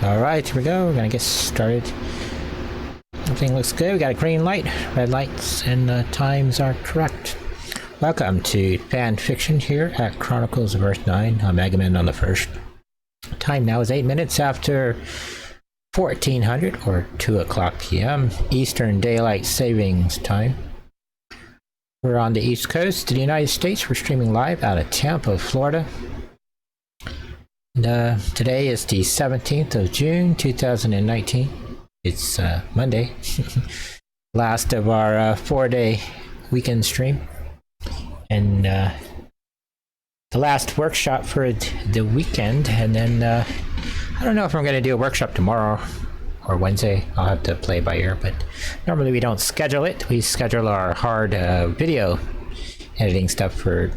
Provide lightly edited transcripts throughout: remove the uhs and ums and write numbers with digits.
Alright, here we go. We're gonna get started. Everything looks good. We got a green light, red lights, and the times are correct. Welcome to Fan Fiction here at Chronicles of Earth 9. I'm Megaman on the first. Time now is 8 minutes after 1400 or 2 o'clock p.m. Eastern Daylight Savings Time. We're on the East Coast of the United States. We're streaming live out of Tampa, Florida. Today is the 17th of June, 2019. It's Monday. Last of our 4-day weekend stream. And the last workshop for the weekend. And then I don't know if I'm going to do a workshop tomorrow or Wednesday. I'll have to play by ear. But normally we don't schedule it. We schedule our hard video editing stuff for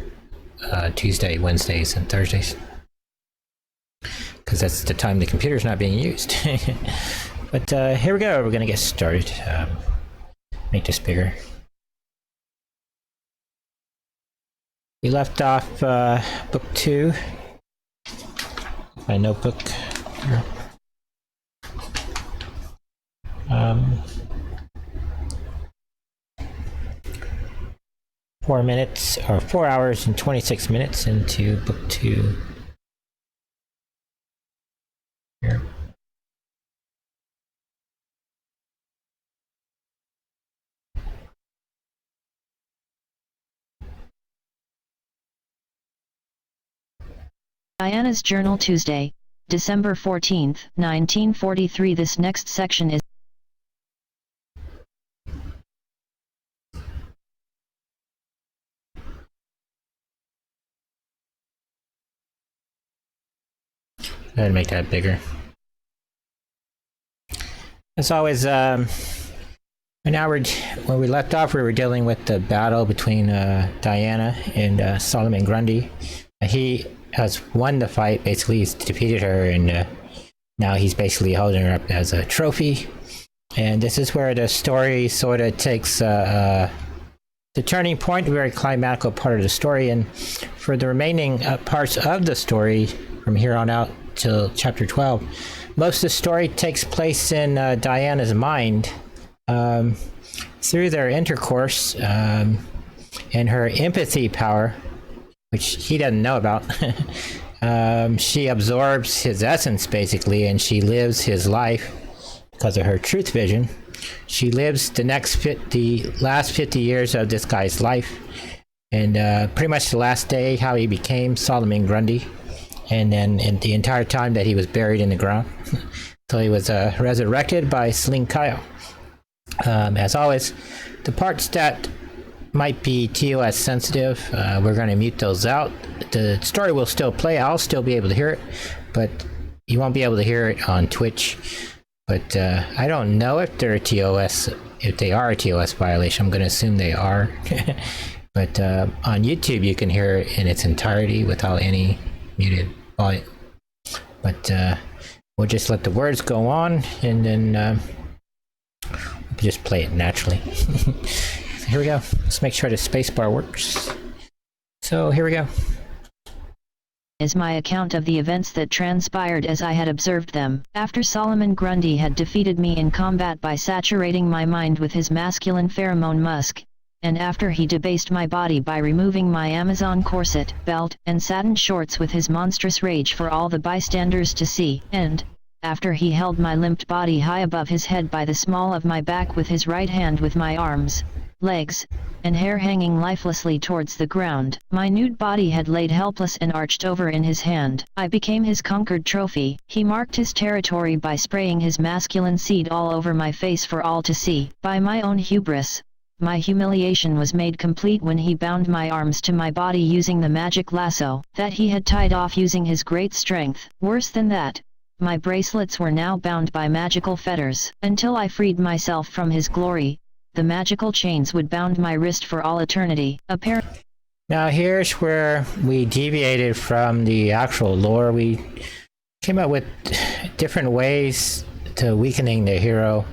Tuesday, Wednesdays, and Thursdays. Because that's the time the computer's not being used. But here we go. We're going to get started. Make this bigger. We left off book 2. My notebook. Here. 4 minutes, or 4 hours and 26 minutes into book 2. Here. Diana's Journal, Tuesday, December 14th, 1943. This next section is Go ahead and make that bigger. As always, now when we left off, we were dealing with the battle between Diana and Solomon Grundy. He has won the fight. Basically, he's defeated her, and now he's basically holding her up as a trophy. And this is where the story sort of takes the turning point, a very climactic part of the story. And for the remaining parts of the story, from here on out till chapter 12, most of the story takes place in Diana's mind through their intercourse and her empathy power, which he doesn't know about. She absorbs his essence, basically, and she lives his life because of her truth vision. She lives the last 50 years of this guy's life, and pretty much the last day how he became Solomon Grundy, and then in the entire time that he was buried in the ground. So he was resurrected by Selene Kyle. As always, the parts that might be TOS sensitive, we're going to mute those out. The story will still play. I'll still be able to hear it, but you won't be able to hear it on Twitch. But I don't know if they're TOS, if they are a TOS violation. I'm going to assume they are. But on YouTube, you can hear it in its entirety without any muted volume. But we'll just let the words go on, and then we'll just play it naturally. Here we go. Let's make sure the spacebar works. So here we go. Is my account of the events that transpired as I had observed them. After Solomon Grundy had defeated me in combat by saturating my mind with his masculine pheromone musk, and after he debased my body by removing my Amazon corset, belt, and satin shorts with his monstrous rage for all the bystanders to see, and after he held my limped body high above his head by the small of my back with his right hand, with my arms, legs, and hair hanging lifelessly towards the ground, my nude body had laid helpless and arched over in his hand. I became his conquered trophy. He marked his territory by spraying his masculine seed all over my face for all to see. By my own hubris, my humiliation was made complete when he bound my arms to my body using the magic lasso that he had tied off using his great strength. Worse than that, my bracelets were now bound by magical fetters. Until I freed myself from his glory, the magical chains would bound my wrist for all eternity. Now here's where we deviated from the actual lore. We came up with different ways to weakening the hero,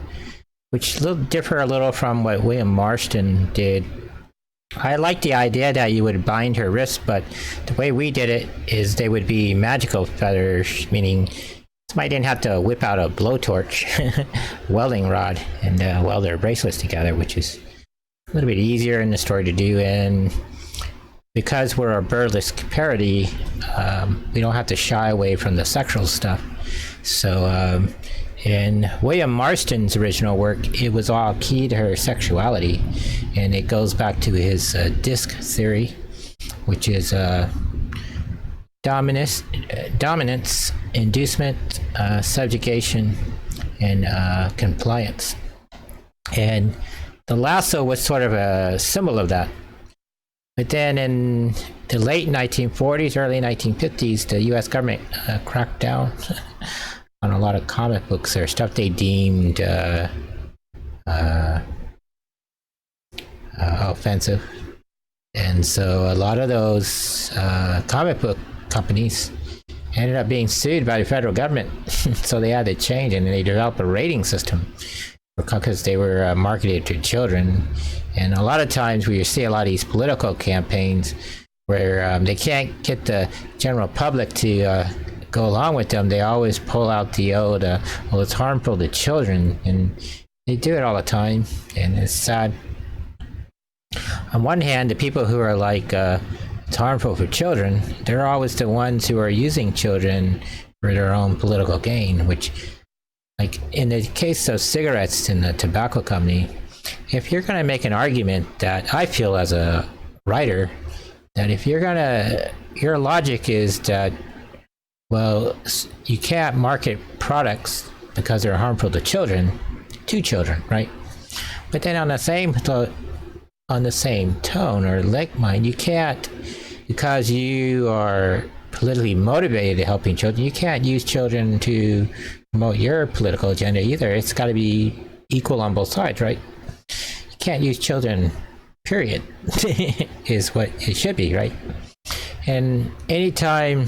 which differ a little from what William Marston did. I like the idea that you would bind her wrist, but the way we did it is they would be magical feathers, meaning Somebody didn't have to whip out a blowtorch, welding rod, and weld their bracelets together, which is a little bit easier in the story to do. And because we're a burlesque parody, we don't have to shy away from the sexual stuff. So in William Marston's original work, it was all key to her sexuality, and it goes back to his disc theory, which is dominance, inducement, subjugation, and compliance. And the lasso was sort of a symbol of that. But then in the late 1940s, early 1950s, the U.S. government cracked down on a lot of comic books or stuff they deemed offensive. And so a lot of those comic book companies ended up being sued by the federal government. So they had to change, and they developed a rating system because they were marketed to children. And a lot of times we see a lot of these political campaigns where they can't get the general public to go along with them. They always pull out the old, well, it's harmful to children, and they do it all the time, and it's sad. On one hand, the people who are like, it's harmful for children, they're always the ones who are using children for their own political gain, which, like in the case of cigarettes and the tobacco company, if you're going to make an argument that I feel as a writer, that if you're going to, your logic is that, well, you can't market products because they're harmful to children, right? But then on the same tone or like mine, you can't, because you are politically motivated to helping children, you can't use children to promote your political agenda either. It's got to be equal on both sides, right? You can't use children, period, is what it should be, right? And anytime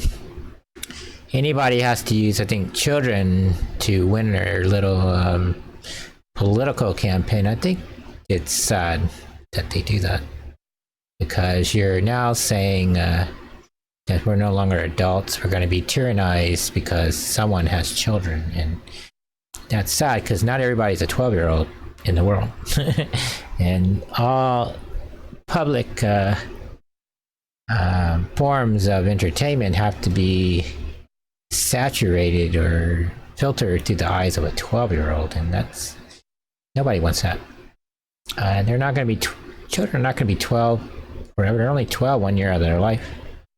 anybody has to use, I think, children to win their little political campaign, I think it's sad that they do that, because you're now saying that we're no longer adults, we're going to be tyrannized because someone has children. And that's sad, because not everybody's a 12-year-old in the world. And all public forms of entertainment have to be saturated or filtered through the eyes of a 12-year-old, and that's, nobody wants that. They're not going to be children are not going to be 12 forever. They're only 12 1 year out of their life.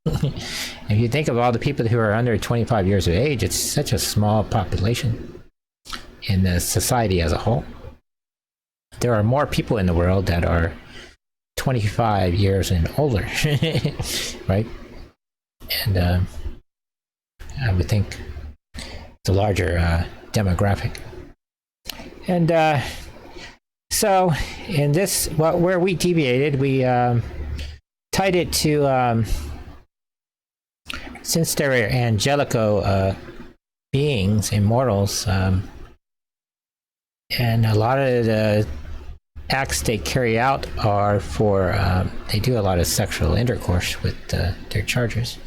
If you think of all the people who are under 25 years of age, it's such a small population in the society as a whole. There are more people in the world that are 25 years and older, right? And I would think it's a larger demographic. And so in this, where we deviated, we tied it to, since there are angelico beings, immortals, and a lot of the acts they carry out are for, they do a lot of sexual intercourse with their chargers.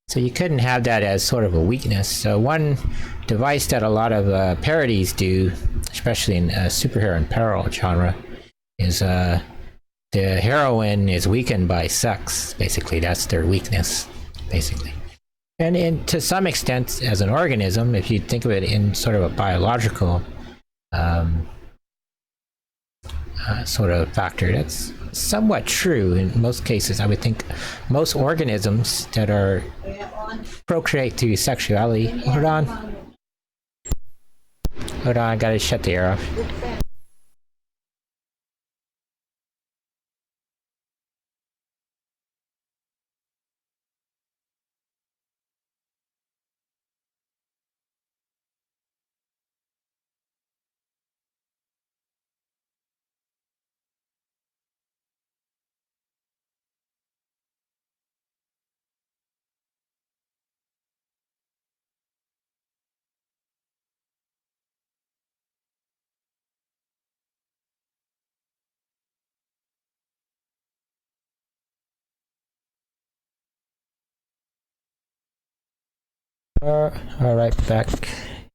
So you couldn't have that as sort of a weakness. So one device that a lot of parodies do, especially in superhero and peril genre, is the heroine is weakened by sex. Basically, that's their weakness, basically. And to some extent, as an organism, if you think of it in sort of a biological sort of factor, that's somewhat true in most cases. I would think most organisms that are procreate through sexuality. Hold on, I gotta shut the air off. All right, back.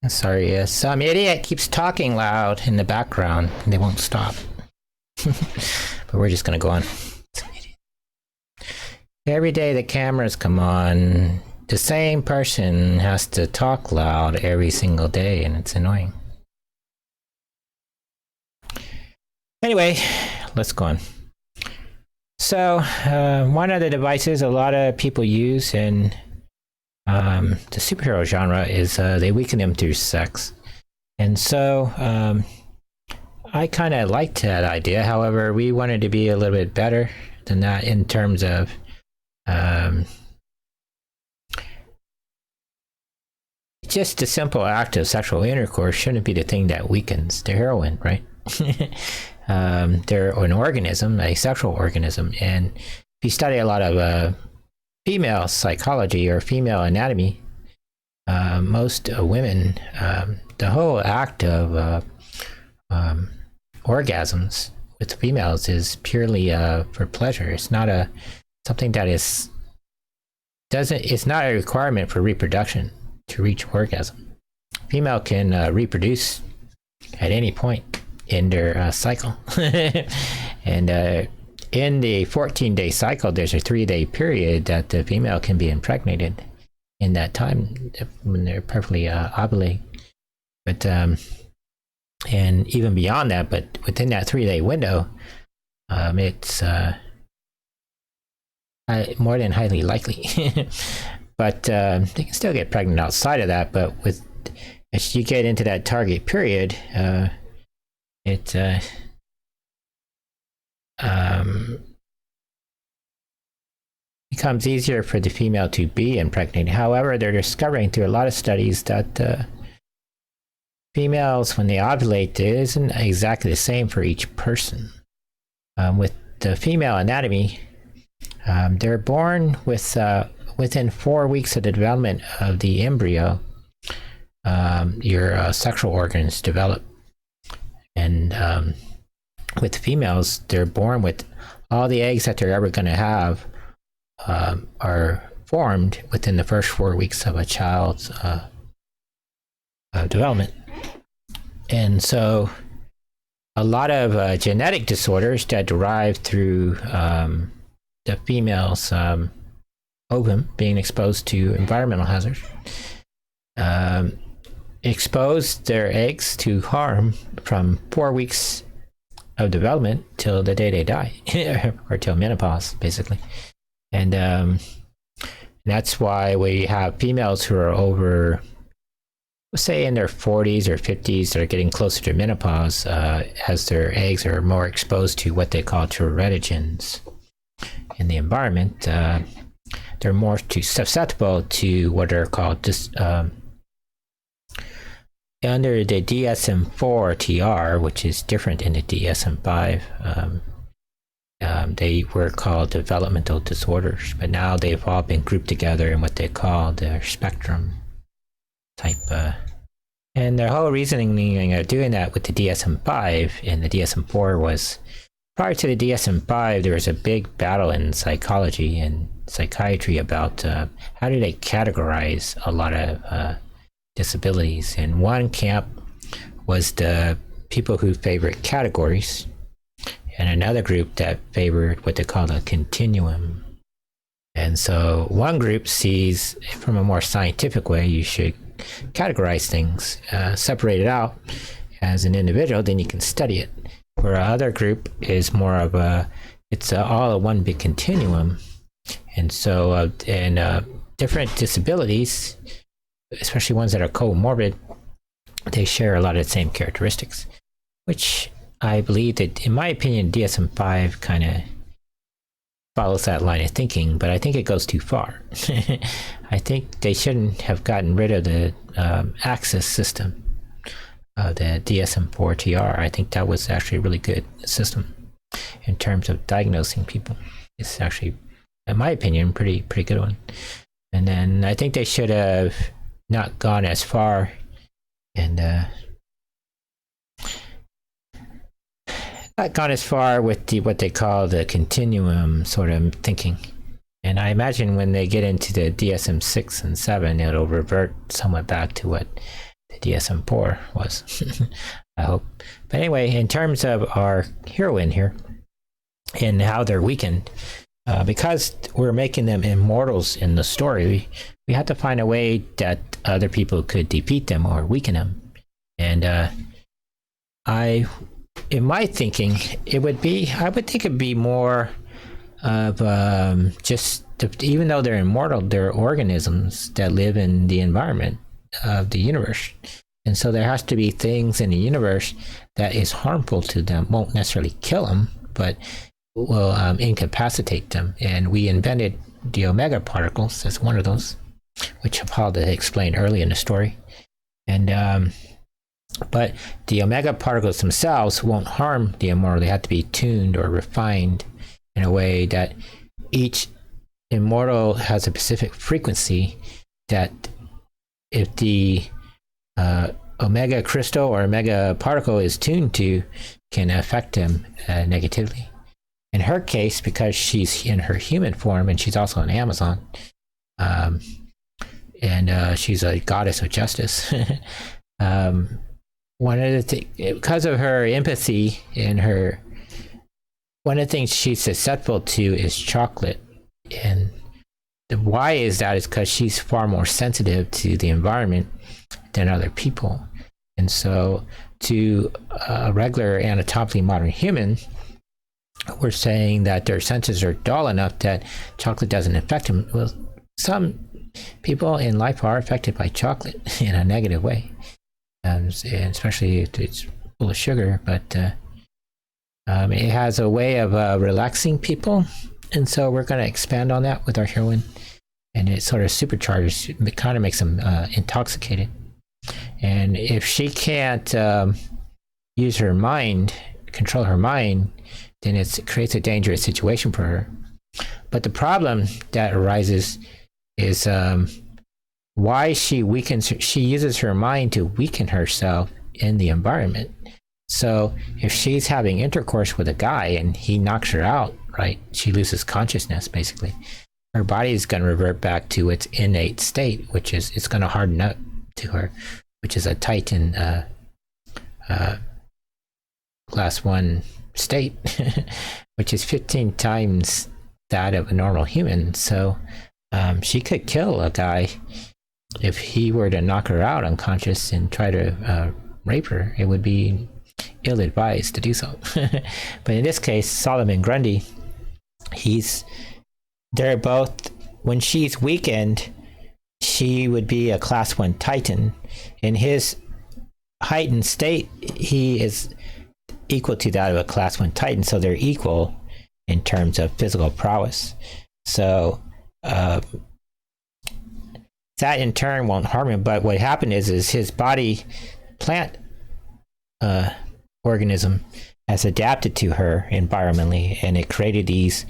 Sorry, some idiot keeps talking loud in the background and they won't stop. But we're just gonna go on. Every day the cameras come on, the same person has to talk loud every single day, and it's annoying. Anyway, let's go on. So, one of the devices a lot of people use in the superhero genre is they weaken them through sex. And so, I kind of liked that idea. However, we wanted to be a little bit better than that in terms of just the simple act of sexual intercourse shouldn't be the thing that weakens the heroine, right? They're an organism, a sexual organism, and if you study a lot of female psychology or female anatomy, most women, the whole act of orgasms with females is purely for pleasure. It's not something that it's not a requirement for reproduction to reach orgasm. Female can reproduce at any point in their cycle. And in the 14-day cycle, there's a 3-day period that the female can be impregnated in that time when they're perfectly ovulating. But and even beyond that, but within that 3-day window, it's more than highly likely. But they can still get pregnant outside of that. But as you get into that target period, it becomes easier for the female to be impregnated. However, they're discovering through a lot of studies that females, when they ovulate, it isn't exactly the same for each person. With the female anatomy, they're born with within 4 weeks of the development of the embryo, your sexual organs develop. And with females, they're born with all the eggs that they're ever going to have are formed within the first 4 weeks of a child's development. And so a lot of genetic disorders that derive through the female's ovum being exposed to environmental hazards expose their eggs to harm from 4 weeks of development till the day they die, or till menopause, basically. And that's why we have females who are over, say, in their 40s or 50s, that are getting closer to menopause, as their eggs are more exposed to what they call teratogens in the environment. They're more susceptible to what are called under the DSM-4 TR, which is different in the DSM-5. They were called developmental disorders, but now they've all been grouped together in what they call the spectrum type. And the whole reasoning of doing that with the DSM-5 and the DSM-4 was, prior to the DSM-5, there was a big battle in psychology and psychiatry about how do they categorize a lot of disabilities. And one camp was the people who favored categories, and another group that favored what they call a continuum. And so one group sees, from a more scientific way, you should categorize things, separate it out as an individual, then you can study it. Where another group is more of it's all a one big continuum. And so different disabilities, especially ones that are comorbid, they share a lot of the same characteristics, which I believe that, in my opinion, DSM-5 kind of follows that line of thinking, but I think it goes too far. I think they shouldn't have gotten rid of the AXIS system, the DSM-4 TR. I think that was actually a really good system in terms of diagnosing people. It's actually, in my opinion, pretty good one. And then I think they should have not gone as far and not gone as far with what they call the continuum sort of thinking. And I imagine when they get into the DSM-6 and 7, it'll revert somewhat back to what the DSM-4 was. I hope. But anyway, in terms of our heroine here and how they're weakened, because we're making them immortals in the story, we have to find a way that other people could defeat them or weaken them. And in my thinking, I would think it'd be more of even though they're immortal, they're organisms that live in the environment of the universe. And so there has to be things in the universe that is harmful to them, won't necessarily kill them, but will incapacitate them. And we invented the omega particles as one of those, which Apollo explained early in the story. And but the omega particles themselves won't harm the immortal. They have to be tuned or refined in a way that each immortal has a specific frequency that if the omega crystal or omega particle is tuned to, can affect them negatively. In her case, because she's in her human form and she's also an Amazon, and she's a goddess of justice. One of the things, because of her empathy and one of the things she's susceptible to is chocolate. And why is that? Is because she's far more sensitive to the environment than other people. And so to a regular anatomically modern human, we're saying that their senses are dull enough that chocolate doesn't affect them. Well, some people in life are affected by chocolate in a negative way, and especially if it's full of sugar, but it has a way of relaxing people. And so we're going to expand on that with our heroine, and it sort of supercharges, it kind of makes them intoxicated. And if she can't use her mind, control her mind, then it creates a dangerous situation for her. But the problem that arises is why she uses her mind to weaken herself in the environment. So if she's having intercourse with a guy and he knocks her out, right, she loses consciousness, basically. Her body is going to revert back to its innate state, which is, it's going to harden up to her, which is a Titan class 1 state, which is 15 times that of a normal human. So she could kill a guy if he were to knock her out unconscious and try to rape her. It would be ill-advised to do so. But in this case, Solomon Grundy, they're both, when she's weakened, she would be a class 1 Titan. In his heightened state, he is equal to that of a class 1 Titan, so they're equal in terms of physical prowess. So that in turn won't harm him, but what happened is his body plant organism has adapted to her environmentally, and it created these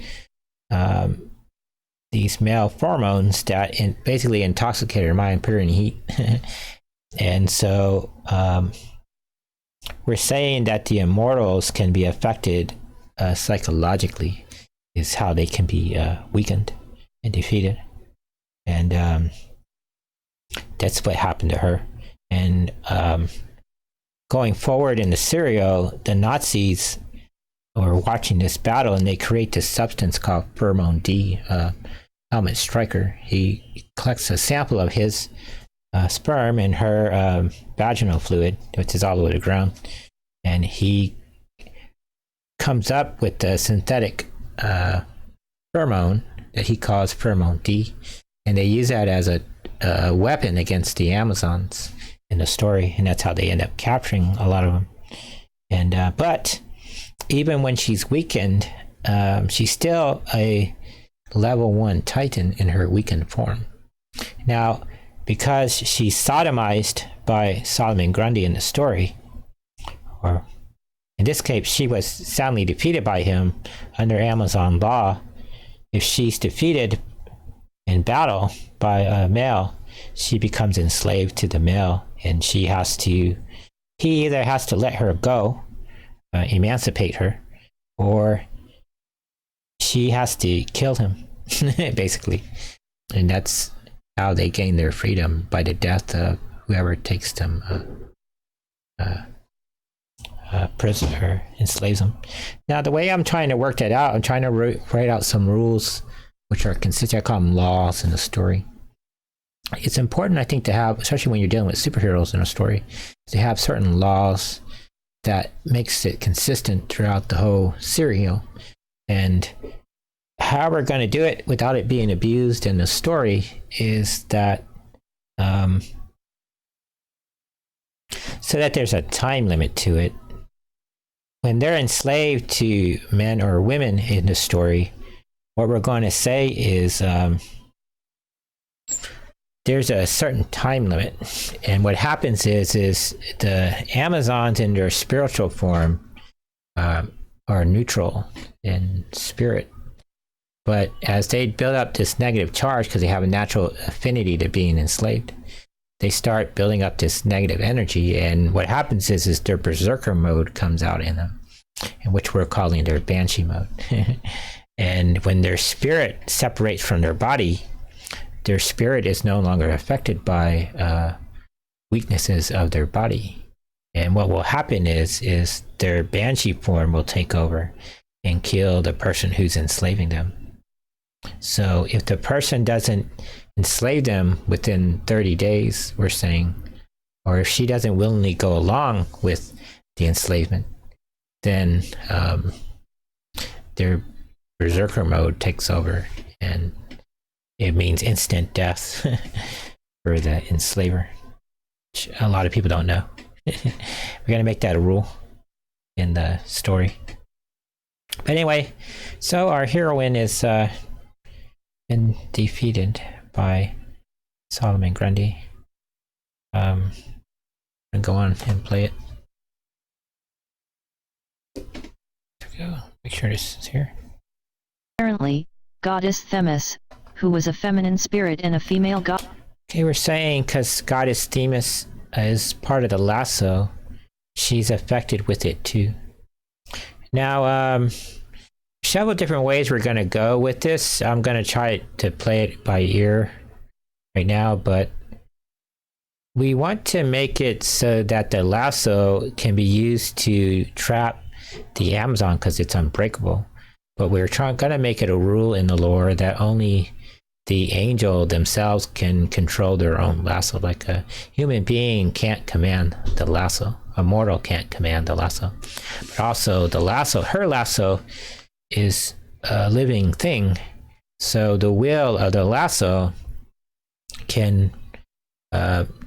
male pheromones that basically intoxicate her mind, put her in heat. And so we're saying that the immortals can be affected psychologically, is how they can be weakened and defeated. And that's what happened to her. And going forward in the serial, the Nazis were watching this battle, and they create this substance called pheromone D. Helmut Stryker, he collects a sample of his sperm and her vaginal fluid, which is all the way to the ground, and he comes up with a synthetic pheromone that he calls pheromone D, and they use that as a weapon against the Amazons in the story, and that's how they end up capturing a lot of them. And but even when she's weakened, she's still a level 1 Titan in her weakened form. Now, because she's sodomized by Solomon Grundy in the story, or in this case, she was soundly defeated by him under Amazon law. If she's defeated in battle by a male, she becomes enslaved to the male, and he either has to let her go, emancipate her, or she has to kill him, basically. And that's how they gain their freedom, by the death of whoever takes them prisoner, enslaves them. Now, the way I'm trying to work that out, I'm trying to write out some rules which are consistent. I call them laws in the story. It's important, I think, to have, especially when you're dealing with superheroes in a story, to have certain laws that makes it consistent throughout the whole serial. And how we're going to do it without it being abused in the story is that so that there's a time limit to it. When they're enslaved to men or women in the story, what we're going to say is there's a certain time limit. And what happens is the Amazons in their spiritual form are neutral in spirit. But as they build up this negative charge, because they have a natural affinity to being enslaved, they start building up this negative energy. And what happens is their berserker mode comes out in them, in which we're calling their banshee mode. And when their spirit separates from their body, their spirit is no longer affected by weaknesses of their body. And what will happen is their banshee form will take over and kill the person who's enslaving them. So if the person doesn't enslave them within 30 days, we're saying, or if she doesn't willingly go along with the enslavement, then their berserker mode takes over, and it means instant death for the enslaver, which a lot of people don't know. We're going to make that a rule in the story. But anyway, so our heroine is been defeated by Solomon Grundy. And go on and play it. There we go. Make sure this is here. Apparently, goddess Themis, who was a feminine spirit and a female god. Okay, we're saying because goddess Themis is part of the lasso, she's affected with it too. Now, several different ways we're going to go with this. I'm going to try to play it by ear right now, but we want to make it so that the lasso can be used to trap the Amazon because it's unbreakable. But we're going to make it a rule in the lore that only the angel themselves can control their own lasso. Like a human being can't command the lasso. A mortal can't command the lasso. But also the lasso, her lasso, is a living thing. So the will of the lasso can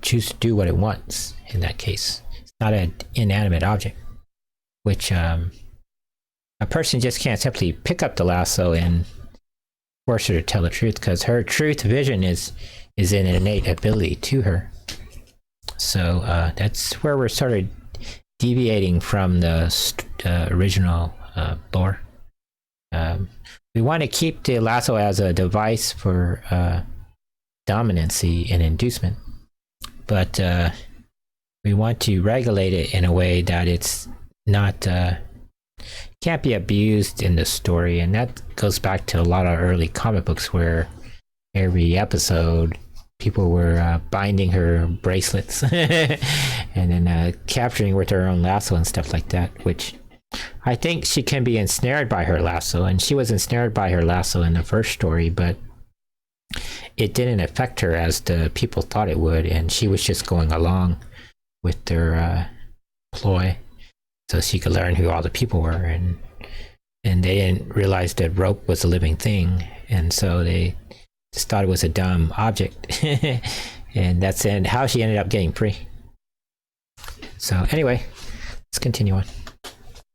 choose to do what it wants in that case. It's not an inanimate object, which a person just can't simply pick up the lasso and force her to tell the truth, because her truth vision is an innate ability to her. So that's where we're sort of deviating from the original lore. We want to keep the lasso as a device for dominancy and inducement, but we want to regulate it in a way that it's not can't be abused in the story. And that goes back to a lot of early comic books where every episode people were binding her bracelets and then capturing with her own lasso and stuff like that, which I think she can be ensnared by her lasso, and she was ensnared by her lasso in the first story, but it didn't affect her as the people thought it would, and she was just going along with their ploy so she could learn who all the people were, and they didn't realize that rope was a living thing, and so they just thought it was a dumb object. And that's how she ended up getting free. So anyway, let's continue on.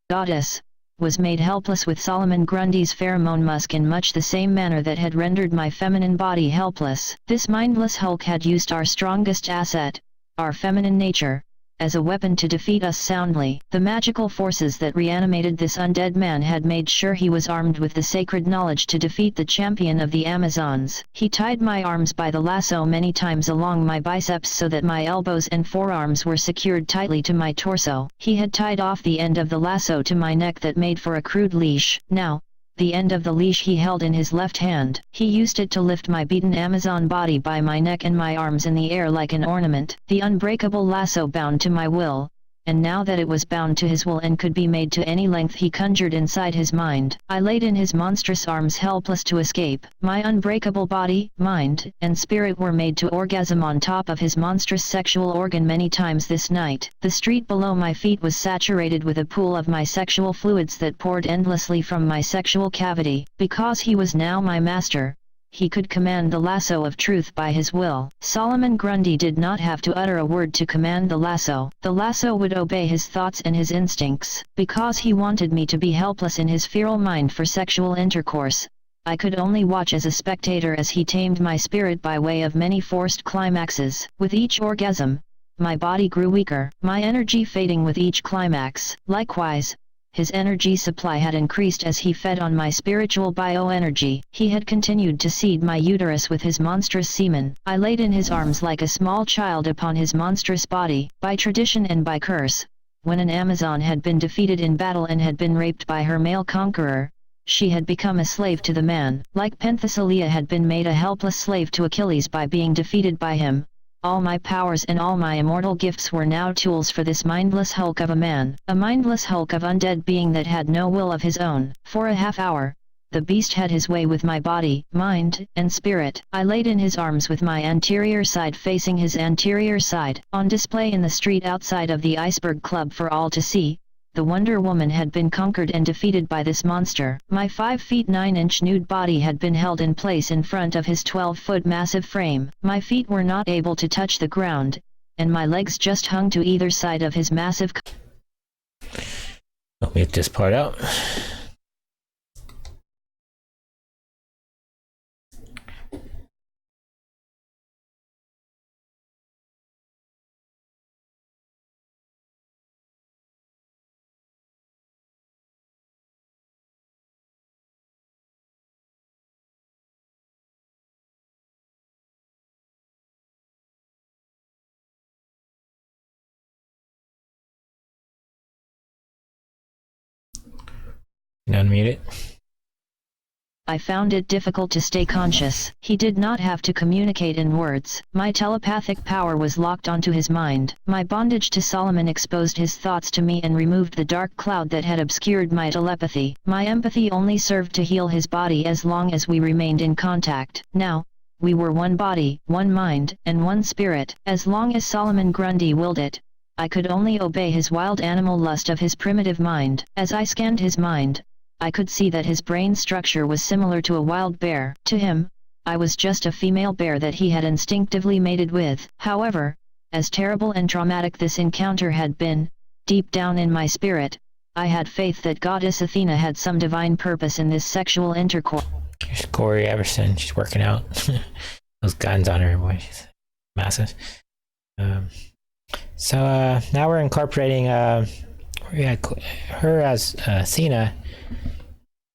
Goddess, was made helpless with Solomon Grundy's pheromone musk in much the same manner that had rendered my feminine body helpless. This mindless hulk had used our strongest asset, our feminine nature, as a weapon to defeat us soundly. The magical forces that reanimated this undead man had made sure he was armed with the sacred knowledge to defeat the champion of the Amazons. He tied my arms by the lasso many times along my biceps so that my elbows and forearms were secured tightly to my torso. He had tied off the end of the lasso to my neck that made for a crude leash. Now, the end of the leash he held in his left hand. He used it to lift my beaten Amazon body by my neck and my arms in the air like an ornament, the unbreakable lasso bound to my will. And now that it was bound to his will and could be made to any length he conjured inside his mind, I laid in his monstrous arms helpless to escape. My unbreakable body, mind, and spirit were made to orgasm on top of his monstrous sexual organ many times this night. The street below my feet was saturated with a pool of my sexual fluids that poured endlessly from my sexual cavity. Because he was now my master, he could command the lasso of truth by his will. Solomon Grundy did not have to utter a word to command the lasso. The lasso would obey his thoughts and his instincts. Because he wanted me to be helpless in his feral mind for sexual intercourse, I could only watch as a spectator as he tamed my spirit by way of many forced climaxes. With each orgasm, my body grew weaker, my energy fading with each climax. Likewise, his energy supply had increased as he fed on my spiritual bioenergy. He had continued to seed my uterus with his monstrous semen. I laid in his arms like a small child upon his monstrous body. By tradition and by curse, when an Amazon had been defeated in battle and had been raped by her male conqueror, she had become a slave to the man. Like Penthesilea had been made a helpless slave to Achilles by being defeated by him, all my powers and all my immortal gifts were now tools for this mindless hulk of a man, a mindless hulk of undead being that had no will of his own. For a half hour, the beast had his way with my body, mind, and spirit. I laid in his arms with my anterior side facing his anterior side. On display in the street outside of the Iceberg Club for all to see, the Wonder Woman had been conquered and defeated by this monster. My 5 feet 9 inch nude body had been held in place in front of his 12-foot massive frame. My feet were not able to touch the ground, and my legs just hung to either side of his massive. I'll mute this part out. Unmute it. I found it difficult to stay conscious. He did not have to communicate in words. My telepathic power was locked onto his mind. My bondage to Solomon exposed his thoughts to me and removed the dark cloud that had obscured my telepathy. My empathy only served to heal his body as long as we remained in contact. Now, we were one body, one mind, and one spirit. As long as Solomon Grundy willed it, I could only obey his wild animal lust of his primitive mind. As I scanned his mind, I could see that his brain structure was similar to a wild bear. To him, I was just a female bear that he had instinctively mated with. However, as terrible and traumatic this encounter had been, deep down in my spirit, I had faith that goddess Athena had some divine purpose in this sexual intercourse. Here's Corey Everson. She's working out. Those guns on her, boy, she's massive. So now we're incorporating her as Athena.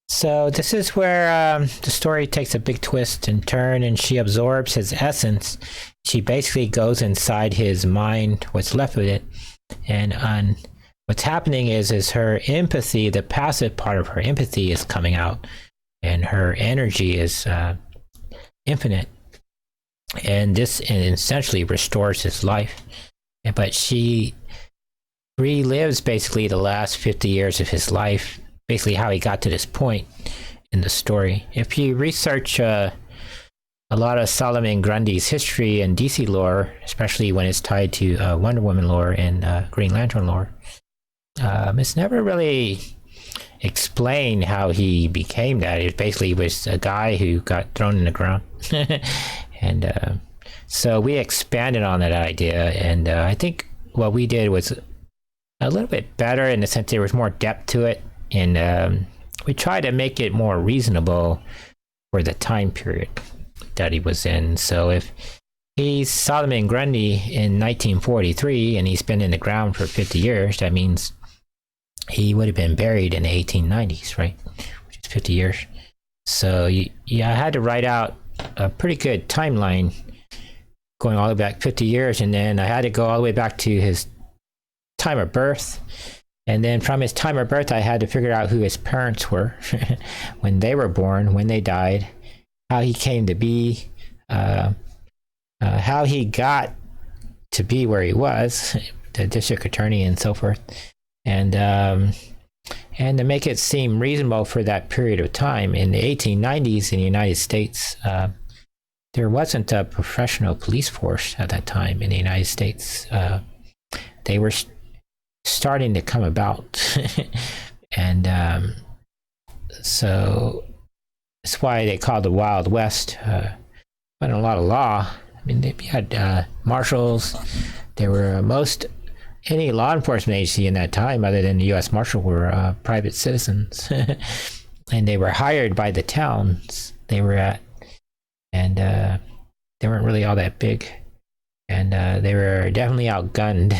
So this is where the story takes a big twist and turn, and she absorbs his essence. She basically goes inside his mind, what's left of it, and what's happening is her empathy, the passive part of her empathy, is coming out, and her energy is infinite, and this essentially restores his life. But she relives basically the last 50 years of his life, basically how he got to this point in the story. If you research a lot of Solomon Grundy's history and DC lore, especially when it's tied to Wonder Woman lore and Green Lantern lore, it's never really explained how he became that. It basically was a guy who got thrown in the ground. And so we expanded on that idea, and I think what we did was a little bit better in the sense there was more depth to it, and we tried to make it more reasonable for the time period that he was in. So if he's Solomon Grundy in 1943 and he's been in the ground for 50 years, that means he would have been buried in the 1890s, right? Which is 50 years. So yeah, I had to write out a pretty good timeline going all the way back 50 years, and then I had to go all the way back to his time of birth, And then from his time of birth, I had to figure out who his parents were when they were born, when they died, how he came to be, how he got to be where he was, the district attorney and so forth. And to make it seem reasonable for that period of time, in the 1890s in the United States, there wasn't a professional police force at that time in the United States. They were starting to come about. And so that's why they called the Wild West. Wasn't a lot of law. I mean, they had marshals. There were any law enforcement agency in that time, other than the U.S. Marshal, were private citizens. And they were hired by the towns they were at. And they weren't really all that big. And they were definitely outgunned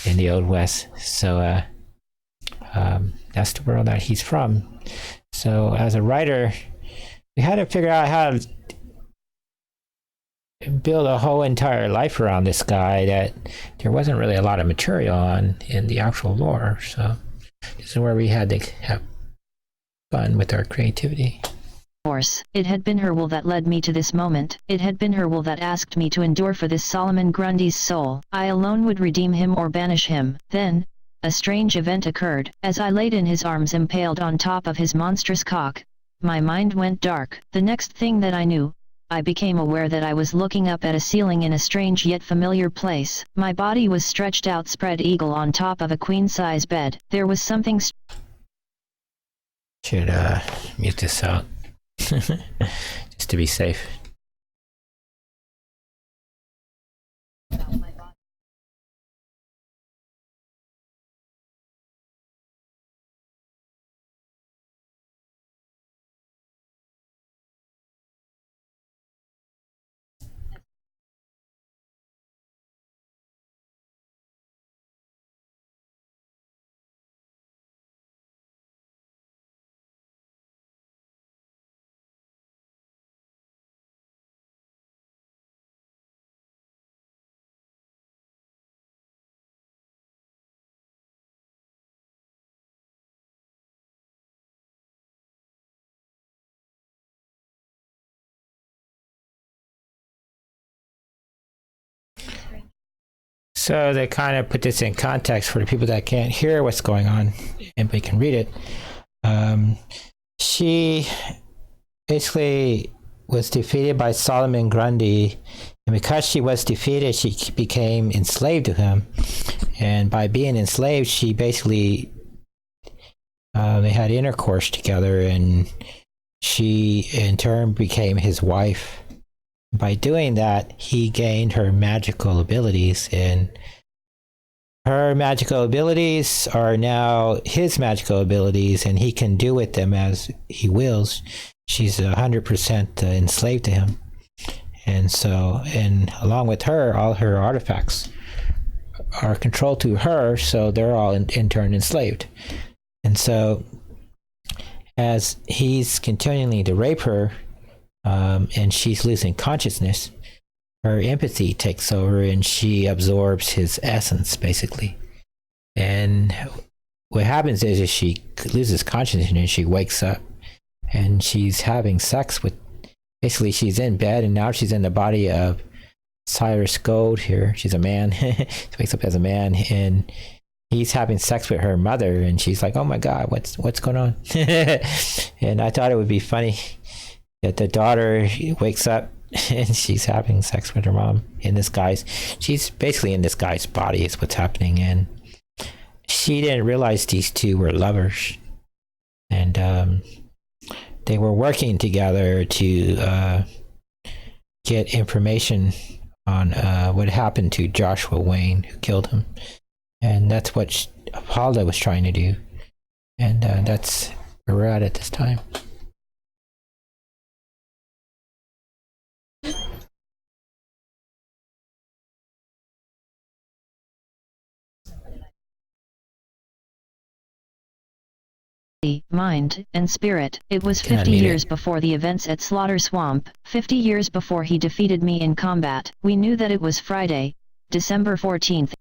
in the Old West. So that's the world that he's from. So as a writer, we had to figure out how to build a whole entire life around this guy that there wasn't really a lot of material on in the actual lore. So this is where we had to have fun with our creativity. Course, it had been her will that led me to this moment. It had been her will that asked me to endure for this Solomon Grundy's soul. I alone would redeem him or banish him. Then, a strange event occurred. As I laid in his arms impaled on top of his monstrous cock, my mind went dark. The next thing that I knew, I became aware that I was looking up at a ceiling in a strange yet familiar place. My body was stretched out spread eagle on top of a queen-size bed. There was something... Should mute this out. Just to be safe. So they kind of put this in context for the people that can't hear what's going on, and we can read it. She basically was defeated by Solomon Grundy, and because she was defeated, she became enslaved to him. And by being enslaved, she basically they had intercourse together, and she in turn became his wife. By doing that, he gained her magical abilities, and her magical abilities are now his magical abilities, and he can do with them as he wills. She's 100% enslaved to him. And so, and along with her, all her artifacts are controlled to her, so they're all in turn enslaved. And so, as he's continuing to rape her, and she's losing consciousness, her empathy takes over and she absorbs his essence, basically. And what happens is she loses consciousness and she wakes up and she's having sex with, basically she's in bed, and now she's in the body of Cyrus Gold here. She's a man. She wakes up as a man, and he's having sex with her mother, and she's like, oh my God, what's going on? And I thought it would be funny that the daughter wakes up and she's having sex with her mom in this guy's, she's basically in this guy's body is what's happening. And she didn't realize these two were lovers, and they were working together to get information on what happened to Joshua Wayne, who killed him. And that's what Paula was trying to do. And that's where we're at this time. Mind, and spirit. It was 50 years before the events at Slaughter Swamp, 50 years before he defeated me in combat. We knew that it was Friday, December 14th,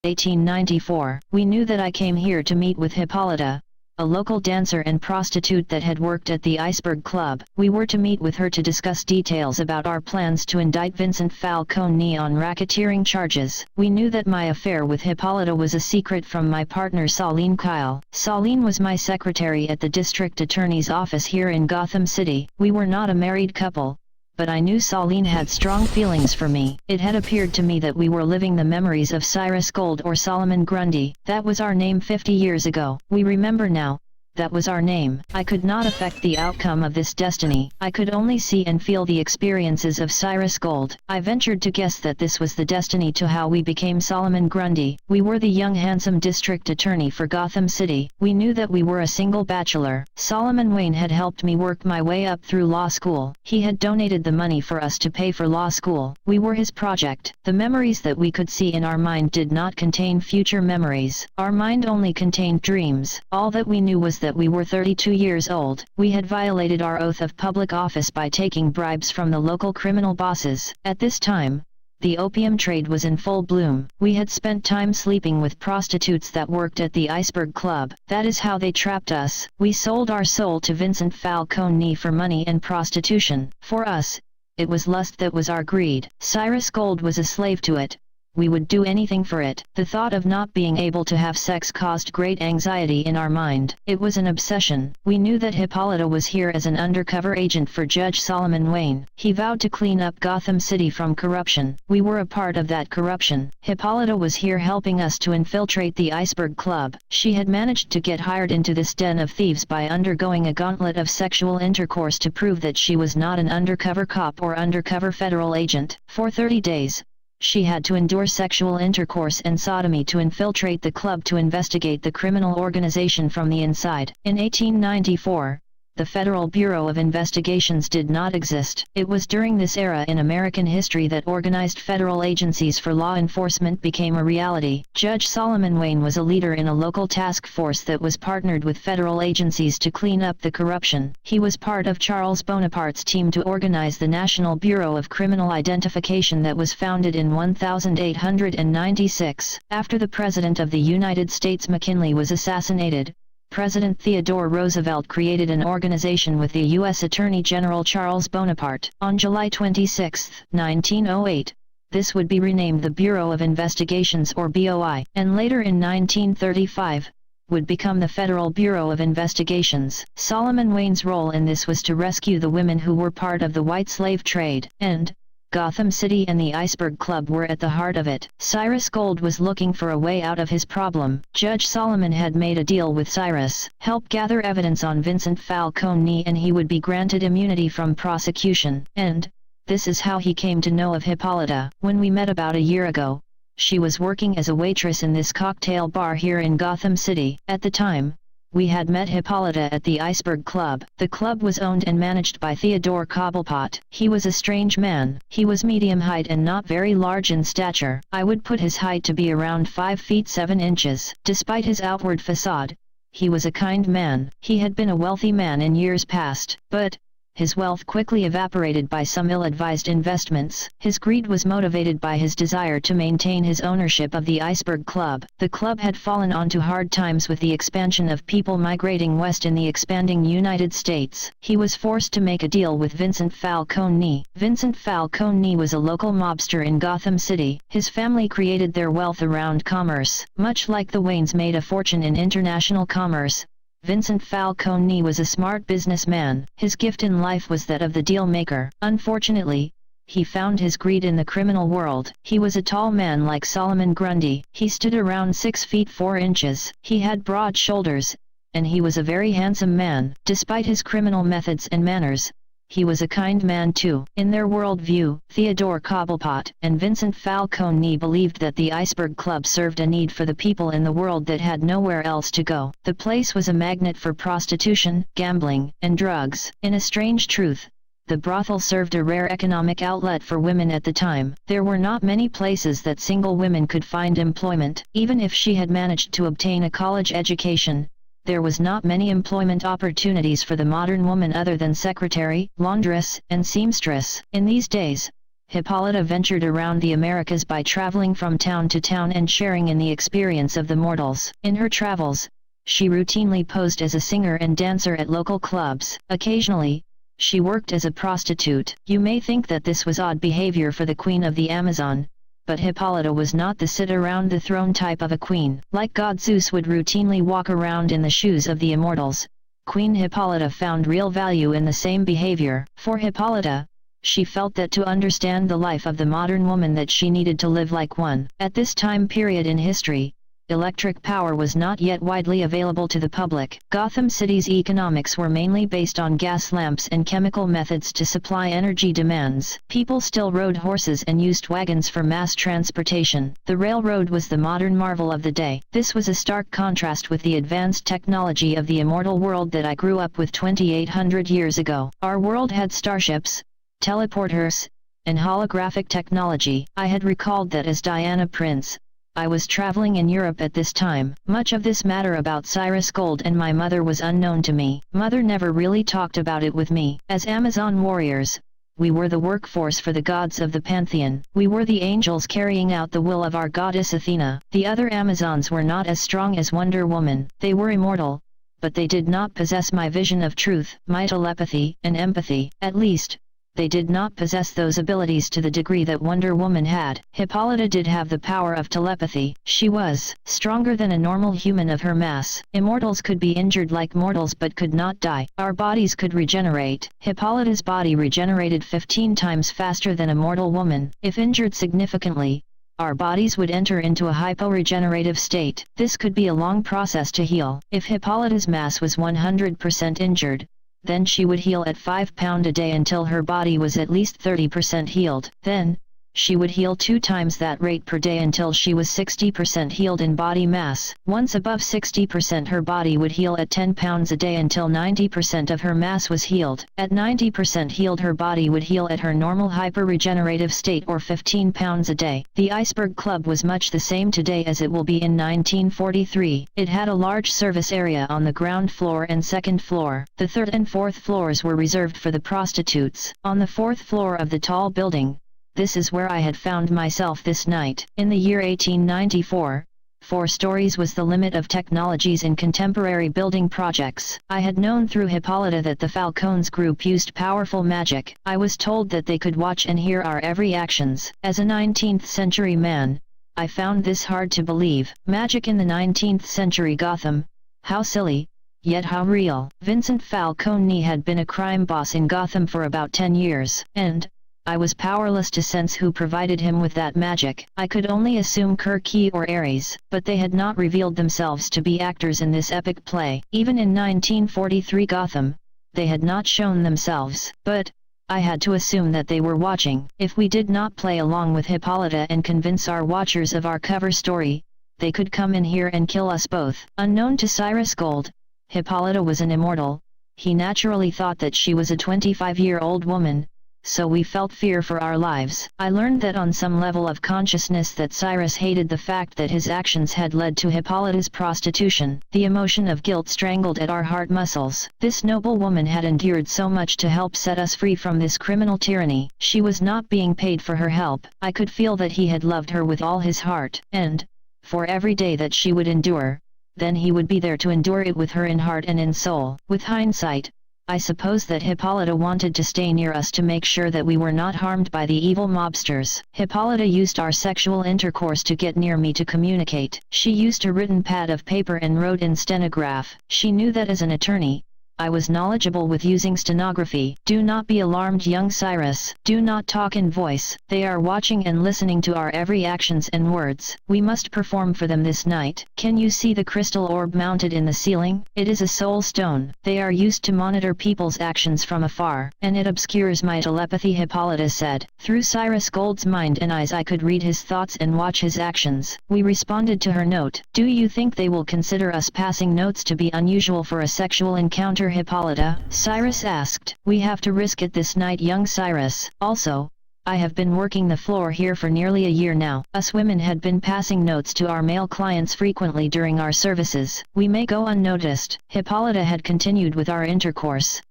1894, we knew that I came here to meet with Hippolyta, a local dancer and prostitute that had worked at the Iceberg Club. We were to meet with her to discuss details about our plans to indict Vincent Falcone on racketeering charges. We knew that my affair with Hippolyta was a secret from my partner Saline Kyle. Saline was my secretary at the district attorney's office here in Gotham City. We were not a married couple, but I knew Saline had strong feelings for me. It had appeared to me that we were living the memories of Cyrus Gold or Solomon Grundy. That was our name 50 years ago. We remember now. That was our name. I could not affect the outcome of this destiny. I could only see and feel the experiences of Cyrus Gold. I ventured to guess that this was the destiny to how we became Solomon Grundy. We were the young handsome district attorney for Gotham City. We knew that we were a single bachelor. Solomon Wayne had helped me work my way up through law school. He had donated the money for us to pay for law school. We were his project. The memories that we could see in our mind did not contain future memories. Our mind only contained dreams. All that we knew was that we were 32 years old. We had violated our oath of public office by taking bribes from the local criminal bosses. At this time, the opium trade was in full bloom. We had spent time sleeping with prostitutes that worked at the Iceberg Club. That is how they trapped us. We sold our soul to Vincent Falcone for money and prostitution. For us, it was lust that was our greed. Cyrus Gold was a slave to it. We would do anything for it. The thought of not being able to have sex caused great anxiety in our mind. It was an obsession. We knew that Hippolyta was here as an undercover agent for Judge Solomon Wayne. He vowed to clean up Gotham City from corruption. We were a part of that corruption. Hippolyta was here helping us to infiltrate the Iceberg Club. She had managed to get hired into this den of thieves by undergoing a gauntlet of sexual intercourse to prove that she was not an undercover cop or undercover federal agent. For 30 days, she had to endure sexual intercourse and sodomy to infiltrate the club to investigate the criminal organization from the inside. In 1894, the Federal Bureau of Investigations did not exist. It was during this era in American history that organized federal agencies for law enforcement became a reality. Judge Solomon Wayne was a leader in a local task force that was partnered with federal agencies to clean up the corruption. He was part of Charles Bonaparte's team to organize the National Bureau of Criminal Identification that was founded in 1896. After the President of the United States McKinley was assassinated, President Theodore Roosevelt created an organization with the U.S. Attorney General Charles Bonaparte. On July 26, 1908, this would be renamed the Bureau of Investigations or BOI, and later in 1935, would become the Federal Bureau of Investigations. Solomon Wayne's role in this was to rescue the women who were part of the white slave trade, and Gotham City and the Iceberg Club were at the heart of it. Cyrus Gold was looking for a way out of his problem. Judge Solomon had made a deal with Cyrus, help gather evidence on Vincent Falcone and he would be granted immunity from prosecution. And this is how he came to know of Hippolyta. When we met about a year ago, she was working as a waitress in this cocktail bar here in Gotham City. At the time, we had met Hippolyta at the Iceberg Club. The club was owned and managed by Theodore Cobblepot. He was a strange man. He was medium height and not very large in stature. I would put his height to be around 5 feet 7 inches. Despite his outward facade, he was a kind man. He had been a wealthy man in years past, but his wealth quickly evaporated by some ill-advised investments. His greed was motivated by his desire to maintain his ownership of the Iceberg Club. The club had fallen onto hard times with the expansion of people migrating west in the expanding United States. He was forced to make a deal with Vincent Falcone. Vincent Falcone was a local mobster in Gotham City. His family created their wealth around commerce. Much like the Waynes made a fortune in international commerce, Vincent Falcone was a smart businessman. His gift in life was that of the deal maker. Unfortunately, he found his greed in the criminal world. He was a tall man like Solomon Grundy. He stood around 6 feet 4 inches. He had broad shoulders, and he was a very handsome man. Despite his criminal methods and manners, he was a kind man too. In their worldview, Theodore Cobblepot and Vincent Falcone believed that the Iceberg Club served a need for the people in the world that had nowhere else to go. The place was a magnet for prostitution, gambling, and drugs. In a strange truth, the brothel served a rare economic outlet for women at the time. There were not many places that single women could find employment. Even if she had managed to obtain a college education, there was not many employment opportunities for the modern woman other than secretary, laundress, and seamstress. In these days, Hippolyta ventured around the Americas by traveling from town to town and sharing in the experience of the mortals. In her travels, she routinely posed as a singer and dancer at local clubs. Occasionally, she worked as a prostitute. You may think that this was odd behavior for the queen of the Amazon, but Hippolyta was not the sit-around-the-throne type of a queen. Like god Zeus would routinely walk around in the shoes of the immortals, Queen Hippolyta found real value in the same behavior. For Hippolyta, she felt that to understand the life of the modern woman that she needed to live like one. At this time period in history, electric power was not yet widely available to the public. Gotham City's economics were mainly based on gas lamps and chemical methods to supply energy demands. People still rode horses and used wagons for mass transportation. The railroad was the modern marvel of the day. This was a stark contrast with the advanced technology of the immortal world that I grew up with 2,800 years ago. Our world had starships, teleporters, and holographic technology. I had recalled that as Diana Prince, I was traveling in Europe at this time. Much of this matter about Cyrus Gold and my mother was unknown to me. Mother never really talked about it with me. As Amazon warriors, we were the workforce for the gods of the pantheon. We were the angels carrying out the will of our goddess Athena. The other Amazons were not as strong as Wonder Woman. They were immortal, but they did not possess my vision of truth, my telepathy, and empathy. At least, they did not possess those abilities to the degree that Wonder Woman had. Hippolyta did have the power of telepathy. She was stronger than a normal human of her mass. Immortals could be injured like mortals but could not die. Our bodies could regenerate. Hippolyta's body regenerated 15 times faster than a mortal woman. If injured significantly, our bodies would enter into a hyporegenerative state. This could be a long process to heal. If Hippolyta's mass was 100% injured, then she would heal at 5 pounds a day until her body was at least 30% healed. Then, she would heal 2 times that rate per day until she was 60% healed in body mass. Once above 60%, her body would heal at 10 pounds a day until 90% of her mass was healed. At 90% healed, her body would heal at her normal hyper-regenerative state, or 15 pounds a day. The Iceberg Club was much the same today as it will be in 1943. It had a large service area on the ground floor and second floor. The third and fourth floors were reserved for the prostitutes. On the fourth floor of the tall building, this is where I had found myself this night. In the year 1894, 4 stories was the limit of technologies in contemporary building projects. I had known through Hippolyta that the Falcones group used powerful magic. I was told that they could watch and hear our every actions. As a 19th century man, I found this hard to believe. Magic in the 19th century Gotham, how silly, yet how real. Vincent Falcone had been a crime boss in Gotham for about 10 years, and I was powerless to sense who provided him with that magic. I could only assume Kirky or Ares, but they had not revealed themselves to be actors in this epic play. Even in 1943 Gotham, they had not shown themselves. But I had to assume that they were watching. If we did not play along with Hippolyta and convince our watchers of our cover story, they could come in here and kill us both. Unknown to Cyrus Gold, Hippolyta was an immortal. He naturally thought that she was a 25-year-old woman, so we felt fear for our lives. I learned that on some level of consciousness that Cyrus hated the fact that his actions had led to Hippolyta's prostitution. The emotion of guilt strangled at our heart muscles. This noble woman had endured so much to help set us free from this criminal tyranny. She was not being paid for her help. I could feel that he had loved her with all his heart, and, for every day that she would endure, then he would be there to endure it with her in heart and in soul. With hindsight, I suppose that Hippolyta wanted to stay near us to make sure that we were not harmed by the evil mobsters. Hippolyta used our sexual intercourse to get near me to communicate. She used a written pad of paper and wrote in stenograph. She knew that as an attorney, I was knowledgeable with using stenography. Do not be alarmed, young Cyrus. Do not talk in voice. They are watching and listening to our every actions and words. We must perform for them this night. Can you see the crystal orb mounted in the ceiling? It is a soul stone. They are used to monitor people's actions from afar, and it obscures my telepathy, Hippolyta said. Through Cyrus Gold's mind and eyes I could read his thoughts and watch his actions. We responded to her note. Do you think they will consider us passing notes to be unusual for a sexual encounter, Hippolyta? Cyrus asked. We have to risk it this night, young Cyrus. Also, I have been working the floor here for nearly a year now. Us women had been passing notes to our male clients frequently during our services. We may go unnoticed. Hippolyta had continued with our intercourse.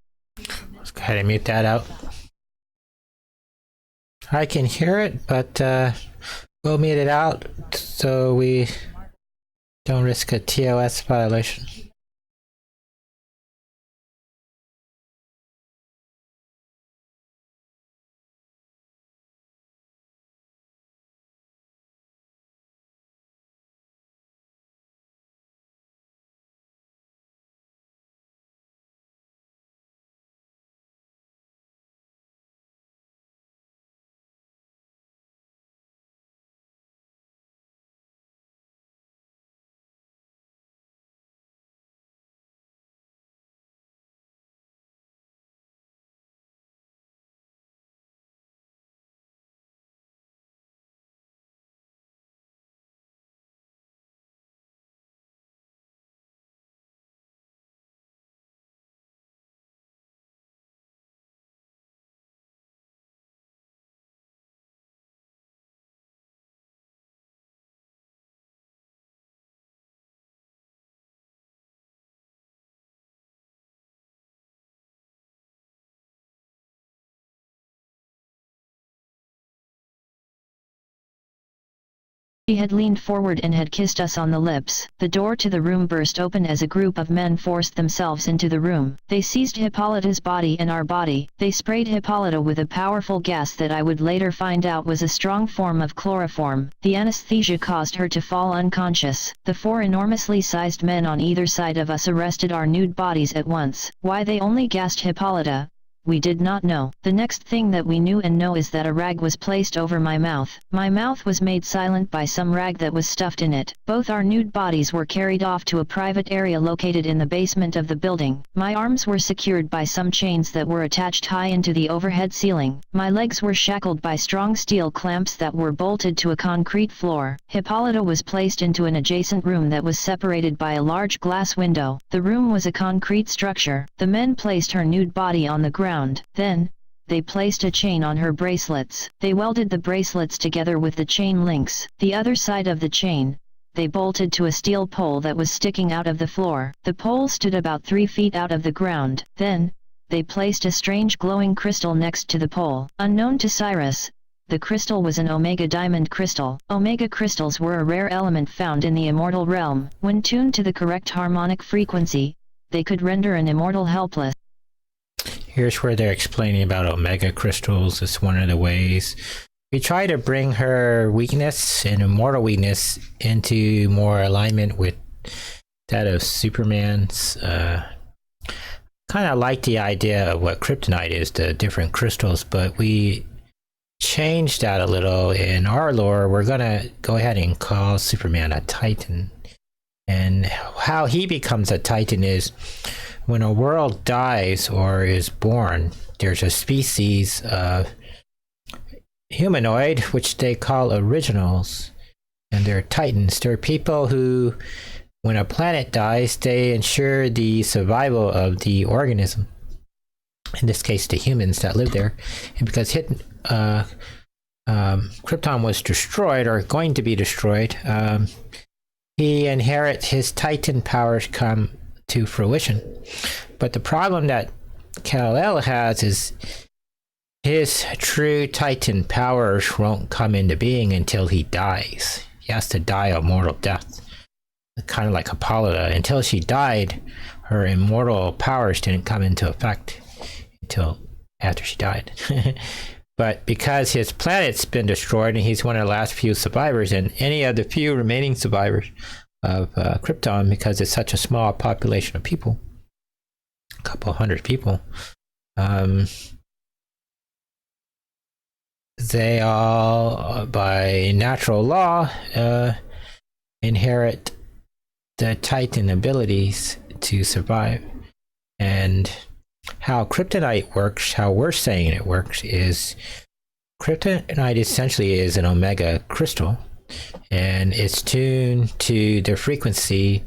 Let's go ahead and mute that out. I can hear it, but we'll mute it out so we don't risk a TOS violation. She had leaned forward and had kissed us on the lips. The door to the room burst open as a group of men forced themselves into the room. They seized Hippolyta's body and our body. They sprayed Hippolyta with a powerful gas that I would later find out was a strong form of chloroform. The anesthesia caused her to fall unconscious. The 4 enormously sized men on either side of us arrested our nude bodies at once. Why they only gassed Hippolyta, we did not know. The next thing that we knew and know is that a rag was placed over my mouth. My mouth was made silent by some rag that was stuffed in it. Both our nude bodies were carried off to a private area located in the basement of the building. My arms were secured by some chains that were attached high into the overhead ceiling. My legs were shackled by strong steel clamps that were bolted to a concrete floor. Hippolyta was placed into an adjacent room that was separated by a large glass window. The room was a concrete structure. The men placed her nude body on the ground. Then, they placed a chain on her bracelets. They welded the bracelets together with the chain links. The other side of the chain, they bolted to a steel pole that was sticking out of the floor. The pole stood about 3 feet out of the ground. Then, they placed a strange glowing crystal next to the pole. Unknown to Cyrus, the crystal was an Omega diamond crystal. Omega crystals were a rare element found in the immortal realm. When tuned to the correct harmonic frequency, they could render an immortal helpless. Here's where they're explaining about Omega crystals. It's one of the ways we try to bring her weakness and immortal weakness into more alignment with that of Superman's. Kind of like the idea of what kryptonite is, the different crystals, but we changed that a little. In our lore, we're gonna go ahead and call Superman a Titan. And how he becomes a Titan is when a world dies or is born, there's a species of humanoid, which they call originals, and they're Titans. They're people who, when a planet dies, they ensure the survival of the organism. In this case, the humans that live there. And because Krypton was destroyed, or going to be destroyed, he inherits his Titan powers come to fruition. But the problem that Kal-El has is his true Titan powers won't come into being until he dies. He has to die a mortal death. Kind of like Hippolyta. Until she died, her immortal powers didn't come into effect until after she died. But because his planet's been destroyed and he's one of the last few survivors, and any of the few remaining survivors of Krypton, because it's such a small population of people, a couple hundred people, they all, by natural law, inherit the Titan abilities to survive. And how kryptonite works, how we're saying it works, is kryptonite essentially is an Omega crystal, and it's tuned to the frequency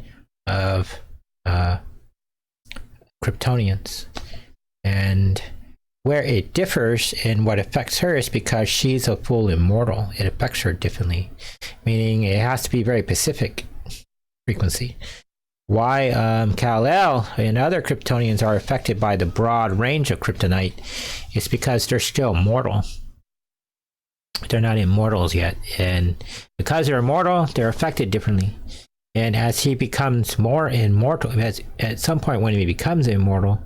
of Kryptonians. And where it differs in what affects her is because she's a full immortal. It affects her differently, meaning it has to be very specific frequency. Why Kal-El and other Kryptonians are affected by the broad range of kryptonite is because they're still mortal. they're not immortals yet, and because they're immortal, they're affected differently. And as he becomes more immortal, at some point when he becomes immortal,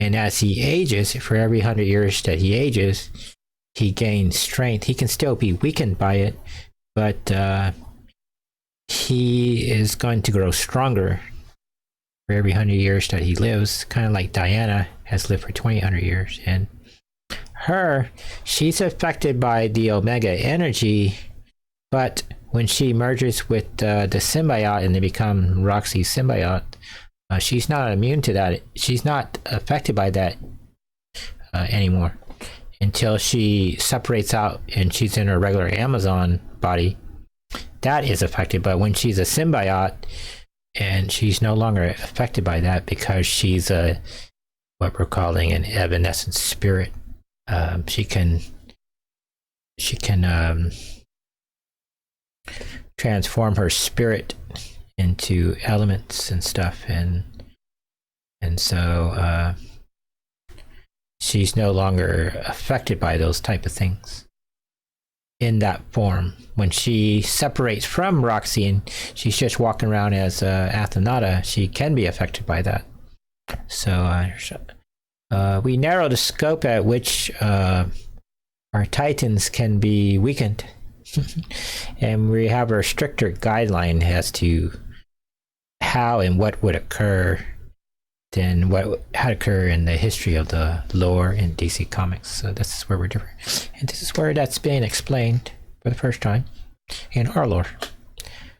and as he ages, for every 100 years that he ages, he gains strength. He can still be weakened by it, but he is going to grow stronger for every 100 years that he lives, kind of like Diana has lived for 2,000 years. And she's affected by the Omega energy, but when she merges with the symbiote and they become Roxy's symbiote, she's not immune to that. She's not affected by that anymore until she separates out and she's in her regular Amazon body. That is affected, but when she's a symbiote, and she's no longer affected by that because she's what we're calling an evanescent spirit. She can transform her spirit into elements and stuff, and so she's no longer affected by those type of things in that form. When she separates from Roxy and she's just walking around as Athenata, she can be affected by that. So we narrow the scope at which our Titans can be weakened. And we have a stricter guideline as to how and what would occur than what had occurred in the history of the lore in DC Comics. So this is where we're different. And this is where that's being explained for the first time in our lore.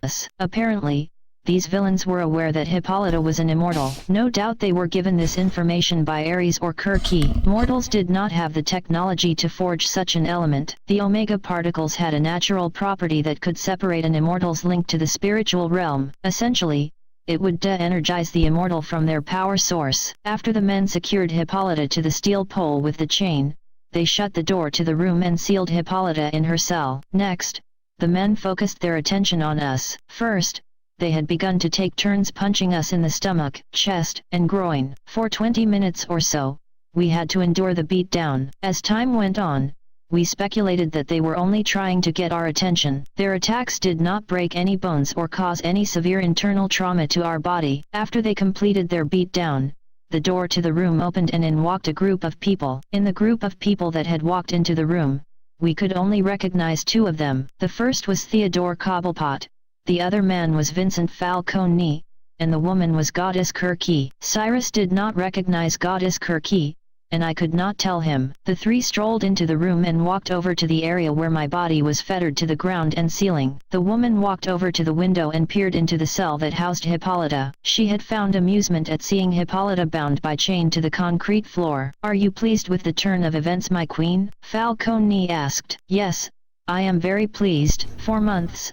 Yes, apparently, these villains were aware that Hippolyta was an immortal. No doubt they were given this information by Ares or Kirky. Mortals did not have the technology to forge such an element. The Omega particles had a natural property that could separate an immortal's link to the spiritual realm. Essentially, it would de-energize the immortal from their power source. After the men secured Hippolyta to the steel pole with the chain, they shut the door to the room and sealed Hippolyta in her cell. Next, the men focused their attention on us. First, they had begun to take turns punching us in the stomach, chest, and groin. For 20 minutes or so, we had to endure the beatdown. As time went on, we speculated that they were only trying to get our attention. Their attacks did not break any bones or cause any severe internal trauma to our body. After they completed their beatdown, the door to the room opened and in walked a group of people. In the group of people that had walked into the room, we could only recognize two of them. The first was Theodore Cobblepot, the other man was Vincent Falcone, and the woman was Goddess Kirky. Cyrus did not recognize Goddess Kirky, and I could not tell him. The three strolled into the room and walked over to the area where my body was fettered to the ground and ceiling. The woman walked over to the window and peered into the cell that housed Hippolyta. She had found amusement at seeing Hippolyta bound by chain to the concrete floor. "Are you pleased with the turn of events, my queen?" Falcone asked. "Yes, I am very pleased." 4 months.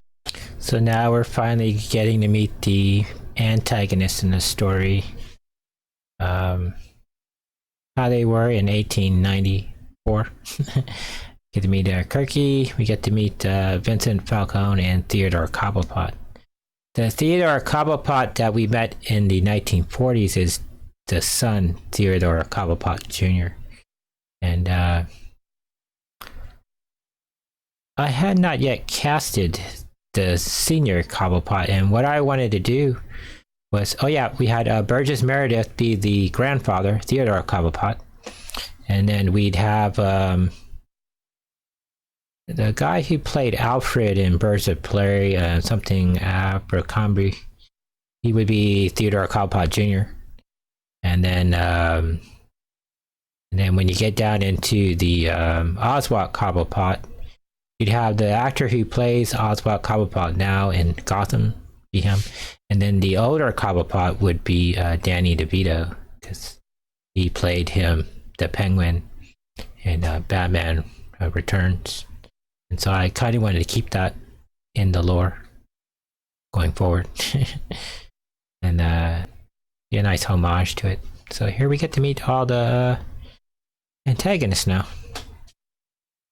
So now we're finally getting to meet the antagonists in the story. How they were in 1894. Get to meet Kirky. We get to meet Vincent Falcone and Theodore Cobblepot. The Theodore Cobblepot that we met in the 1940s is the son, Theodore Cobblepot Jr. And I had not yet casted the senior Cobblepot, and what I wanted to do was, we had Burgess Meredith be the grandfather, Theodore Cobblepot, and then we'd have the guy who played Alfred in Birds of Prey, something Abercrombie. He would be Theodore Cobblepot Jr. And then when you get down into the Oswald Cobblepot, you'd have the actor who plays Oswald Cobblepot now in Gotham be him, and then the older Cobblepot would be Danny DeVito, because he played him, the Penguin, in Batman Returns. And so I kind of wanted to keep that in the lore going forward. And be a nice homage to it. So here we get to meet all the antagonists now.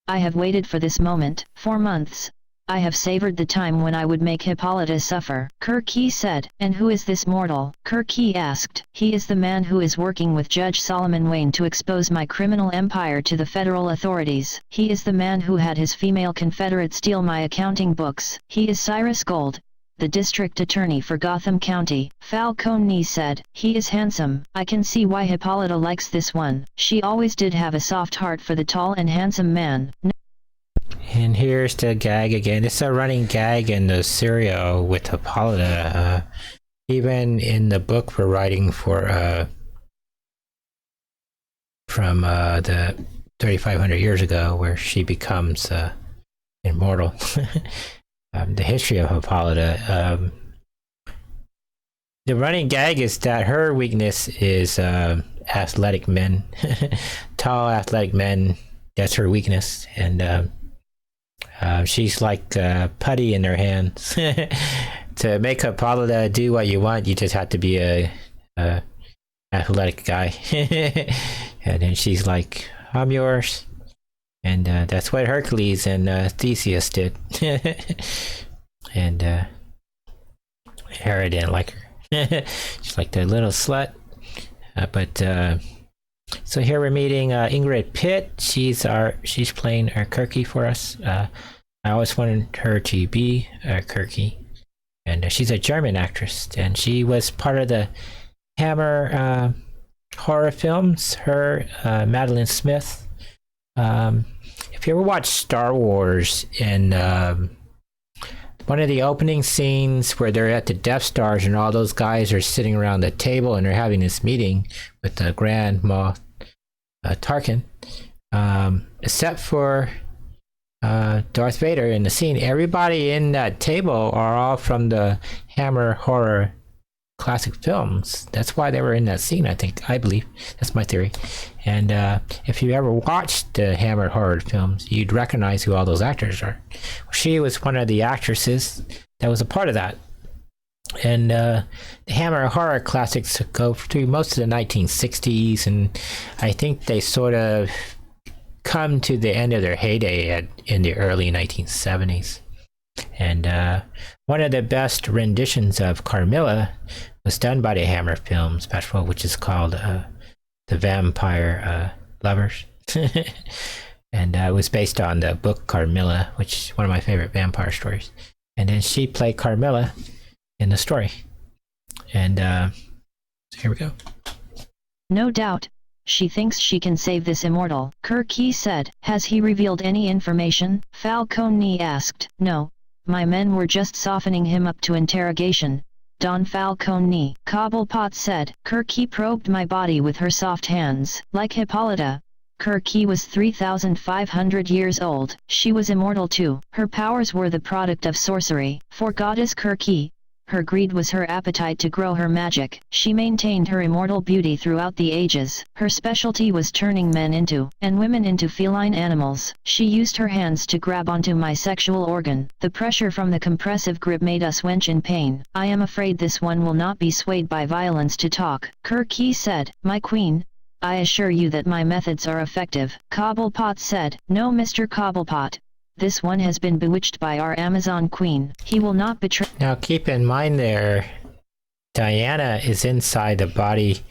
I have waited for this moment. 4 months. I have savored the time when I would make Hippolyta suffer. Kirky said. And who is this mortal? Kirky asked. He is the man who is working with Judge Solomon Wayne to expose my criminal empire to the federal authorities. He is the man who had his female confederate steal my accounting books. He is Cyrus Gold, the district attorney for Gotham County. Falcone said. He is handsome. I can see why Hippolyta likes this one. She always did have a soft heart for the tall and handsome man. And here's the gag again. It's a running gag in the serial with Hippolyta. Even in the book we're writing for from the 3,500 years ago, where she becomes immortal. The history of Hippolyta. The running gag is that her weakness is athletic men. Tall, athletic men. That's her weakness. And she's like putty in her hands. To make Hippolyta do what you want, you just have to be a athletic guy. And then she's like, I'm yours. And that's what Hercules and Theseus did. And Hera didn't like her. She's like the little slut. So here we're meeting Ingrid Pitt. She's playing Kirky for us. I always wanted her to be Kirky. And she's a German actress. And she was part of the Hammer horror films. Her, Madeline Smith. If you ever watched Star Wars, and one of the opening scenes where they're at the Death Stars and all those guys are sitting around the table and they're having this meeting with the Grand Moff Tarkin, except for Darth Vader in the scene, everybody in that table are all from the Hammer horror classic films. That's why they were in that scene, I believe. That's my theory. And if you ever watched the Hammer horror films, you'd recognize who all those actors are. She was one of the actresses that was a part of that. And the Hammer horror classics go through most of the 1960s, and I think they sort of come to the end of their heyday in the early 1970s. And one of the best renditions of Carmilla was done by the Hammer Films Festival, which is called The Vampire Lovers. And it was based on the book Carmilla, which is one of my favorite vampire stories. And then she played Carmilla in the story. And so here we go. No doubt. She thinks she can save this immortal. Kirky said. Has he revealed any information? Falcone asked. No. My men were just softening him up to interrogation. Don Falcone. Cobblepot said. Kirky probed my body with her soft hands. Like Hippolyta, Kirky was 3,500 years old. She was immortal too. Her powers were the product of sorcery. For Goddess Kirky, her greed was her appetite to grow her magic. She maintained her immortal beauty throughout the ages. Her specialty was turning men into, and women into feline animals. She used her hands to grab onto my sexual organ. The pressure from the compressive grip made us wench in pain. I am afraid this one will not be swayed by violence to talk. Kirky said. My queen, I assure you that my methods are effective. Cobblepot said. No, Mr. Cobblepot. This one has been bewitched by our Amazon queen. He will not betray. Now keep in mind there, Diana is inside the body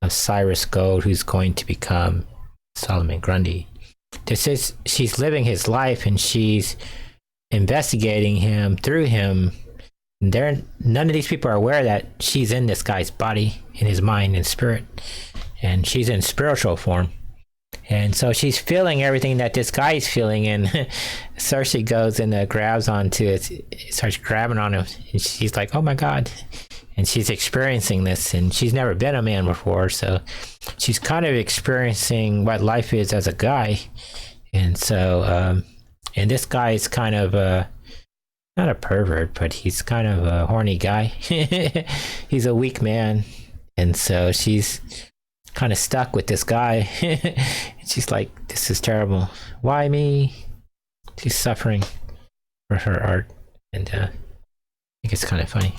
of Cyrus Gold, who's going to become Solomon Grundy. She's living his life and she's investigating him through him. None of these people are aware that she's in this guy's body, in his mind and spirit. And she's in spiritual form. And so she's feeling everything that this guy is feeling, and Cersei goes and grabs onto it, starts grabbing on him, and she's like, oh my God. And she's experiencing this, and she's never been a man before, so she's kind of experiencing what life is as a guy. And so, and this guy is kind of, not a pervert, but he's kind of a horny guy. He's a weak man, and so she's kind of stuck with this guy. And she's like, this is terrible. Why me? She's suffering for her art. And I think it's kind of funny.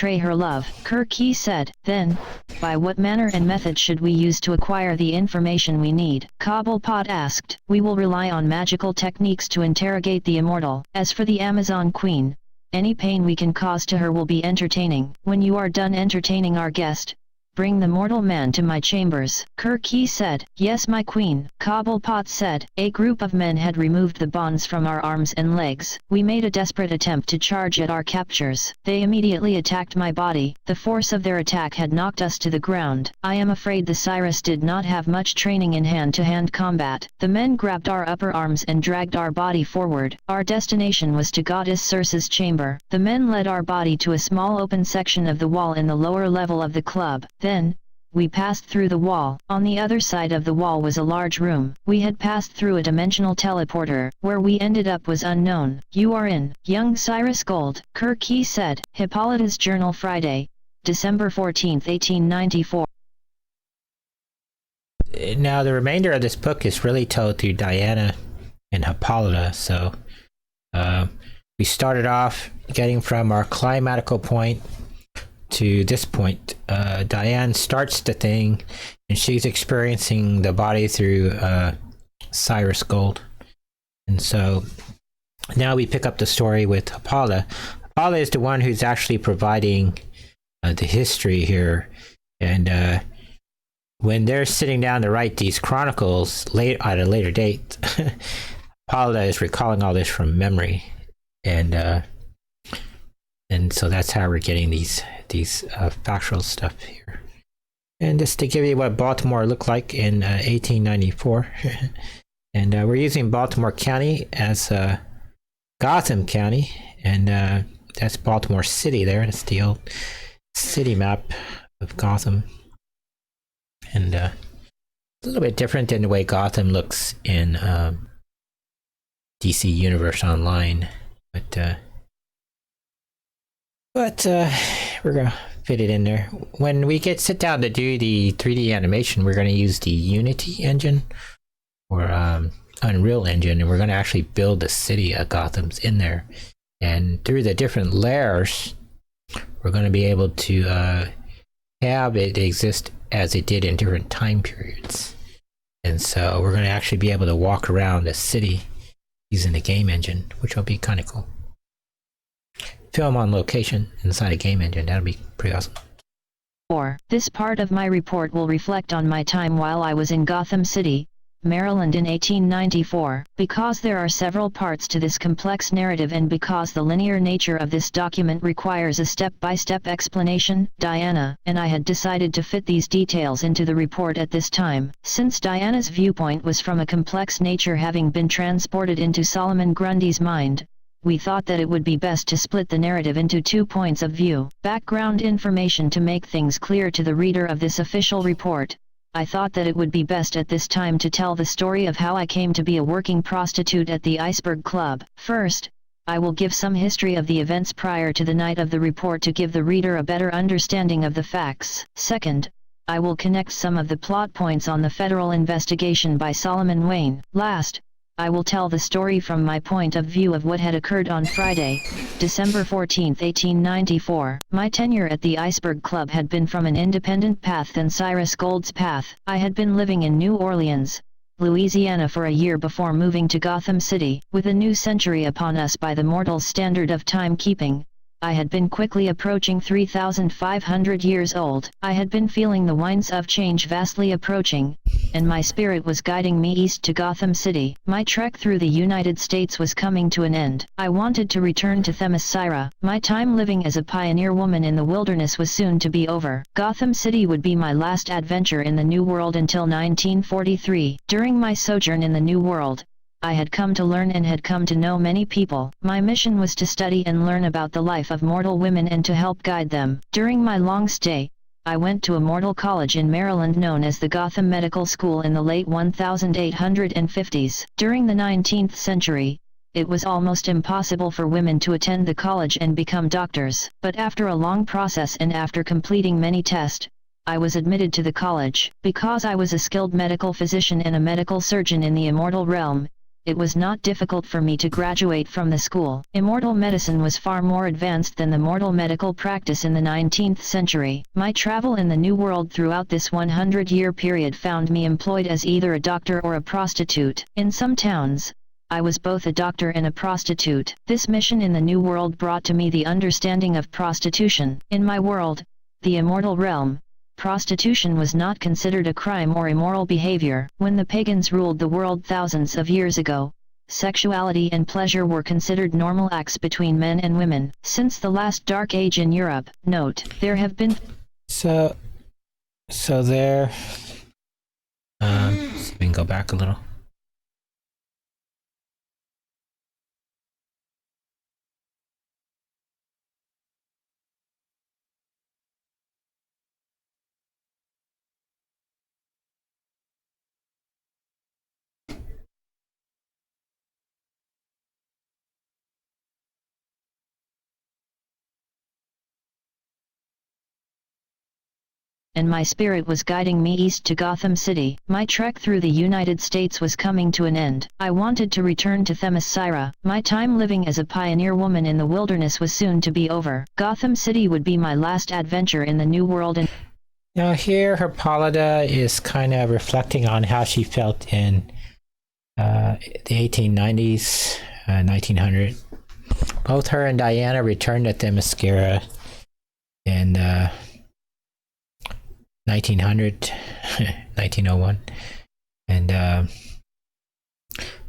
betray her love. Kirk said. Then, by what manner and method should we use to acquire the information we need? Cobblepot asked. We will rely on magical techniques to interrogate the immortal. As for the Amazon Queen, any pain we can cause to her will be entertaining. When you are done entertaining our guest, bring the mortal man to my chambers. Kirk said. Yes, my queen. Cobblepot said. A group of men had removed the bonds from our arms and legs. We made a desperate attempt to charge at our captors. They immediately attacked my body. The force of their attack had knocked us to the ground. I am afraid the Cyrus did not have much training in hand-to-hand combat. The men grabbed our upper arms and dragged our body forward. Our destination was to Goddess Circe's chamber. The men led our body to a small open section of the wall in the lower level of the club. Then, we passed through the wall. On the other side of the wall was a large room. We had passed through a dimensional teleporter. Where we ended up was unknown. You are in, young Cyrus Gold, Kirk said. Hippolyta's Journal, Friday, December 14, 1894. Now, the remainder of this book is really told through Diana and Hippolyta. So, we started off getting from our climactical point to this point. Diane starts the thing, and she's experiencing the body through Cyrus Gold. And so now we pick up the story with Hippolyta. Hippolyta is the one who's actually providing the history here. And when they're sitting down to write these chronicles at a later date, Hippolyta is recalling all this from memory. And so that's how we're getting these factual stuff here. And just to give you what Baltimore looked like in 1894. And we're using Baltimore County as Gotham County, and that's Baltimore City there. That's the old city map of Gotham. And a little bit different than the way Gotham looks in DC Universe Online. But we're gonna fit it in there. When we sit down to do the 3D animation, we're gonna use the Unity engine or Unreal Engine, and we're gonna actually build the city of Gotham's in there. And through the different layers, we're gonna be able to have it exist as it did in different time periods. And so we're gonna actually be able to walk around the city using the game engine, which will be kind of cool. Film on location inside a game engine. That'll be pretty awesome. 4. This part of my report will reflect on my time while I was in Gotham City, Maryland in 1894, because there are several parts to this complex narrative and because the linear nature of this document requires a step-by-step explanation. Diana and I had decided to fit these details into the report at this time, since Diana's viewpoint was from a complex nature having been transported into Solomon Grundy's mind. We thought that it would be best to split the narrative into 2 points of view. Background information to make things clear to the reader of this official report. I thought that it would be best at this time to tell the story of how I came to be a working prostitute at the Iceberg Club. First, I will give some history of the events prior to the night of the report to give the reader a better understanding of the facts. Second, I will connect some of the plot points on the federal investigation by Solomon Wayne. Last, I will tell the story from my point of view of what had occurred on Friday, December 14, 1894. My tenure at the Iceberg Club had been from an independent path than Cyrus Gold's path. I had been living in New Orleans, Louisiana for a year before moving to Gotham City. With a new century upon us by the mortal standard of timekeeping, I had been quickly approaching 3,500 years old. I had been feeling the winds of change vastly approaching, and my spirit was guiding me east to Gotham City. My trek through the United States was coming to an end. I wanted to return to Themyscira. My time living as a pioneer woman in the wilderness was soon to be over. Gotham City would be my last adventure in the New World until 1943. During my sojourn in the New World, I had come to learn and had come to know many people. My mission was to study and learn about the life of mortal women and to help guide them. During my long stay, I went to a mortal college in Maryland known as the Gotham Medical School in the late 1850s. During the 19th century, it was almost impossible for women to attend the college and become doctors. But after a long process and after completing many tests, I was admitted to the college. Because I was a skilled medical physician and a medical surgeon in the immortal realm, it was not difficult for me to graduate from the school. Immortal medicine was far more advanced than the mortal medical practice in the 19th century. My travel in the New World throughout this 100-year period found me employed as either a doctor or a prostitute. In some towns, I was both a doctor and a prostitute. This mission in the New World brought to me the understanding of prostitution. In my world, the immortal realm, prostitution was not considered a crime or immoral behavior. When the pagans ruled the world thousands of years ago, sexuality and pleasure were considered normal acts between men and women. Since the last dark age in Europe, note, there have been... So there, see if we can go back a little. and my spirit was guiding me east to Gotham City. My trek through the United States was coming to an end. I wanted to return to Themyscira. My time living as a pioneer woman in the wilderness was soon to be over. Gotham City would be my last adventure in the New World. And now here, Hippolyta is kind of reflecting on how she felt in the 1890s, 1900. Both her and Diana returned to Themyscira in 1900, 1901, and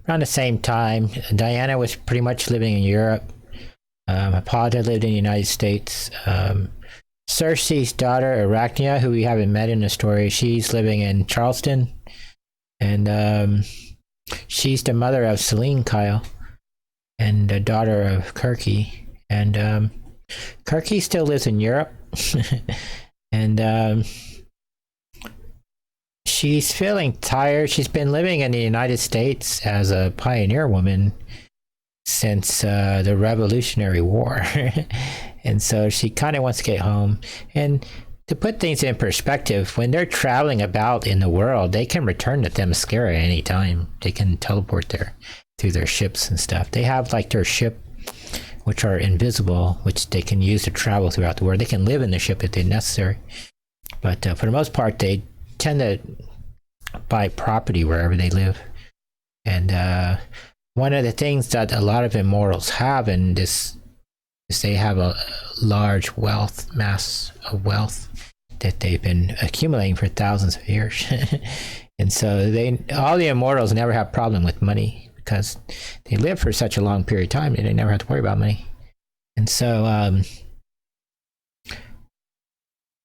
around the same time, Diana was pretty much living in Europe. Hippolyta lived in the United States. Circe's daughter, Arachnia, who we haven't met in the story, she's living in Charleston, and she's the mother of Selene Kyle and the daughter of Kirky. And Kirky still lives in Europe, and she's feeling tired. She's been living in the United States as a pioneer woman since the Revolutionary War. And so she kind of wants to get home. And to put things in perspective, when they're traveling about in the world, they can return to Themyscira anytime. They can teleport there through their ships and stuff. They have like their ship, which are invisible, which they can use to travel throughout the world. They can live in the ship if they're necessary. But for the most part, they tend to buy property wherever they live. And one of the things that a lot of immortals have in this is they have a large mass of wealth that they've been accumulating for thousands of years. And so all the immortals never have problem with money because they live for such a long period of time and they never have to worry about money. And so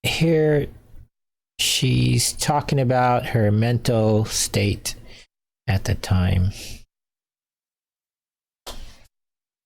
here she's talking about her mental state at the time.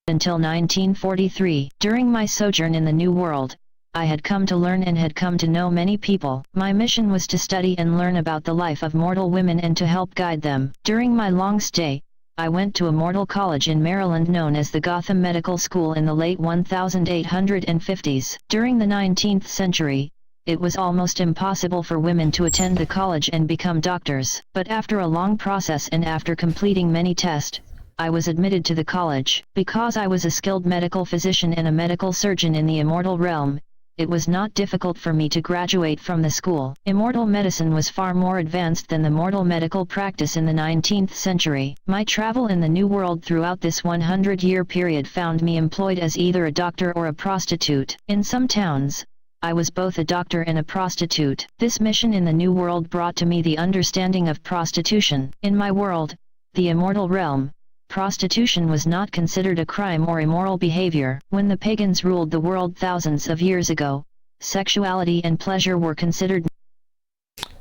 Until 1943, during my sojourn in the New World, I had come to learn and had come to know many people. My mission was to study and learn about the life of mortal women and to help guide them. During my long stay, I went to a mortal college in Maryland known as the Gotham Medical School in the late 1850s. During the 19th century, it was almost impossible for women to attend the college and become doctors. But after a long process and after completing many tests, I was admitted to the college. Because I was a skilled medical physician and a medical surgeon in the immortal realm, it was not difficult for me to graduate from the school. Immortal medicine was far more advanced than the mortal medical practice in the 19th century. My travel in the New World throughout this 100-year period found me employed as either a doctor or a prostitute. In some towns, I was both a doctor and a prostitute. This mission in the New World brought to me the understanding of prostitution. In my world, the immortal realm, prostitution was not considered a crime or immoral behavior. When the pagans ruled the world thousands of years ago, sexuality and pleasure were considered.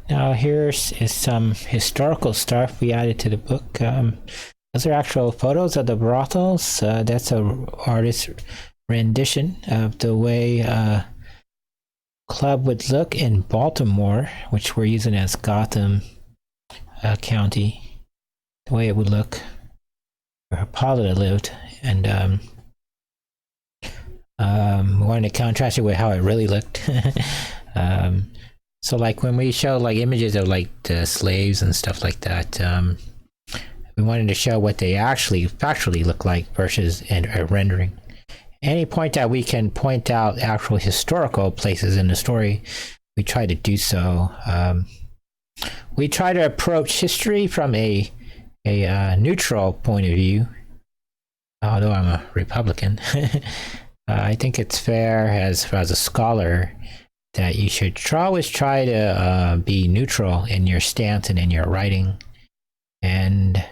Now here's some historical stuff we added to the book. Those are actual photos of the brothels. That's a artist's rendition of the way club would look in Baltimore, which we're using as Gotham County. The way it would look where Hippolyta lived, and we wanted to contrast it with how it really looked. So like when we show like images of like the slaves and stuff like that, We wanted to show what they actually factually look like versus a rendering. Any point that we can point out actual historical places in the story, we try to do so. We try to approach history from a neutral point of view. Although I'm a Republican, I think it's fair as a scholar that you should always try to be neutral in your stance and in your writing. And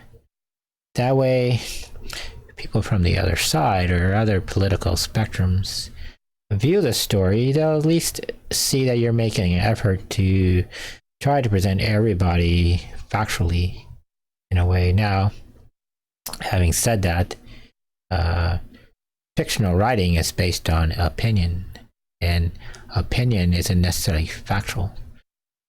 that way, people from the other side or other political spectrums view the story, they'll at least see that you're making an effort to try to present everybody factually in a way. Now, having said that, fictional writing is based on opinion, and opinion isn't necessarily factual.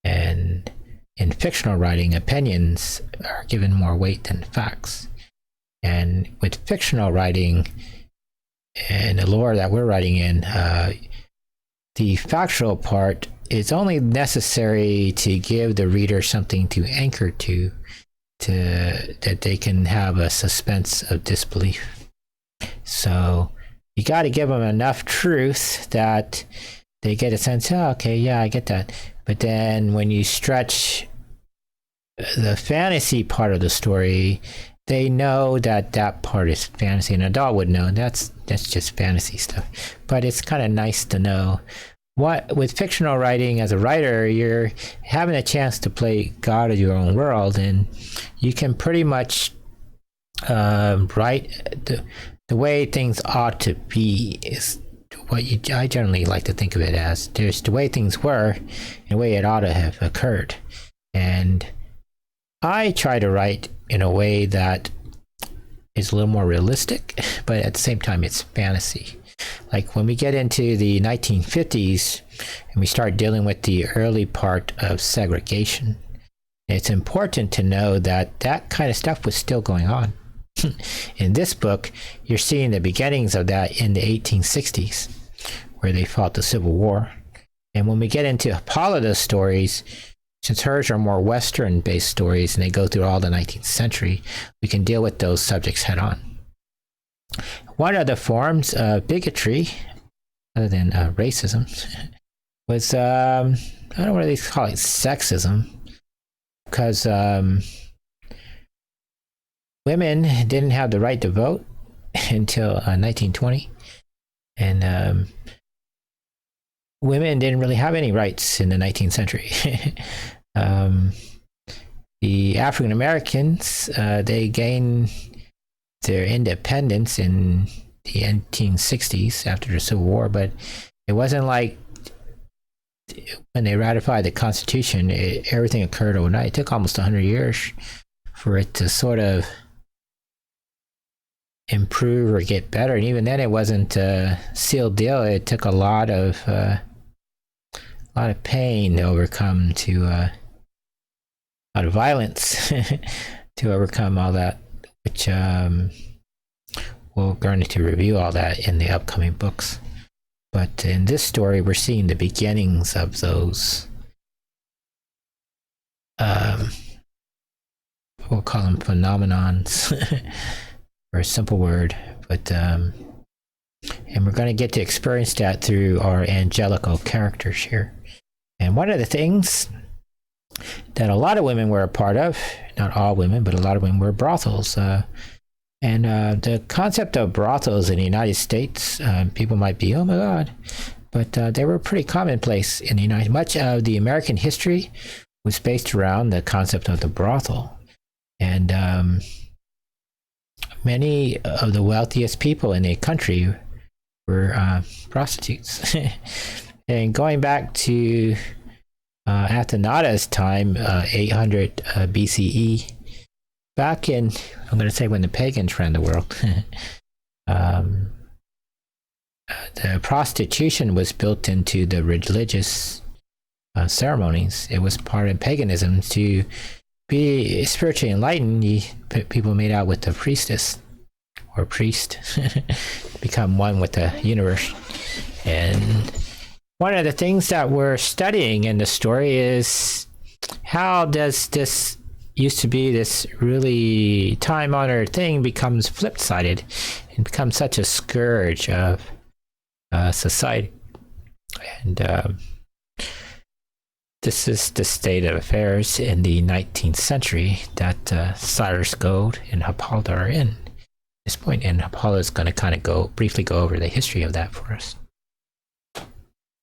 And in fictional writing, opinions are given more weight than facts. And with fictional writing and the lore that we're writing in, the factual part is only necessary to give the reader something to anchor to that they can have a suspense of disbelief. So you got to give them enough truth that they get a sense, oh, okay, yeah, I get that. But then when you stretch the fantasy part of the story, they know that that part is fantasy. An adult would know that's just fantasy stuff. But it's kind of nice to know. What with fictional writing, as a writer, you're having a chance to play God of your own world, and you can pretty much write the way things ought to be is what I generally like to think of it as. There's the way things were and the way it ought to have occurred. And I try to write in a way that is a little more realistic, but at the same time it's fantasy. Like when we get into the 1950s and we start dealing with the early part of segregation, it's important to know that that kind of stuff was still going on. In this book, you're seeing the beginnings of that in the 1860s, where they fought the Civil War. And when we get into Paula's stories, since hers are more Western-based stories and they go through all the 19th century, we can deal with those subjects head on. One of the forms of bigotry, other than racism, was, I don't know what they call it, sexism, because women didn't have the right to vote until 1920, and women didn't really have any rights in the 19th century. The African Americans, they gained their independence in the 1960s after the Civil War, but it wasn't like when they ratified the Constitution, everything occurred overnight. It took almost 100 years for it to sort of improve or get better, and even then it wasn't a sealed deal. It took a lot of pain to overcome, a lot of violence to overcome all that, which we're going to review all that in the upcoming books. But in this story, we're seeing the beginnings of those, we'll call them phenomenons, for a simple word, but and we're going to get to experience that through our angelical characters here. And one of the things that a lot of women were a part of, not all women, but a lot of women, were brothels. And the concept of brothels in the United States, people might be, oh my God, but they were pretty commonplace in the United States. Much of the American history was based around the concept of the brothel. And many of the wealthiest people in the country were prostitutes. And going back to Athenada's time, 800 BCE, back in, I'm going to say when the pagans ran the world, the prostitution was built into the religious ceremonies. It was part of paganism. To be spiritually enlightened, people made out with the priestess or priest, become one with the universe. And one of the things that we're studying in the story is, how does this used to be this really time-honored thing becomes flip-sided and becomes such a scourge of society. And this is the state of affairs in the 19th century that Cyrus Gold and Hippolyta are in at this point. And Hippolyta is going to kind of briefly go over the history of that for us.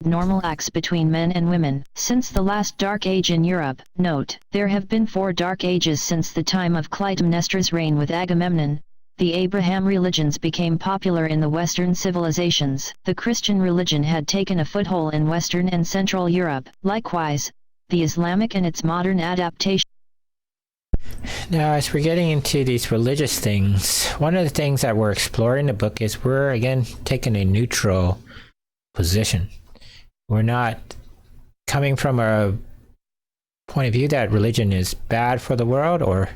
Normal acts between men and women. Since the last Dark Age in Europe, note, there have been 4 Dark Ages since the time of Clytemnestra's reign with Agamemnon. The Abraham religions became popular in the Western civilizations. The Christian religion had taken a foothold in Western and Central Europe. Likewise, the Islamic and its modern adaptation. Now, as we're getting into these religious things, one of the things that we're exploring in the book is we're, again, taking a neutral position. We're not coming from a point of view that religion is bad for the world or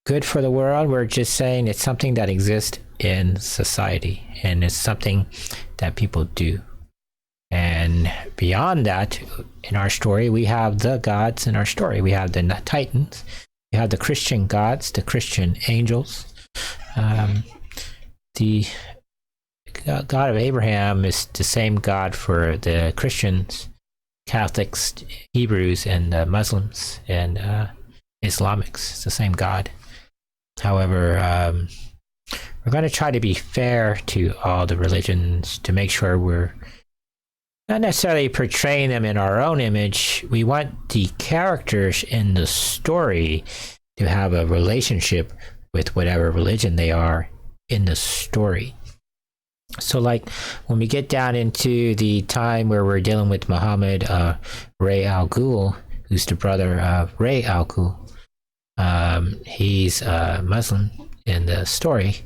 good for the world. We're just saying it's something that exists in society, and it's something that people do. And beyond that, in our story, we have the gods in our story. We have the Titans, we have the Christian gods, the Christian angels. The God of Abraham is the same God for the Christians, Catholics, Hebrews, and Muslims, and Islamics. It's the same God. However, we're going to try to be fair to all the religions to make sure we're not necessarily portraying them in our own image. We want the characters in the story to have a relationship with whatever religion they are in the story. So like when we get down into the time where we're dealing with Muhammad Ray Al Ghul, who's the brother of Ray Al Ghul, he's Muslim in the story.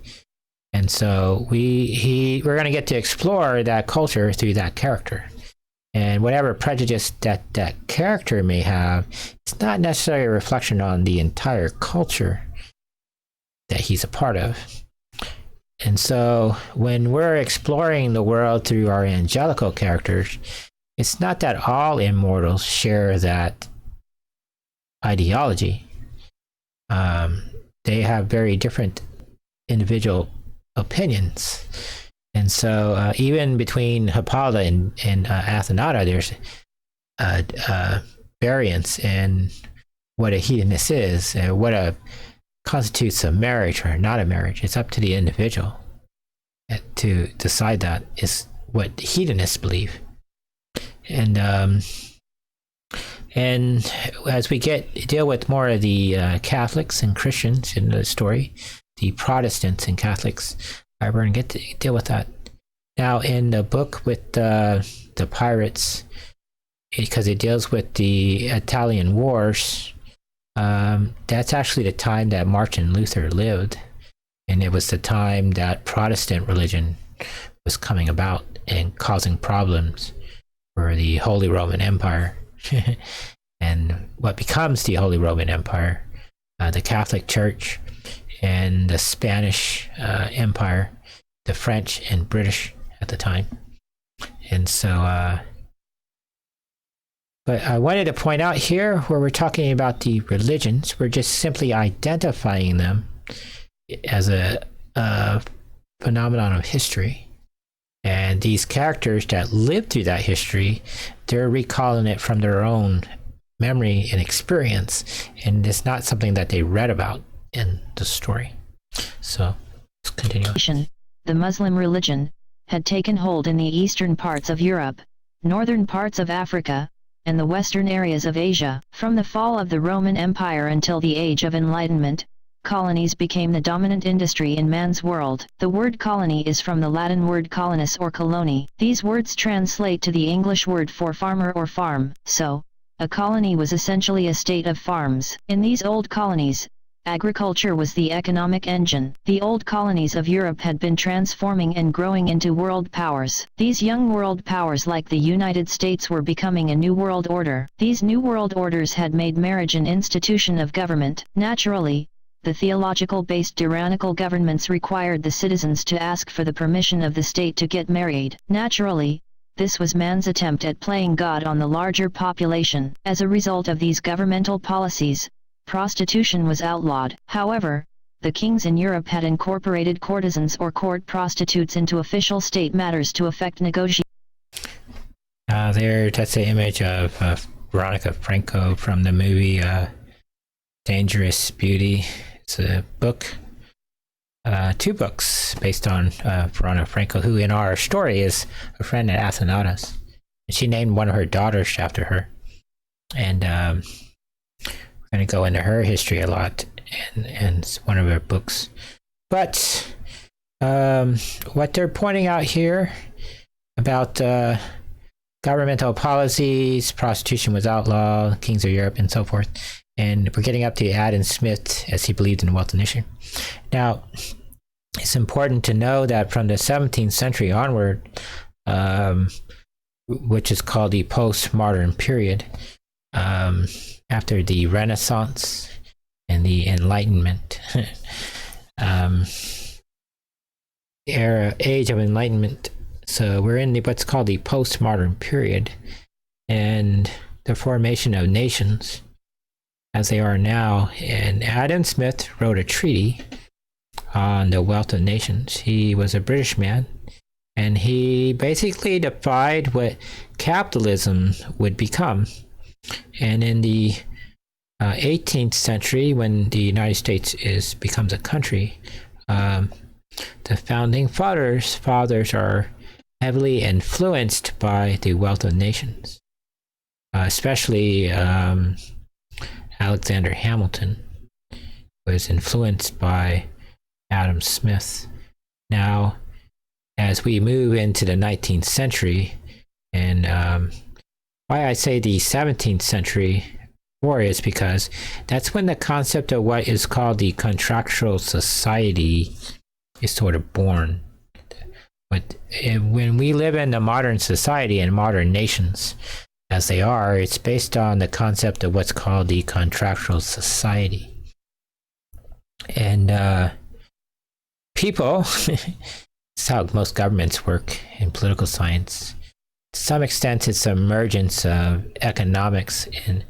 And so we're going to get to explore that culture through that character. And whatever prejudice that character may have, it's not necessarily a reflection on the entire culture that he's a part of. And so when we're exploring the world through our angelical characters, it's not that all immortals share that ideology. They have very different individual opinions. And so even between Hippolyta and Athenata, there's variance in what a hedonist is, and what constitutes a marriage or not a marriage. It's up to the individual to decide. That is what hedonists believe. And as we deal with more of the Catholics and Christians in the story, the Protestants and Catholics, we're going to get to deal with that. Now, in the book with the pirates, because it deals with the Italian wars, that's actually the time that Martin Luther lived. And it was the time that Protestant religion was coming about and causing problems for the Holy Roman Empire. And what becomes the Holy Roman Empire, the Catholic Church, and the Spanish Empire, the French and British at the time. And so, but I wanted to point out here, where we're talking about the religions, we're just simply identifying them as a phenomenon of history. And these characters that lived through that history, they're recalling it from their own memory and experience. And it's not something that they read about in the story. So let's continue. The Muslim religion had taken hold in the eastern parts of Europe, northern parts of Africa, and the western areas of Asia. From the fall of the Roman Empire until the Age of Enlightenment, colonies became the dominant industry in man's world. The word colony is from the Latin word colonus or coloni. These words translate to the English word for farmer or farm. So, a colony was essentially a state of farms. In these old colonies, agriculture was the economic engine. The old colonies of Europe had been transforming and growing into world powers. These young world powers, like the United States, were becoming a new world order. These new world orders had made marriage an institution of government. Naturally, the theological-based tyrannical governments required the citizens to ask for the permission of the state to get married. Naturally, this was man's attempt at playing God on the larger population. As a result of these governmental policies, prostitution was outlawed. However, the kings in Europe had incorporated courtesans or court prostitutes into official state matters to effect negotiations. That's the image of Veronica Franco from the movie Dangerous Beauty. It's a book, 2 books based on Veronica Franco, who in our story is a friend at Athenatus. And she named one of her daughters after her. And we're going to go into her history a lot, and it's one of her books. But what they're pointing out here about governmental policies, prostitution was outlawed, kings of Europe, and so forth. And we're getting up to Adam Smith, as he believed in the wealth of the nation. Now, it's important to know that from the 17th century onward, which is called the postmodern period, after the Renaissance and the Enlightenment, age of Enlightenment. So we're in what's called the postmodern period, and the formation of nations as they are now. And Adam Smith wrote a treatise on the wealth of nations. He was a British man, and he basically defined what capitalism would become. And in the 18th century, when the United States becomes a country, the founding fathers are heavily influenced by the wealth of nations, especially Alexander Hamilton was influenced by Adam Smith. Now, as we move into the 19th century, and why I say the 17th century war is because that's when the concept of what is called the contractual society is sort of born. But when we live in the modern society and modern nations as they are, it's based on the concept of what's called the contractual society. And people, it's how most governments work in political science. To some extent, it's the emergence of economics. And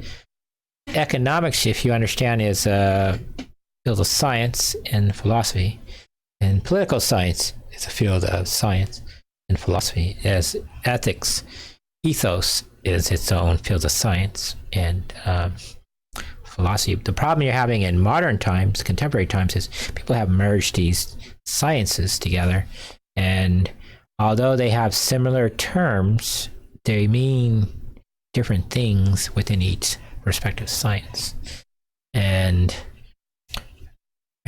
economics, if you understand, is a field of science and philosophy. And political science is a field of science and philosophy, as ethics, ethos is its own field of science and philosophy. The problem you're having in modern times, contemporary times, is people have merged these sciences together, and although they have similar terms, they mean different things within each respective science. And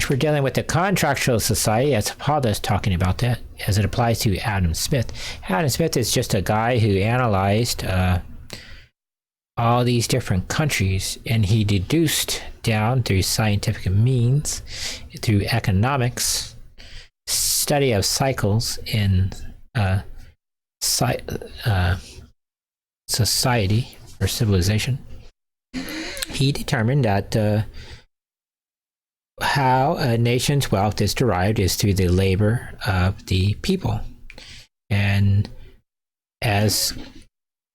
we're dealing with the contractual society, as Paul is talking about that, as it applies to Adam Smith. Adam Smith is just a guy who analyzed all these different countries, and he deduced down through scientific means, through economics, study of cycles in society or civilization. He determined that how a nation's wealth is derived is through the labor of the people. And as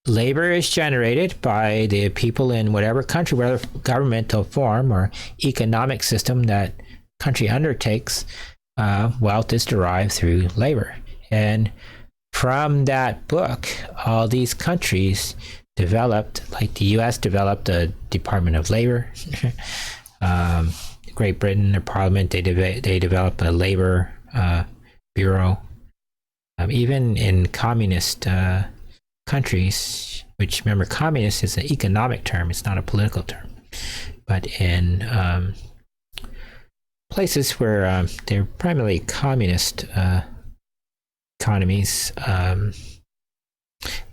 labor is generated by the people in whatever country, whether governmental form or economic system that country undertakes, wealth is derived through labor. And from that book, all these countries developed, like the U.S. developed a Department of Labor. Great Britain, their parliament, they developed a labor bureau. Even in communist countries, which, remember, communist is an economic term, it's not a political term. But in places where they're primarily communist economies,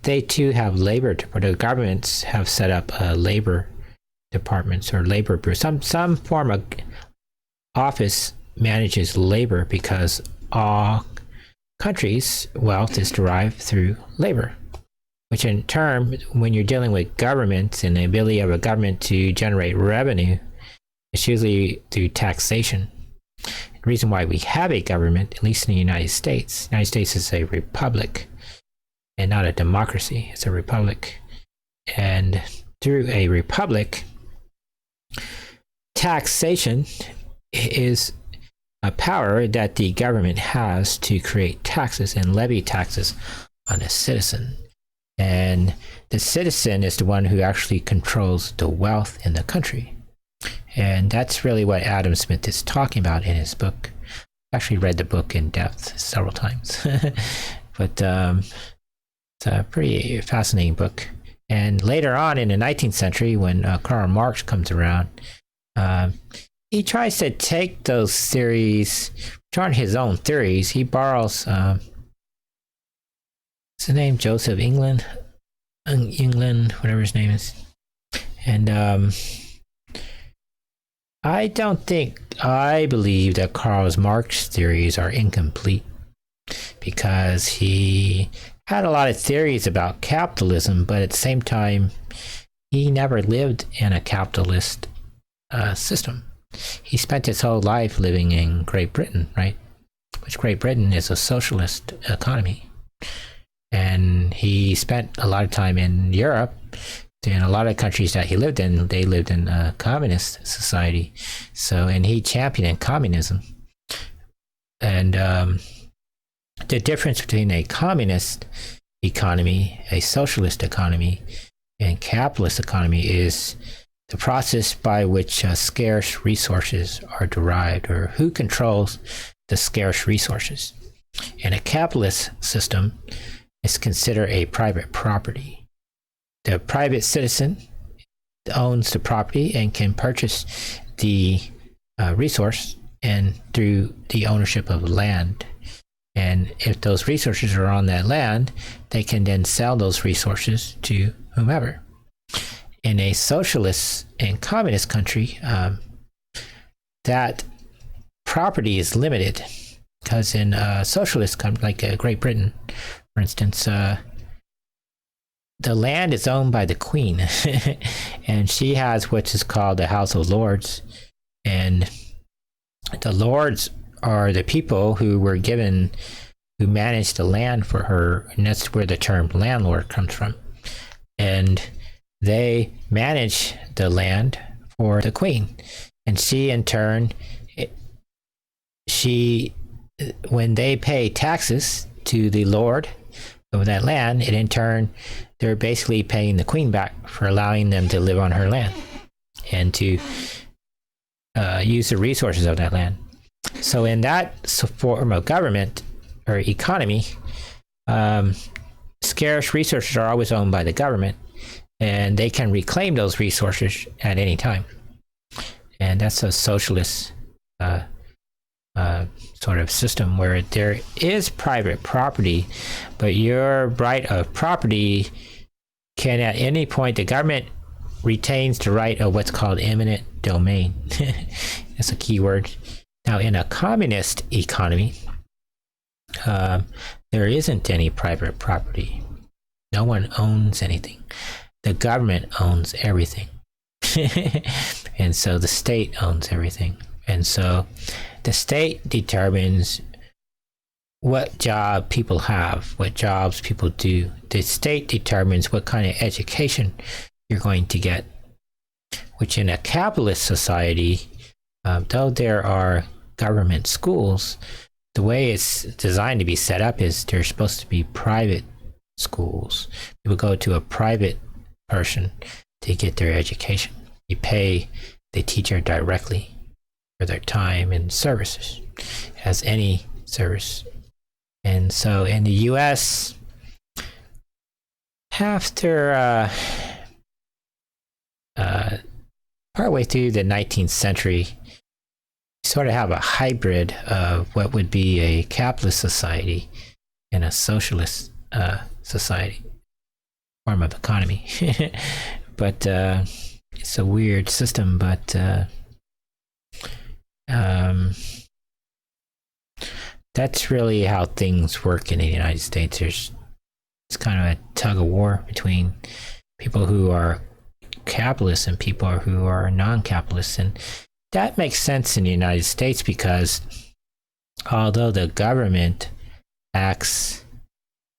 they too have labor, the governments have set up labor departments or labor bureaus. Some form of office manages labor, because all countries' wealth is derived through labor, which in turn, when you're dealing with government and the ability of a government to generate revenue, it's usually through taxation. The reason why we have a government, at least in the United States is a republic and not a democracy. It's a republic. And through a republic, taxation is a power that the government has to create taxes and levy taxes on a citizen. And the citizen is the one who actually controls the wealth in the country. And that's really what Adam Smith is talking about in his book. I actually read the book in depth several times. But it's a pretty fascinating book. And later on in the 19th century, when Karl Marx comes around, he tries to take those theories, which aren't his own theories. He borrows, what's the name? Joseph England, whatever his name is. And I believe that Karl Marx's theories are incomplete, because he had a lot of theories about capitalism, but at the same time, he never lived in a capitalist system. He spent his whole life living in Great Britain, right? Which Great Britain is a socialist economy. And he spent a lot of time in Europe. In a lot of countries that he lived in, they lived in a communist society. And he championed communism. And the difference between a communist economy, a socialist economy, and capitalist economy is the process by which scarce resources are derived, or who controls the scarce resources. In a capitalist system, it's considered a private property. The private citizen owns the property and can purchase the resource and through the ownership of land. And if those resources are on that land, they can then sell those resources to whomever. In a socialist and communist country, that property is limited, because in a socialist country, like Great Britain, for instance, the land is owned by the Queen, and she has what is called the House of Lords. And the Lords are the people who manage the land for her, and that's where the term landlord comes from. And they manage the land for the Queen, and she in turn, when they pay taxes to the Lord of that land, and in turn they're basically paying the Queen back for allowing them to live on her land and to use the resources of that land. So in that form of government or economy, scarce resources are always owned by the government, and they can reclaim those resources at any time. And that's a socialist sort of system where there is private property, but your right of property can at any point, the government retains the right of what's called eminent domain. That's a key word. Now, in a communist economy, there isn't any private property. No one owns anything. The government owns everything. And so the state owns everything. And so the state determines what job people have, what jobs people do. The state determines what kind of education you're going to get, which in a capitalist society, though there are government schools, the way it's designed to be set up is they're supposed to be private schools. People go to a private person to get their education. You pay the teacher directly for their time and services, as any service. And so in the US, after partway through the 19th century, you sort of have a hybrid of what would be a capitalist society and a socialist society form of economy. But it's a weird system, but that's really how things work in the United States. It's kind of a tug of war between people who are capitalists and people who are non-capitalists. And that makes sense in the United States because although the government acts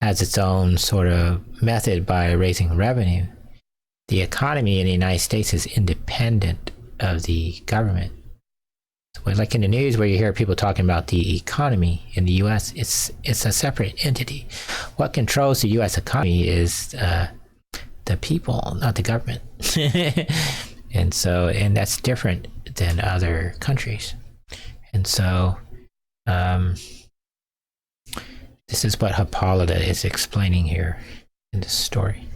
as its own sort of method by raising revenue, the economy in the United States is independent of the government. So like in the news where you hear people talking about the economy in the US, it's a separate entity. What controls the US economy is the people, not the government. And that's different than other countries. And so this is what Hippolyta is explaining here in this story.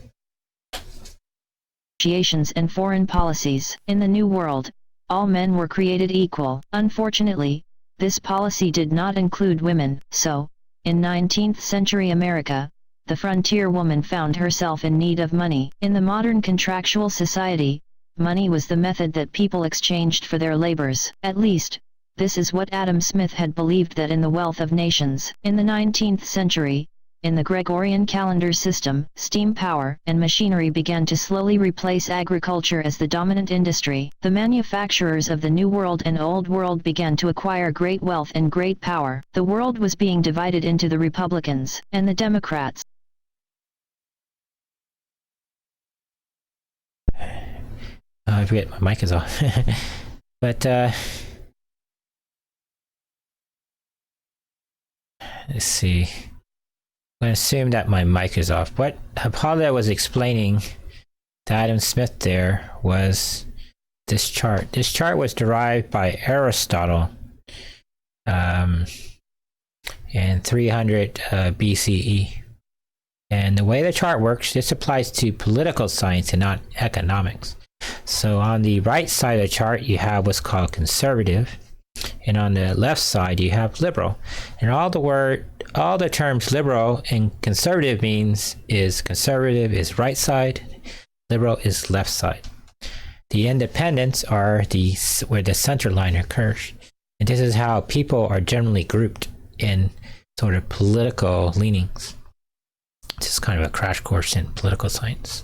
Negotiations and foreign policies. In the New World, all men were created equal. Unfortunately, this policy did not include women, so, in 19th century America, the frontier woman found herself in need of money. In the modern contractual society, money was the method that people exchanged for their labors. At least, this is what Adam Smith had believed that in The Wealth of Nations. In the 19th century, in the Gregorian calendar system, steam power and machinery began to slowly replace agriculture as the dominant industry. The manufacturers of the New World and Old World began to acquire great wealth and great power. The world was being divided into the Republicans and the Democrats. I forget my mic is off. But let's see. I'm going to assume that my mic is off. What Hippolyta was explaining to Adam Smith there was this chart. This chart was derived by Aristotle in 300 BCE. And the way the chart works, this applies to political science and not economics. So on the right side of the chart, you have what's called conservative. And on the left side, you have liberal. And all the terms liberal and conservative means is conservative is right side, liberal is left side. The independents are where the center line occurs. And this is how people are generally grouped in sort of political leanings. This is kind of a crash course in political science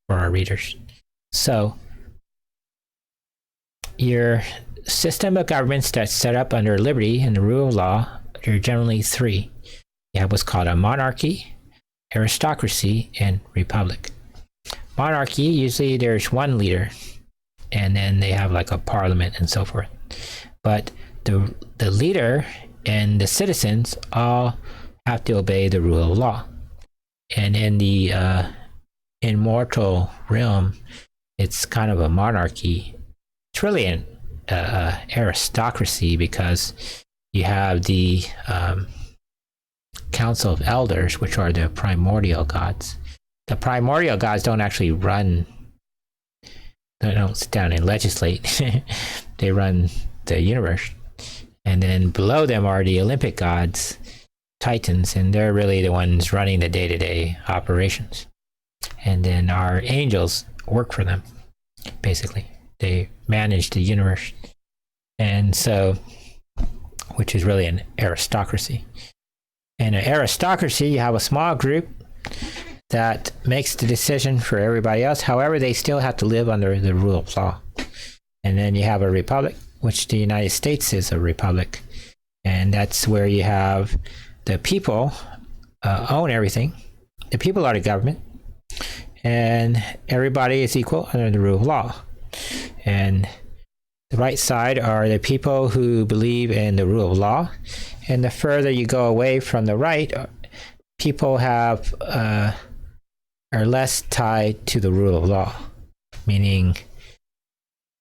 for our readers. So, your system of governments that's set up under liberty and the rule of law are generally three. You have what's called a monarchy, aristocracy, and republic. Monarchy, usually there's one leader, and then they have like a parliament and so forth. But the leader and the citizens all have to obey the rule of law. And in the immortal realm, it's kind of a monarchy. It's really an aristocracy because you have the Council of Elders, which are the primordial gods. The primordial gods don't actually run, they don't sit down and legislate. They run the universe. And then below them are the Olympic gods, Titans, and they're really the ones running the day-to-day operations. And then our angels work for them, basically. They manage the universe. And so, which is really an aristocracy. In an aristocracy, you have a small group that makes the decision for everybody else. However, they still have to live under the rule of law. And then you have a republic, which the United States is a republic. And that's where you have the people own everything. The people are the government. And everybody is equal under the rule of law. And the right side are the people who believe in the rule of law. And the further you go away from the right, people have are less tied to the rule of law. Meaning,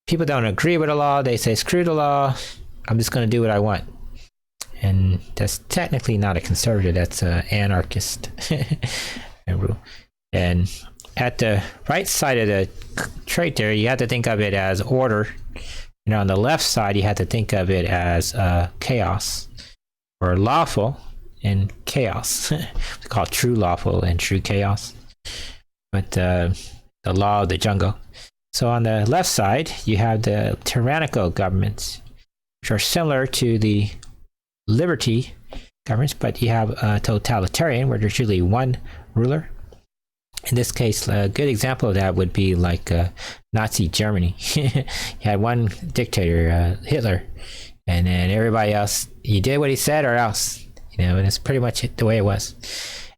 people don't agree with the law. They say, screw the law. I'm just going to do what I want. And that's technically not a conservative. That's an anarchist rule. And at the right side of the trait there, you have to think of it as order. And on the left side, you have to think of it as chaos, or lawful and chaos. It's called true lawful and true chaos. But the law of the jungle. So on the left side, you have the tyrannical governments, which are similar to the liberty governments, but you have a totalitarian where there's usually one ruler. In this case, a good example of that would be like Nazi Germany. You had one dictator, Hitler, and then everybody else, you did what he said or else, and it's pretty much the way it was.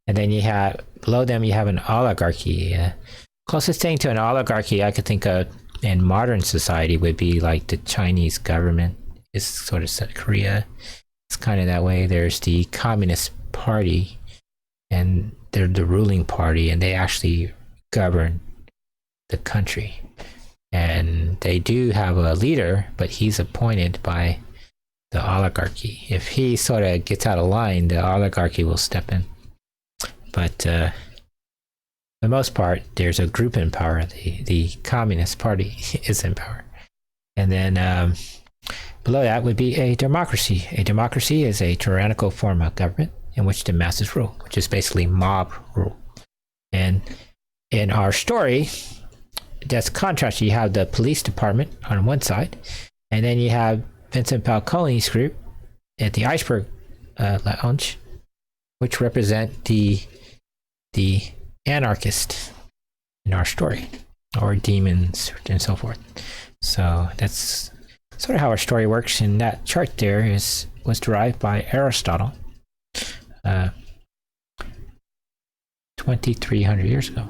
And then you have, below them, you have an oligarchy. Closest thing to an oligarchy I could think of and modern society would be like the Chinese government is sort of Korea. It's kind of that way. There's the Communist Party, and they're the ruling party, and they actually govern the country. And they do have a leader, but he's appointed by the oligarchy. If he sort of gets out of line, the oligarchy will step in. But for the most part, there's a group in power. The Communist Party is in power. And then below that would be a democracy. A democracy is a tyrannical form of government in which the masses rule, which is basically mob rule. And in our story, that's contrast. You have the police department on one side, and then you have Vincent Falcone's group at the Iceberg Lounge, which represent the anarchists in our story, or demons and so forth. So that's sort of how our story works. And that chart there was derived by Aristotle 2,300 years ago.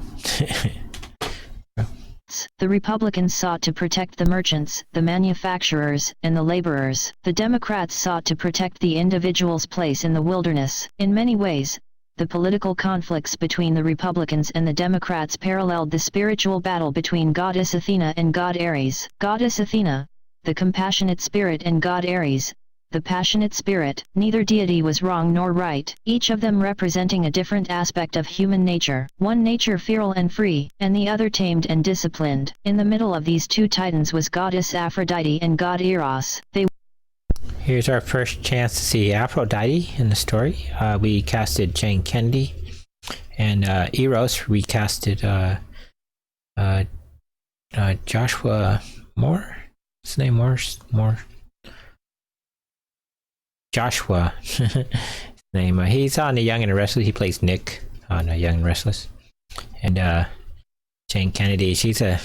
The Republicans sought to protect the merchants, the manufacturers, and the laborers. The Democrats sought to protect the individual's place in the wilderness. In many ways, the political conflicts between the Republicans and the Democrats paralleled the spiritual battle between Goddess Athena and God Ares. Goddess Athena, the compassionate spirit, and God Ares, the passionate spirit. Neither deity was wrong nor right, each of them representing a different aspect of human nature, one nature feral and free, and the other tamed and disciplined. In the middle of these two titans was Goddess Aphrodite and God Eros. Here's our first chance to see Aphrodite in the story. We casted Jane Kennedy, and Eros we casted Joshua Moore. His name Moore. Joshua. His name. He's on The Young and the Restless. He plays Nick on Young and Restless. And Jane Kennedy, she's a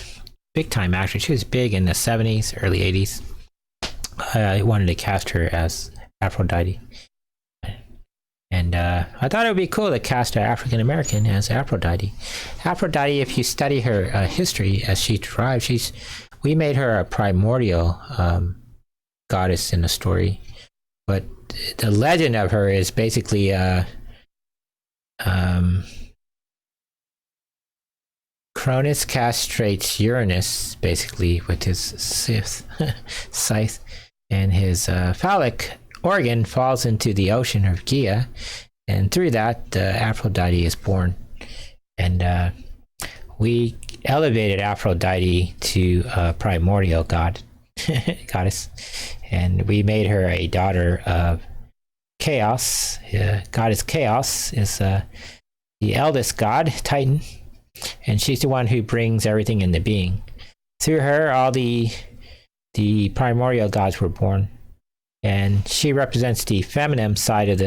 big time actress. She was big in the 70s, early 80s. I wanted to cast her as Aphrodite. And I thought it would be cool to cast an African American as Aphrodite. Aphrodite, if you study her history as she derived, we made her a primordial goddess in the story. But the legend of her is basically Cronus castrates Uranus basically with his scythe, and his phallic organ falls into the ocean of Gaia, and through that Aphrodite is born. And we elevated Aphrodite to a primordial goddess, and we made her a daughter of Chaos. Goddess Chaos is the eldest god, Titan, and she's the one who brings everything into being. Through her, all the primordial gods were born, and she represents the feminine side of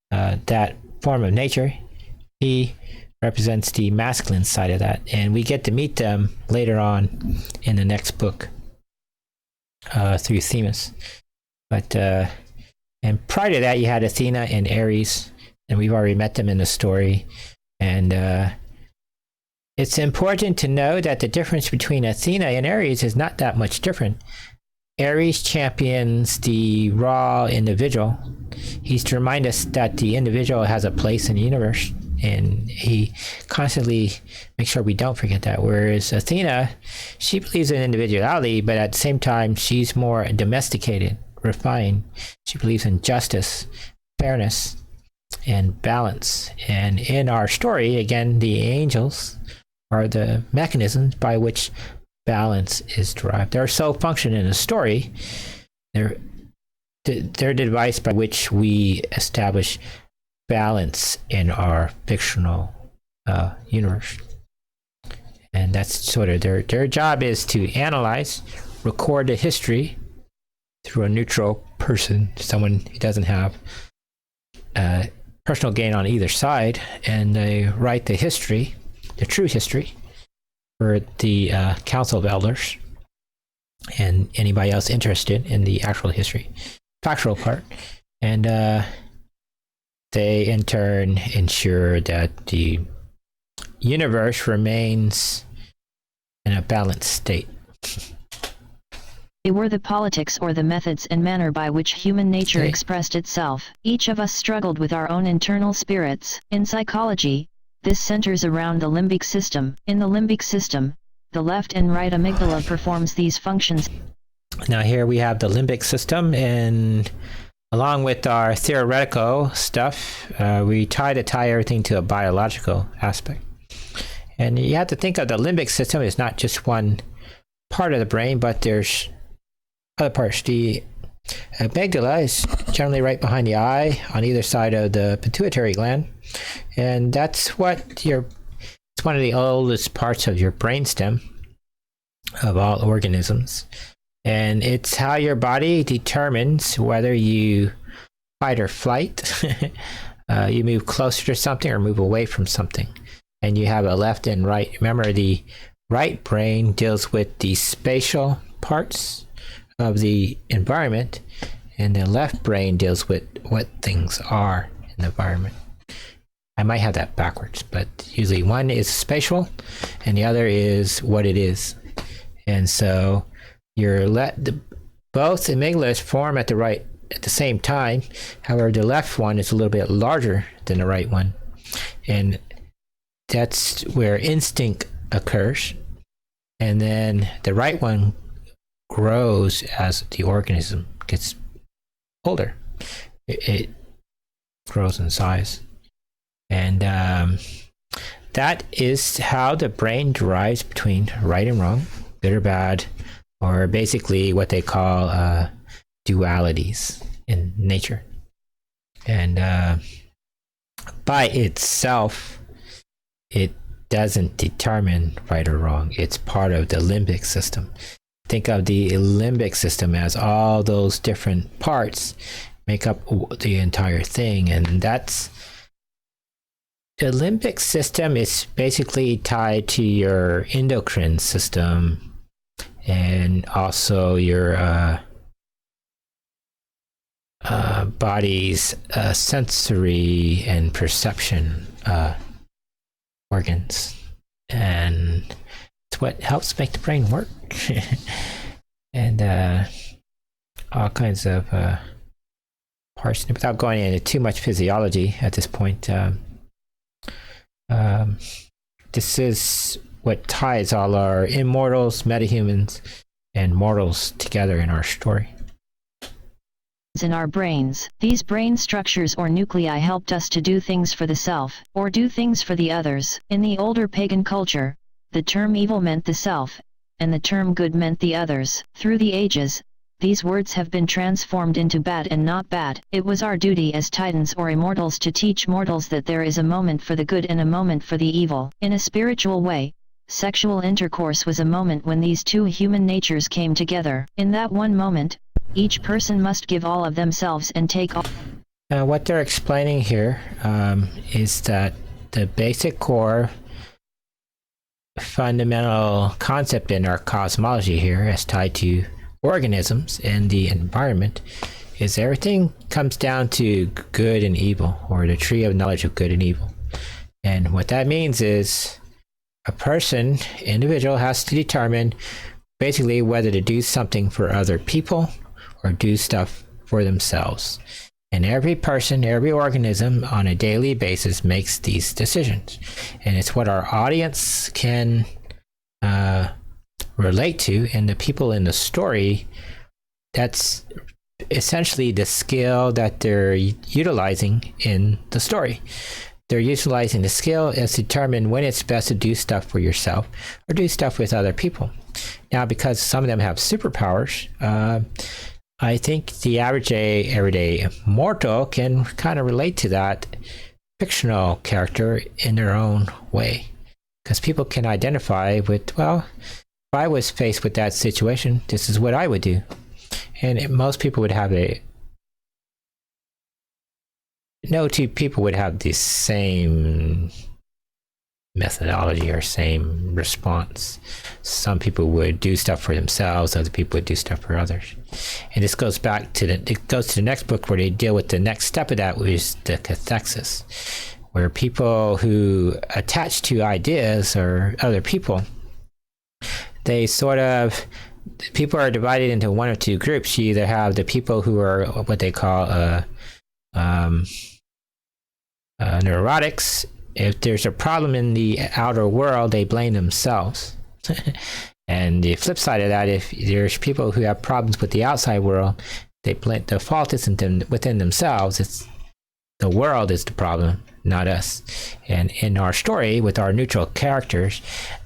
that form of nature. He represents the masculine side of that, and we get to meet them later on in the next book through Themis. But and prior to that, you had Athena and Ares, and we've already met them in the story. And it's important to know that the difference between Athena and Ares is not that much different. Ares champions the raw individual. He's to remind us that the individual has a place in the universe, and he constantly makes sure we don't forget that. Whereas Athena, she believes in individuality, but at the same time, she's more domesticated, refined. She believes in justice, fairness, and balance. And in our story, again, the angels are the mechanisms by which balance is derived. They're so function in the story. They're the device by which we establish balance in our fictional universe. And that's sort of their job is to analyze, record the history through a neutral person, someone who doesn't have personal gain on either side, and they write the history, the true history, for the Council of Elders and anybody else interested in the actual history, factual part. And they in turn ensure that the universe remains in a balanced state. They were the politics or the methods and manner by which human nature expressed itself. Each of us struggled with our own internal spirits. In psychology, this centers around the limbic system. In the limbic system, the left and right amygdala performs these functions. Now here we have the limbic system, and along with our theoretical stuff, we try to tie everything to a biological aspect. And you have to think of the limbic system as not just one part of the brain, but there's other parts. The amygdala is generally right behind the eye on either side of the pituitary gland. And that's it's one of the oldest parts of your brainstem of all organisms. And it's how your body determines whether you fight or flight, you move closer to something or move away from something. And you have a left and right. Remember, the right brain deals with the spatial parts of the environment, and the left brain deals with what things are in the environment. I might have that backwards, but usually one is spatial and the other is what it is. And so both amygdalas form at the same time. However, the left one is a little bit larger than the right one, and that's where instinct occurs. And then the right one grows as the organism gets older. It grows in size. And that is how the brain derives between right and wrong, good or bad, or basically what they call dualities in nature. And by itself, it doesn't determine right or wrong. It's part of the limbic system. Think of the limbic system as all those different parts make up the entire thing. And the limbic system is basically tied to your endocrine system and also your body's sensory and perception organs, and it's what helps make the brain work. And all kinds of parts. Without going into too much physiology at this point, this is what ties all our immortals, metahumans, and mortals together in our story. In our brains, these brain structures or nuclei helped us to do things for the self, or do things for the others. In the older pagan culture, the term evil meant the self, and the term good meant the others. Through the ages, these words have been transformed into bad and not bad. It was our duty as titans or immortals to teach mortals that there is a moment for the good and a moment for the evil. In a spiritual way, sexual intercourse was a moment when these two human natures came together. In that one moment, each person must give all of themselves and take all. What they're explaining here is that the basic core fundamental concept in our cosmology here, as tied to organisms and the environment, is everything comes down to good and evil, or the tree of knowledge of good and evil. And what that means is a individual has to determine basically whether to do something for other people or do stuff for themselves. And every person, every organism on a daily basis makes these decisions. And it's what our audience can relate to. And the people in the story, that's essentially the skill that they're utilizing in the story. They're utilizing the skill as to determine when it's best to do stuff for yourself or do stuff with other people. Now, because some of them have superpowers, I think the average everyday mortal can kind of relate to that fictional character in their own way. Because people can identify with, well, if I was faced with that situation, this is what I would do. And most people would have no two people would have the same methodology or same response. Some people would do stuff for themselves, other people would do stuff for others. And this goes back to the next book where they deal with the next step of that, which is the cathexis, where people who attach to ideas or other people, they sort of, people are divided into one of two groups. You either have the people who are what they call neurotics. If there's a problem in the outer world, they blame themselves. And the flip side of that, if there's people who have problems with the outside world, they blame, the fault isn't within themselves. It's the world is the problem, not us. And in our story, with our neutral characters,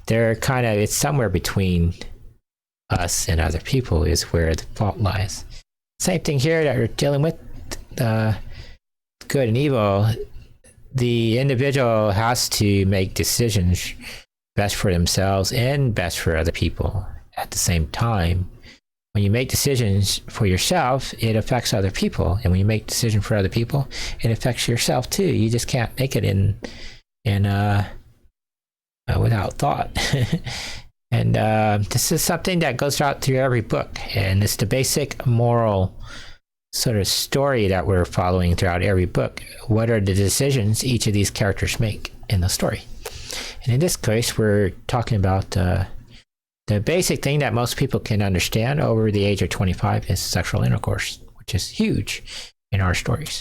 they're kind of, it's somewhere between us and other people is where the fault lies. Same thing here that we're dealing with, good and evil. The individual has to make decisions best for themselves and best for other people at the same time. When you make decisions for yourself, it affects other people, and when you make decisions for other people, it affects yourself too. You just can't make it in without thought. And this is something that goes out through every book, and it's the basic moral sort of story that we're following throughout every book. What are the decisions each of these characters make in the story? And in this case, we're talking about the basic thing that most people can understand over the age of 25 is sexual intercourse, which is huge in our stories.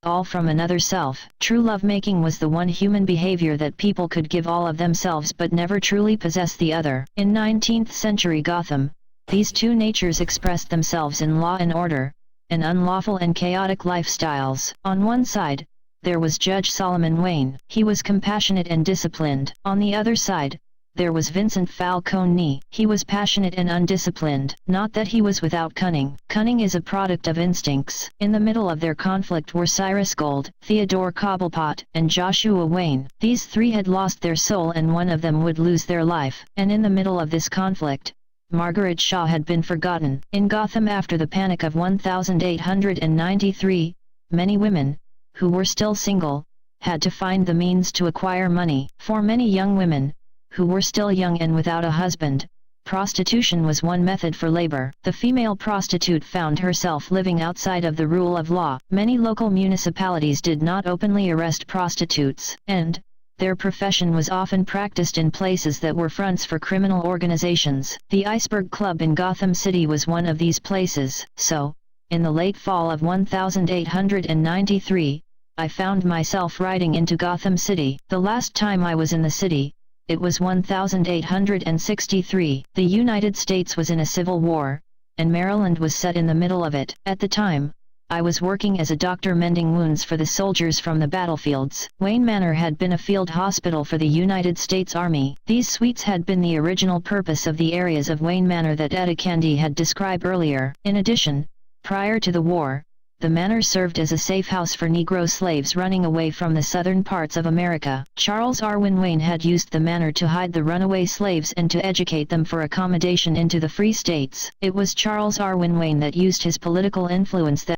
All from another self. True lovemaking was the one human behavior that people could give all of themselves but never truly possess the other. In 19th century Gotham, these two natures expressed themselves in law and order, and unlawful and chaotic lifestyles. On one side, there was Judge Solomon Wayne. He was compassionate and disciplined. On the other side, there was Vincent Falcone. He was passionate and undisciplined. Not that he was without cunning. Cunning is a product of instincts. In the middle of their conflict were Cyrus Gold, Theodore Cobblepot, and Joshua Wayne. These three had lost their soul and one of them would lose their life. And in the middle of this conflict, Margaret Shaw had been forgotten. In Gotham after the Panic of 1893, many women, who were still single, had to find the means to acquire money. For many young women, who were still young and without a husband, prostitution was one method for labor. The female prostitute found herself living outside of the rule of law. Many local municipalities did not openly arrest prostitutes, and their profession was often practiced in places that were fronts for criminal organizations. The Iceberg Club in Gotham City was one of these places. So, in the late fall of 1893, I found myself riding into Gotham City. The last time I was in the city, it was 1863. The United States was in a civil war, and Maryland was set in the middle of it. At the time, I was working as a doctor mending wounds for the soldiers from the battlefields. Wayne Manor had been a field hospital for the United States Army. These suites had been the original purpose of the areas of Wayne Manor that Etta Candy had described earlier. In addition, prior to the war, the manor served as a safe house for Negro slaves running away from the southern parts of America. Charles Arwin Wayne had used the manor to hide the runaway slaves and to educate them for accommodation into the free states. It was Charles Arwin Wayne that used his political influence that...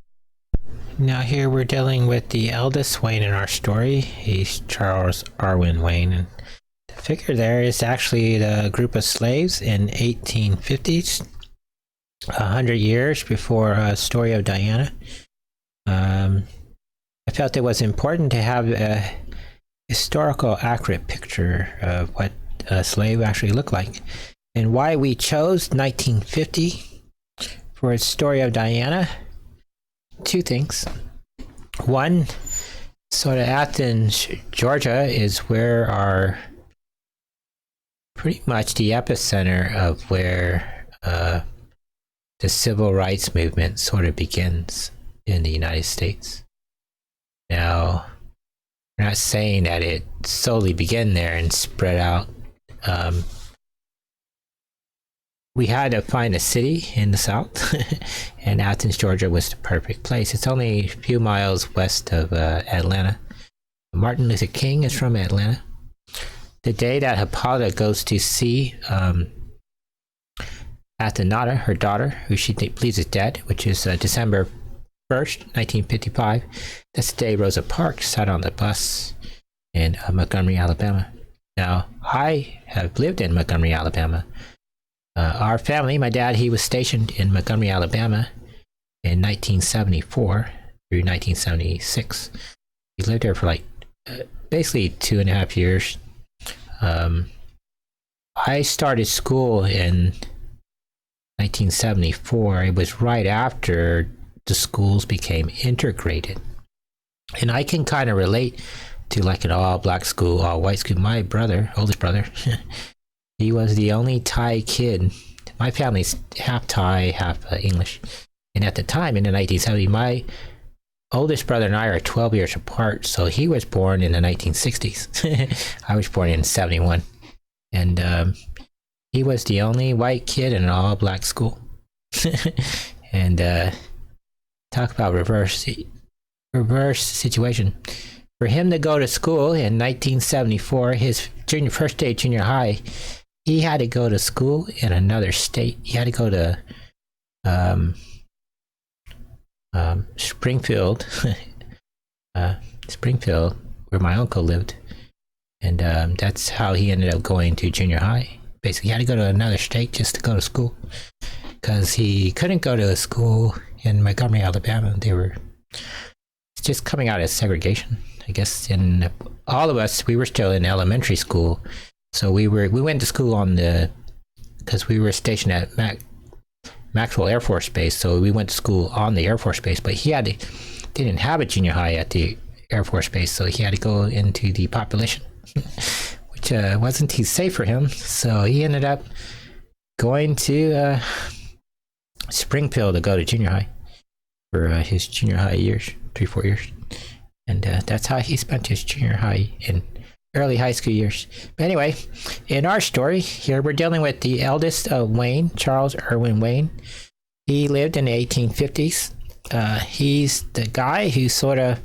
Now here we're dealing with the eldest Wayne in our story. He's Charles Arwin Wayne. And the figure there is actually the group of slaves in 1850s, 100 years before Story of Diana. I felt it was important to have a historical accurate picture of what a slave actually looked like, and why we chose 1950 for its Story of Diana. Two things. One, sort of Athens, Georgia is where our pretty much the epicenter of where the civil rights movement sort of begins in the United States. Now, we're not saying that it solely began there and spread out. We had to find a city in the South, and Athens, Georgia was the perfect place. It's only a few miles west of Atlanta. Martin Luther King is from Atlanta. The day that Hippolyta goes to see Athenata, her daughter, who she believes is dead, which is December 1st, 1955, that's the day Rosa Parks sat on the bus in Montgomery, Alabama. Now, I have lived in Montgomery, Alabama. Our family, my dad, he was stationed in Montgomery, Alabama in 1974 through 1976. He lived there for like basically 2.5 years. I started school in 1974. It was right after the schools became integrated. And I can kind of relate to like an all-black school, all-white school. My brother, oldest brother, he was the only Thai kid. My family's half Thai, half English. And at the time, in the 1970s, my oldest brother and I are 12 years apart. So he was born in the 1960s. I was born in 71. And he was the only white kid in an all-black school. And talk about reverse situation. For him to go to school in 1974, his first day of junior high, he had to go to school in another state. He had to go to Springfield, Springfield, where my uncle lived. And that's how he ended up going to junior high. Basically, he had to go to another state just to go to school, because he couldn't go to a school in Montgomery, Alabama. They were just coming out of segregation, I guess. And all of us, we were still in elementary school, so we went to school because we were stationed at Maxwell Air Force Base, so we went to school on the Air Force Base. But they didn't have a junior high at the Air Force Base, so he had to go into the population, which wasn't too safe for him. So he ended up going to Springfield to go to junior high for his junior high years, 3-4 years. And that's how he spent his junior high and early high school years. But anyway, in our story here, we're dealing with the eldest of Wayne, Charles Irwin Wayne. He lived in the 1850s. He's the guy who sort of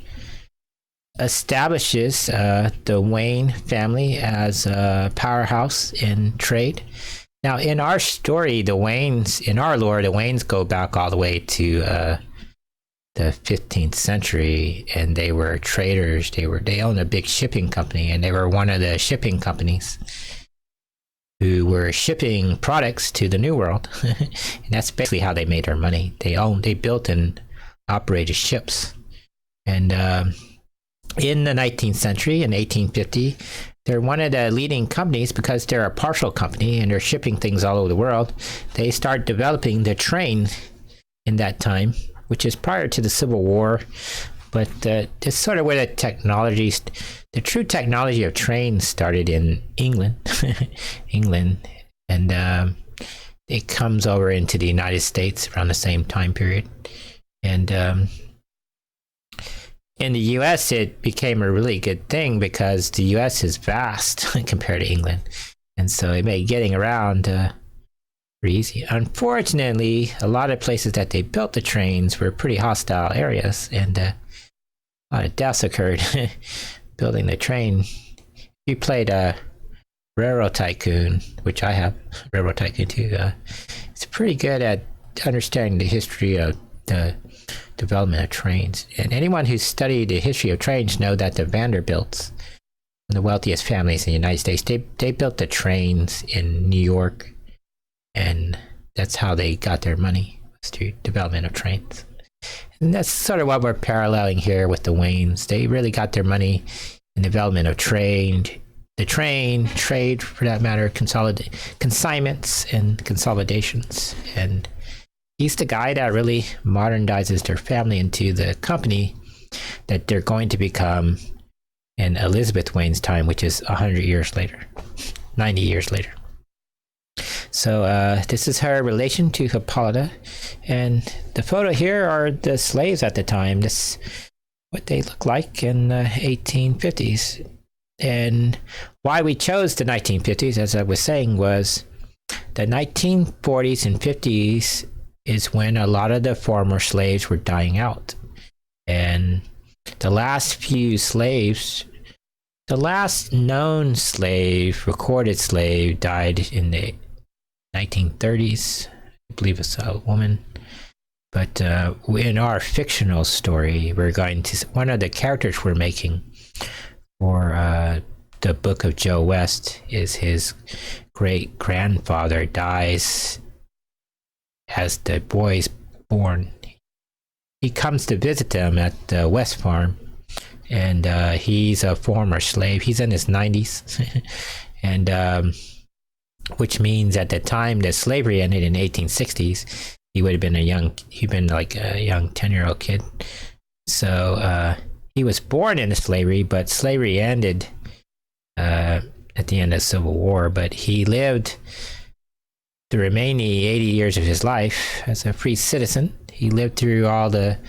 establishes the Wayne family as a powerhouse in trade. Now, in our story, the Waynes, in our lore, the Waynes go back all the way to the 15th century, and they were traders. They owned a big shipping company, and they were one of the shipping companies who were shipping products to the New World. And that's basically how they made their money. They built and operated ships. And in the 19th century, in 1850, they're one of the leading companies because they're a partial company and they're shipping things all over the world. They start developing the train in that time, which is prior to the Civil War. But it's sort of where the true technology of trains started in England. And it comes over into the United States around the same time period. And in the U.S., it became a really good thing because the U.S. is vast compared to England. And so it made getting around pretty easy. Unfortunately, a lot of places that they built the trains were pretty hostile areas, and a lot of deaths occurred building the train. You played Railroad Tycoon, which I have, Railroad Tycoon too. It's pretty good at understanding the history of the development of trains. And anyone who's studied the history of trains know that the Vanderbilts, the wealthiest families in the United States, they built the trains in New York, and that's how they got their money, was through development of trains. And that's sort of what we're paralleling here with the Waynes. They really got their money in development of trade, for that matter, consignments and consolidations. And he's the guy that really modernizes their family into the company that they're going to become in Elizabeth Wayne's time, which is 100 years later, 90 years later. So this is her relation to Hippolyta. And the photo here are the slaves at the time. This is what they look like in the 1850s. And why we chose the 1950s, as I was saying, was the 1940s and 50s is when a lot of the former slaves were dying out. And the last few slaves, the last known slave, recorded slave, died in the 1930s. I believe it's a woman. But in our fictional story, we're going to, one of the characters we're making for the Book of Joe West is his great-grandfather dies as the boy's born. He comes to visit them at the West Farm, and he's a former slave. He's in his 90s. And which means at the time that slavery ended in the 1860s, he would have been he'd been like a young 10-year-old kid. So he was born into slavery, but slavery ended at the end of the Civil War. But he lived the remaining 80 years of his life as a free citizen. He lived through all the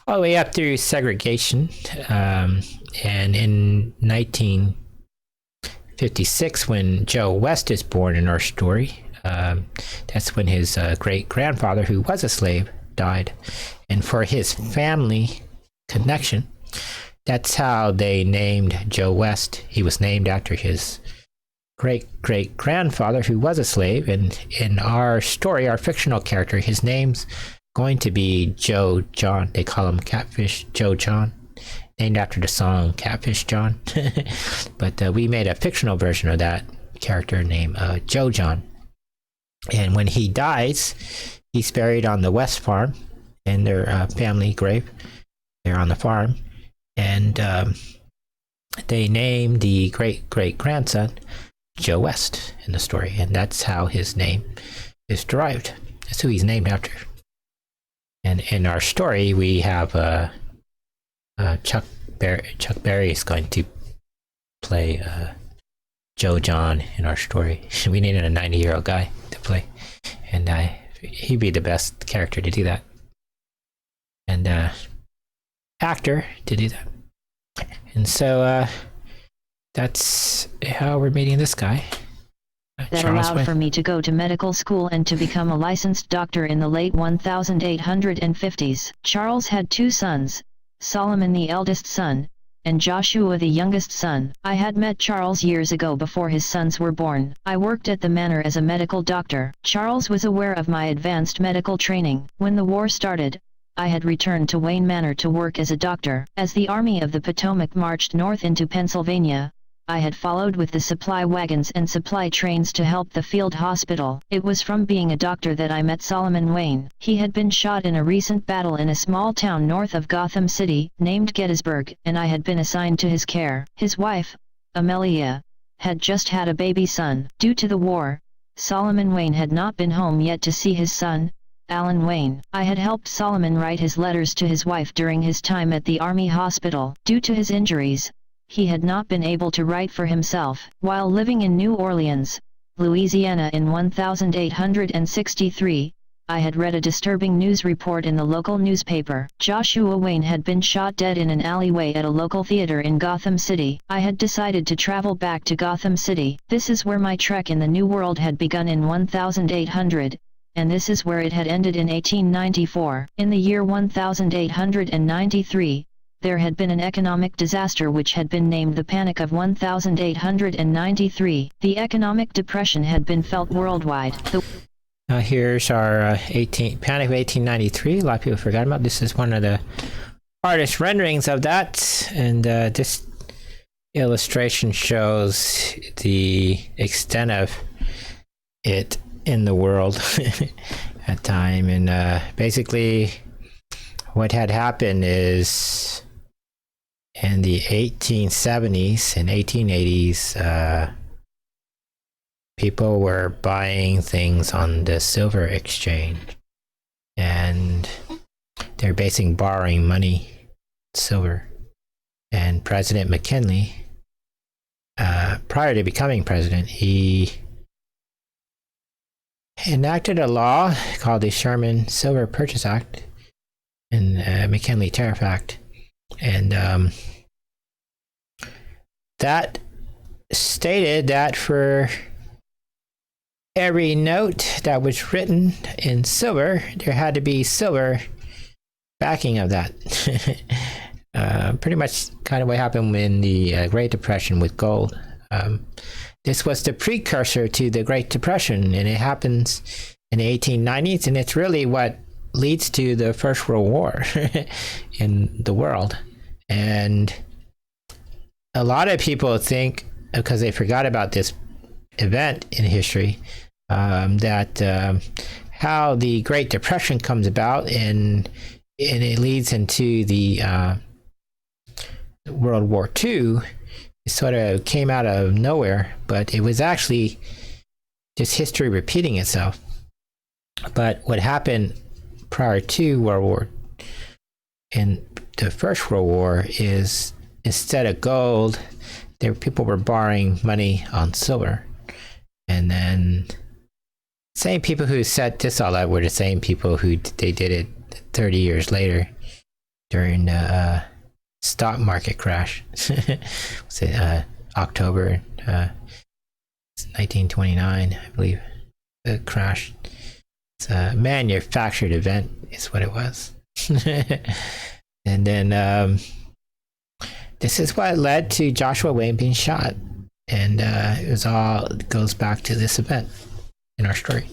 way up through segregation. And in 1956, when Joe West is born in our story, that's when his great-grandfather, who was a slave, died. And for his family connection, that's how they named Joe West. He was named after his great-great-grandfather, who was a slave. And in our story, our fictional character, his name's going to be Joe John. They call him Catfish Joe John, named after the song Catfish John. But we made a fictional version of that character named Joe John. And when he dies, he's buried on the West Farm in their family grave. They're on the farm. And they named the great-great-grandson Joe West in the story. And that's how his name is derived. That's who he's named after. And in our story, we have Chuck Berry is going to play Joe John in our story. We needed a 90-year-old guy to play. And he'd be the best character to do that. And actor to do that. And so that's how we're meeting this guy. That allowed for me to go to medical school and to become a licensed doctor in the late 1850s. Charles had 2 sons, Solomon the eldest son, and Joshua the youngest son. I had met Charles years ago before his sons were born. I worked at the manor as a medical doctor. Charles was aware of my advanced medical training. When the war started, I had returned to Wayne Manor to work as a doctor. As the Army of the Potomac marched north into Pennsylvania, I had followed with the supply wagons and supply trains to help the field hospital. It was from being a doctor that I met Solomon Wayne. He had been shot in a recent battle in a small town north of Gotham City, named Gettysburg, and I had been assigned to his care. His wife, Amelia, had just had a baby son. Due to the war, Solomon Wayne had not been home yet to see his son, Alan Wayne. I had helped Solomon write his letters to his wife during his time at the Army Hospital. Due to his injuries, he had not been able to write for himself. While living in New Orleans, Louisiana in 1863, I had read a disturbing news report in the local newspaper. Joshua Wayne had been shot dead in an alleyway at a local theater in Gotham City. I had decided to travel back to Gotham City. This is where my trek in the New World had begun in 1800, and this is where it had ended in 1894. In the year 1893, there had been an economic disaster which had been named the Panic of 1893. The economic depression had been felt worldwide. Here's our Panic of 1893. A lot of people forgot about this. Is one of the artist renderings of that, and this illustration shows the extent of it in the world at time. And basically what had happened is in the 1870s and 1880s, people were buying things on the silver exchange, and they're basically borrowing money, silver. And President McKinley, prior to becoming president, he enacted a law called the Sherman Silver Purchase Act and McKinley Tariff Act. And that stated that for every note that was written in silver, there had to be silver backing of that. Pretty much kind of what happened in the Great Depression with gold. This was the precursor to the Great Depression, and it happens in the 1890s, and it's really what leads to the First World War in the world. And a lot of people think, because they forgot about this event in history, that how the Great Depression comes about and it leads into the World War II. It sort of came out of nowhere, but it was actually just history repeating itself. But what happened prior to World War, in the First World War, is instead of gold, people were borrowing money on silver. And then same people who set this all up were the same people who they did it 30 years later during the stock market crash. Was it October 1929, I believe, the crash. It's a manufactured event is what it was. And then this is what led to Joshua Wayne being shot. And it goes back to this event in our story.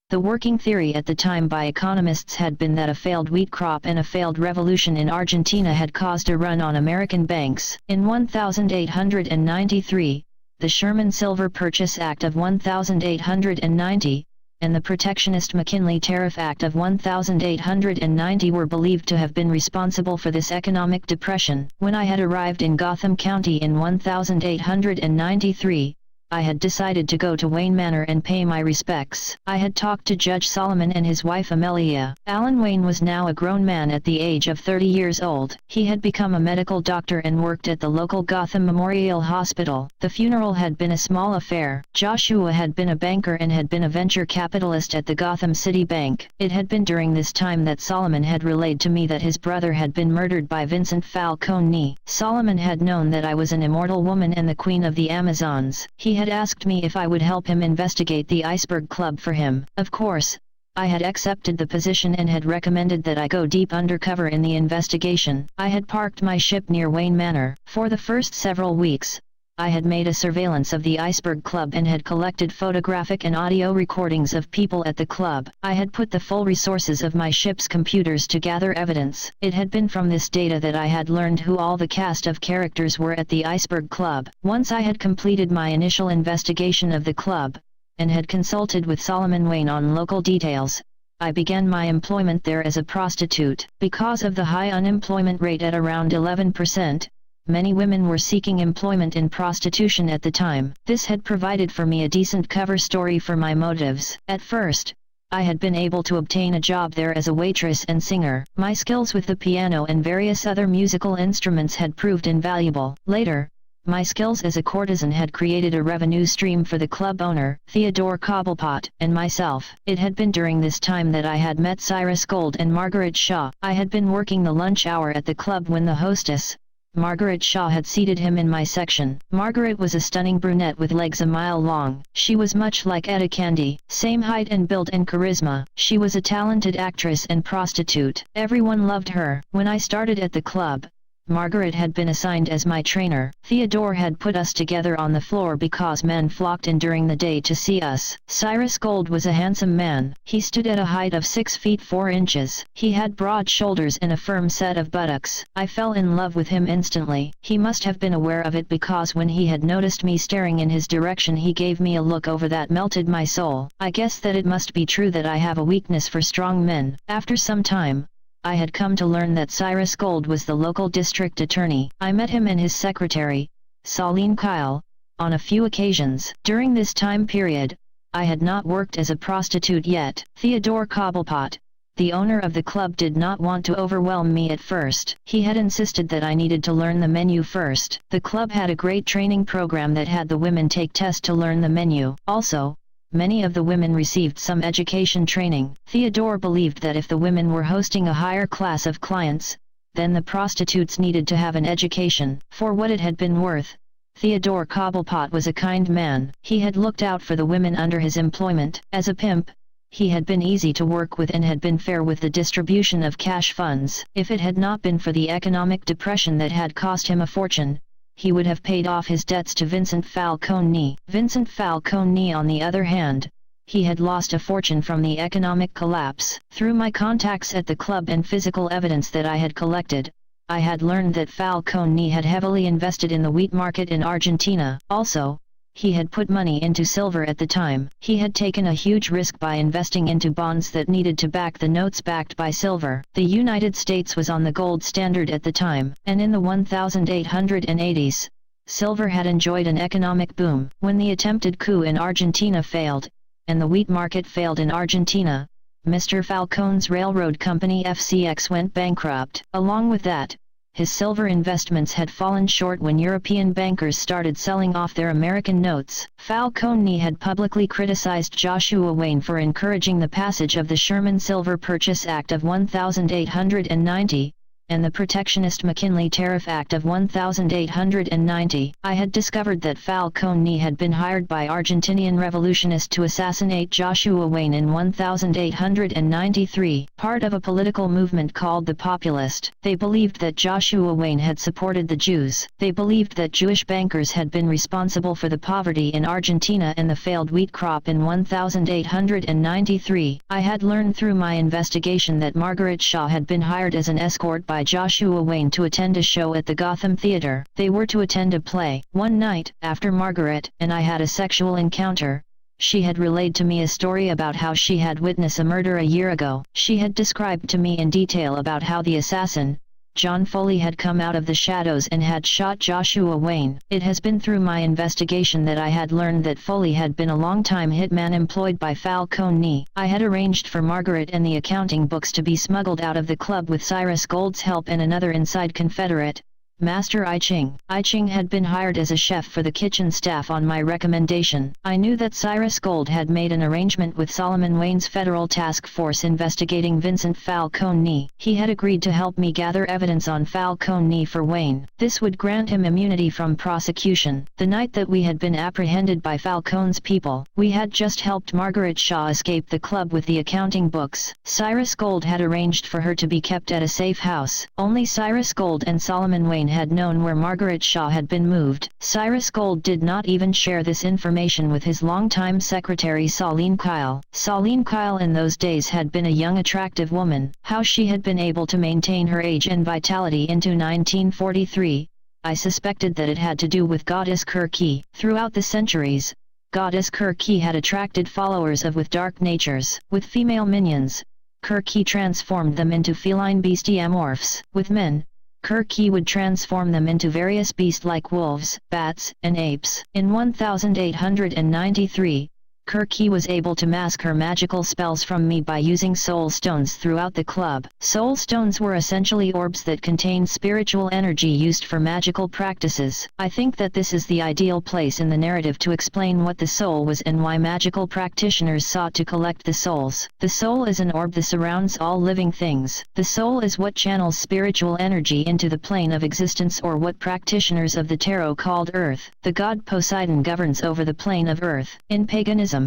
The working theory at the time by economists had been that a failed wheat crop and a failed revolution in Argentina had caused a run on American banks. In 1893, the Sherman Silver Purchase Act of 1890, and the Protectionist McKinley Tariff Act of 1890 were believed to have been responsible for this economic depression. When I had arrived in Gotham County in 1893, I had decided to go to Wayne Manor and pay my respects. I had talked to Judge Solomon and his wife Amelia. Alan Wayne was now a grown man at the age of 30 years old. He had become a medical doctor and worked at the local Gotham Memorial Hospital. The funeral had been a small affair. Joshua had been a banker and had been a venture capitalist at the Gotham City Bank. It had been during this time that Solomon had relayed to me that his brother had been murdered by Vincent Falcone. Solomon had known that I was an immortal woman and the queen of the Amazons. He had asked me if I would help him investigate the Iceberg Club for him. Of course, I had accepted the position and had recommended that I go deep undercover in the investigation. I had parked my ship near Wayne Manor. For the first several weeks, I had made a surveillance of the Iceberg Club and had collected photographic and audio recordings of people at the club. I had put the full resources of my ship's computers to gather evidence. It had been from this data that I had learned who all the cast of characters were at the Iceberg Club. Once I had completed my initial investigation of the club, and had consulted with Solomon Wayne on local details, I began my employment there as a prostitute. Because of the high unemployment rate at around 11%, many women were seeking employment in prostitution at the time. This had provided for me a decent cover story for my motives. At first, I had been able to obtain a job there as a waitress and singer. My skills with the piano and various other musical instruments had proved invaluable. Later, my skills as a courtesan had created a revenue stream for the club owner, Theodore Cobblepot, and myself. It had been during this time that I had met Cyrus Gold and Margaret Shaw. I had been working the lunch hour at the club when the hostess, Margaret Shaw, had seated him in my section. Margaret was a stunning brunette with legs a mile long. She was much like Etta Candy, same height and build and charisma. She was a talented actress and prostitute. Everyone loved her. When I started at the club, Margaret had been assigned as my trainer. Theodore had put us together on the floor because men flocked in during the day to see us. Cyrus Gold was a handsome man. He stood at a height of 6 feet 4 inches. He had broad shoulders and a firm set of buttocks. I fell in love with him instantly. He must have been aware of it because when he had noticed me staring in his direction he gave me a look over that melted my soul. I guess that it must be true that I have a weakness for strong men. After some time, I had come to learn that Cyrus Gold was the local district attorney. I met him and his secretary, Saline Kyle, on a few occasions. During this time period, I had not worked as a prostitute yet. Theodore Cobblepot, the owner of the club, did not want to overwhelm me at first. He had insisted that I needed to learn the menu first. The club had a great training program that had the women take tests to learn the menu. Also, many of the women received some education training. Theodore believed that if the women were hosting a higher class of clients, then the prostitutes needed to have an education. For what it had been worth, Theodore Cobblepot was a kind man. He had looked out for the women under his employment. As a pimp, he had been easy to work with and had been fair with the distribution of cash funds. If it had not been for the economic depression that had cost him a fortune, he would have paid off his debts to Vincent Falcone. Vincent Falcone, on the other hand, he had lost a fortune from the economic collapse. Through my contacts at the club and physical evidence that I had collected, I had learned that Falcone had heavily invested in the wheat market in Argentina. Also, he had put money into silver at the time. He had taken a huge risk by investing into bonds that needed to back the notes backed by silver. The United States was on the gold standard at the time, and in the 1880s, silver had enjoyed an economic boom. When the attempted coup in Argentina failed, and the wheat market failed in Argentina, Mr. Falcone's railroad company FCX went bankrupt. Along with that, his silver investments had fallen short when European bankers started selling off their American notes. Falcone had publicly criticized Joshua Wayne for encouraging the passage of the Sherman Silver Purchase Act of 1890, and the Protectionist McKinley Tariff Act of 1890. I had discovered that Falcone had been hired by Argentinian revolutionists to assassinate Joshua Wayne in 1893, part of a political movement called the Populist. They believed that Joshua Wayne had supported the Jews. They believed that Jewish bankers had been responsible for the poverty in Argentina and the failed wheat crop in 1893. I had learned through my investigation that Margaret Shaw had been hired as an escort by Joshua Wayne to attend a show at the Gotham Theatre. They were to attend a play. One night, after Margaret and I had a sexual encounter, she had relayed to me a story about how she had witnessed a murder a year ago. She had described to me in detail about how the assassin, John Foley, had come out of the shadows and had shot Joshua Wayne. It has been through my investigation that I had learned that Foley had been a long-time hitman employed by Falcone. I had arranged for Margaret and the accounting books to be smuggled out of the club with Cyrus Gold's help and another inside Confederate, Master I Ching. I Ching had been hired as a chef for the kitchen staff on my recommendation. I knew that Cyrus Gold had made an arrangement with Solomon Wayne's federal task force investigating Vincent Falcone. He had agreed to help me gather evidence on Falcone for Wayne. This would grant him immunity from prosecution. The night that we had been apprehended by Falcone's people, we had just helped Margaret Shaw escape the club with the accounting books. Cyrus Gold had arranged for her to be kept at a safe house. Only Cyrus Gold and Solomon Wayne had known where Margaret Shaw had been moved. Cyrus Gold did not even share this information with his longtime secretary Saline Kyle. Saline Kyle in those days had been a young attractive woman. How she had been able to maintain her age and vitality into 1943, I suspected that it had to do with Goddess Kirky. Throughout the centuries, Goddess Kirky had attracted followers with dark natures. With female minions, Kirky transformed them into feline bestiamorphs. With men, Kirky would transform them into various beasts like wolves, bats, and apes. In 1893, Kirky was able to mask her magical spells from me by using soul stones throughout the club. Soul stones were essentially orbs that contained spiritual energy used for magical practices. I think that this is the ideal place in the narrative to explain what the soul was and why magical practitioners sought to collect the souls. The soul is an orb that surrounds all living things. The soul is what channels spiritual energy into the plane of existence, or what practitioners of the tarot called Earth. The god Poseidon governs over the plane of Earth. In paganism,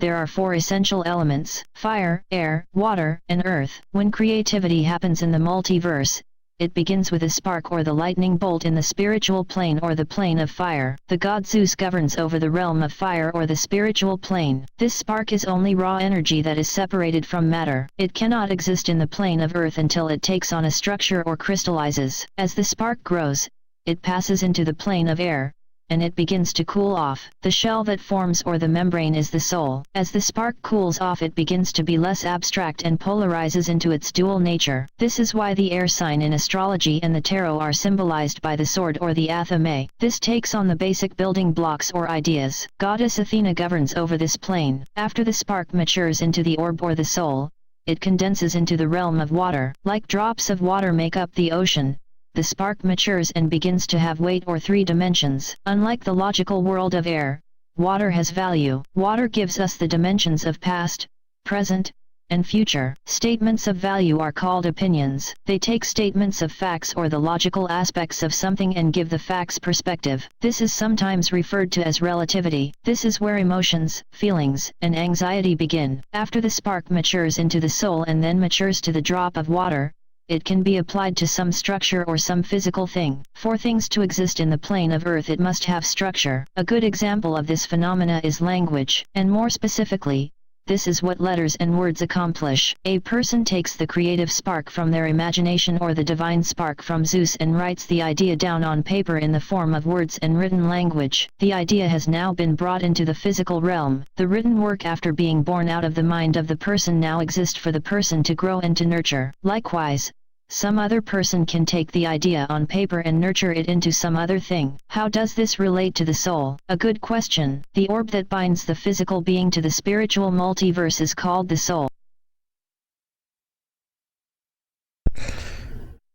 there are four essential elements: fire, air, water, and earth. When creativity happens in the multiverse, it begins with a spark or the lightning bolt in the spiritual plane or the plane of fire. The god Zeus governs over the realm of fire or the spiritual plane. This spark is only raw energy that is separated from matter. It cannot exist in the plane of earth until it takes on a structure or crystallizes. As the spark grows, it passes into the plane of air, and it begins to cool off. The shell that forms, or the membrane, is the soul. As the spark cools off, it begins to be less abstract and polarizes into its dual nature. This is why the air sign in astrology and the tarot are symbolized by the sword or the athame. This takes on the basic building blocks or ideas. Goddess Athena governs over this plane. After the spark matures into the orb or the soul, it condenses into the realm of water. Like drops of water make up the ocean, the spark matures and begins to have weight or three dimensions. Unlike the logical world of air, water has value. Water gives us the dimensions of past, present, and future. Statements of value are called opinions. They take statements of facts or the logical aspects of something and give the facts perspective. This is sometimes referred to as relativity. This is where emotions, feelings, and anxiety begin. After the spark matures into the soul and then matures to the drop of water, it can be applied to some structure or some physical thing. For things to exist in the plane of Earth, it must have structure. A good example of this phenomena is language, and more specifically, this is what letters and words accomplish. A person takes the creative spark from their imagination or the divine spark from Zeus and writes the idea down on paper in the form of words and written language. The idea has now been brought into the physical realm. The written work, after being born out of the mind of the person, now exists for the person to grow and to nurture. Likewise, Some other person can take the idea on paper and nurture it into some other thing. How does this relate to the soul? A good question. The orb that binds the physical being to the spiritual multiverse is called the soul.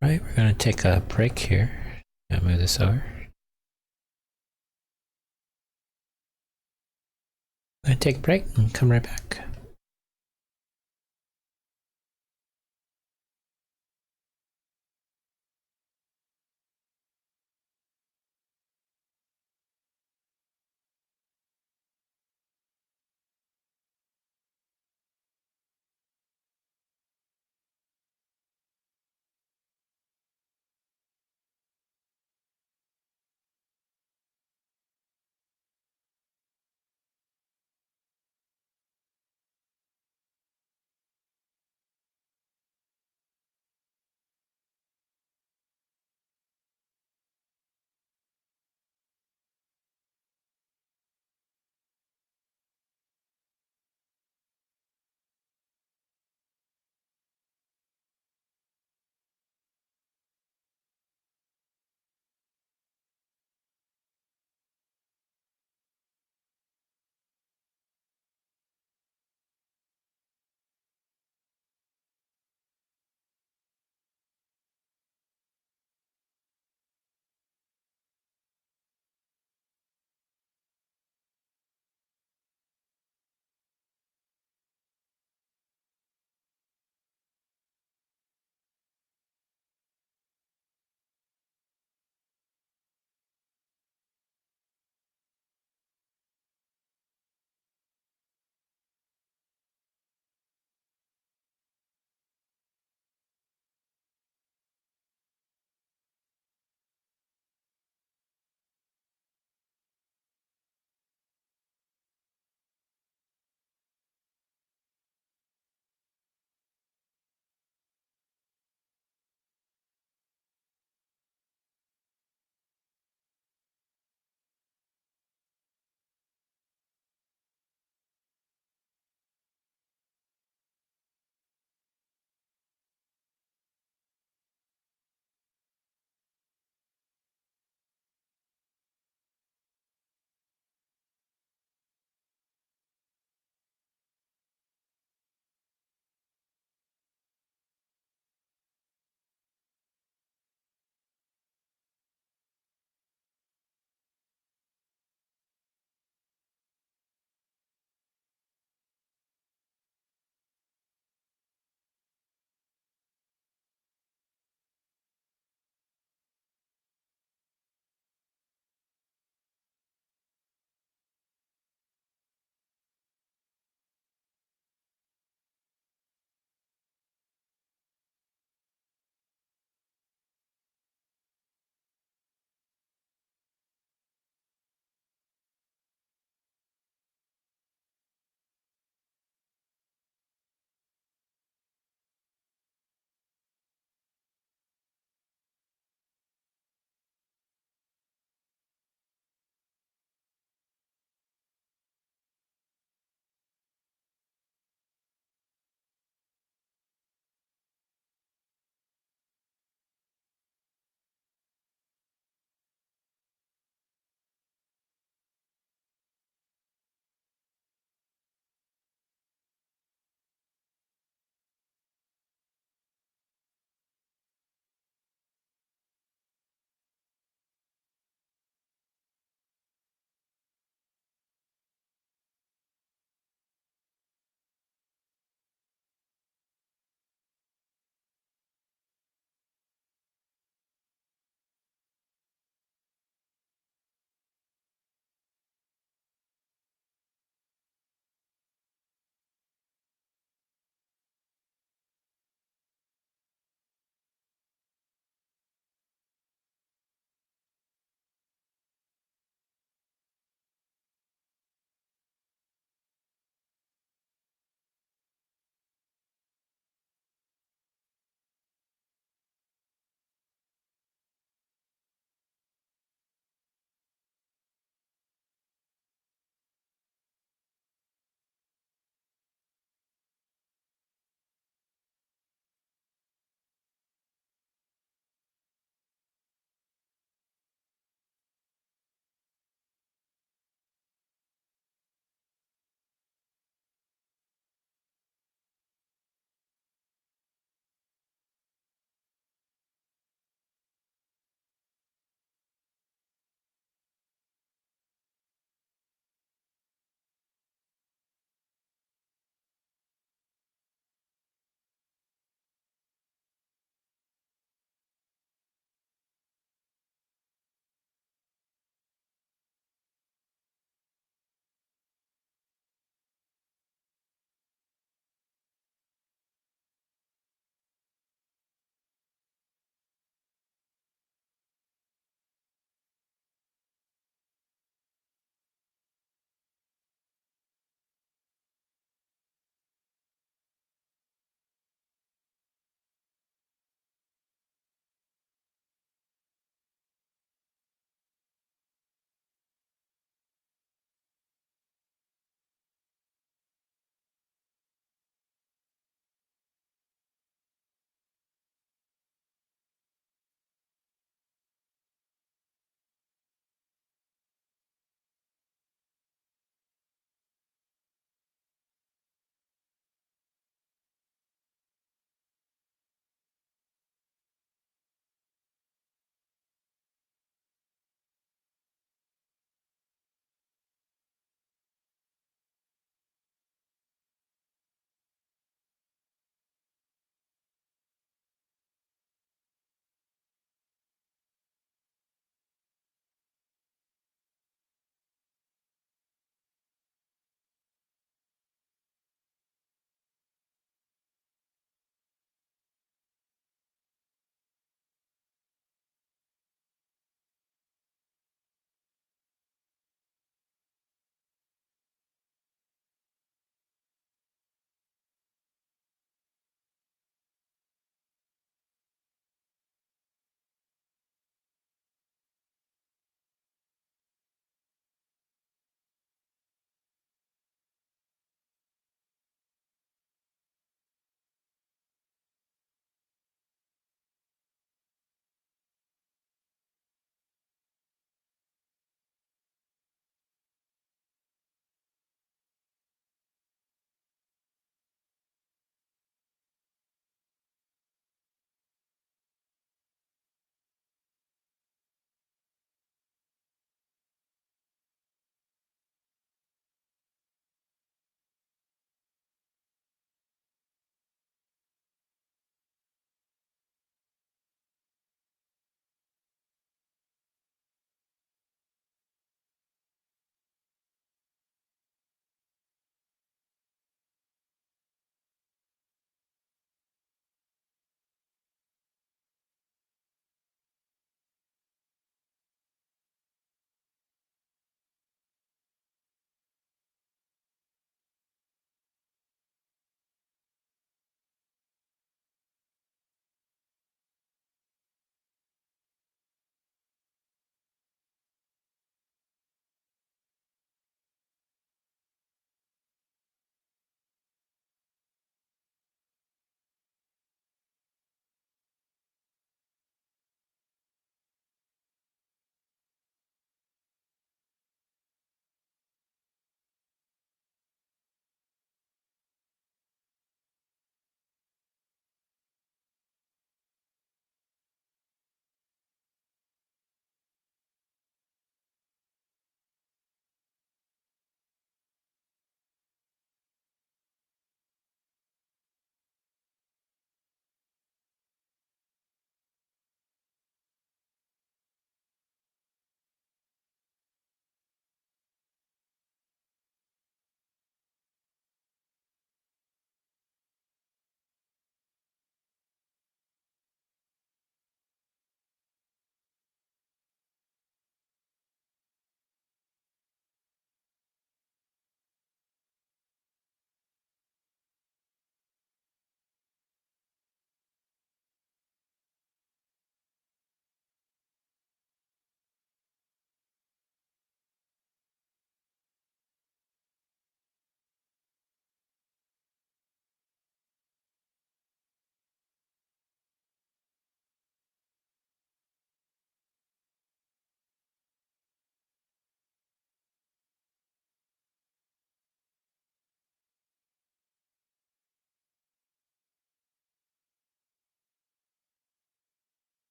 Right, we're gonna take a break here. I'll move this over. I'm gonna take a break and come right back.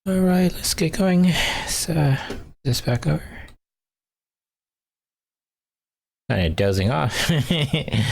All right, let's get going. Let's this back over. Kind of dozing off. I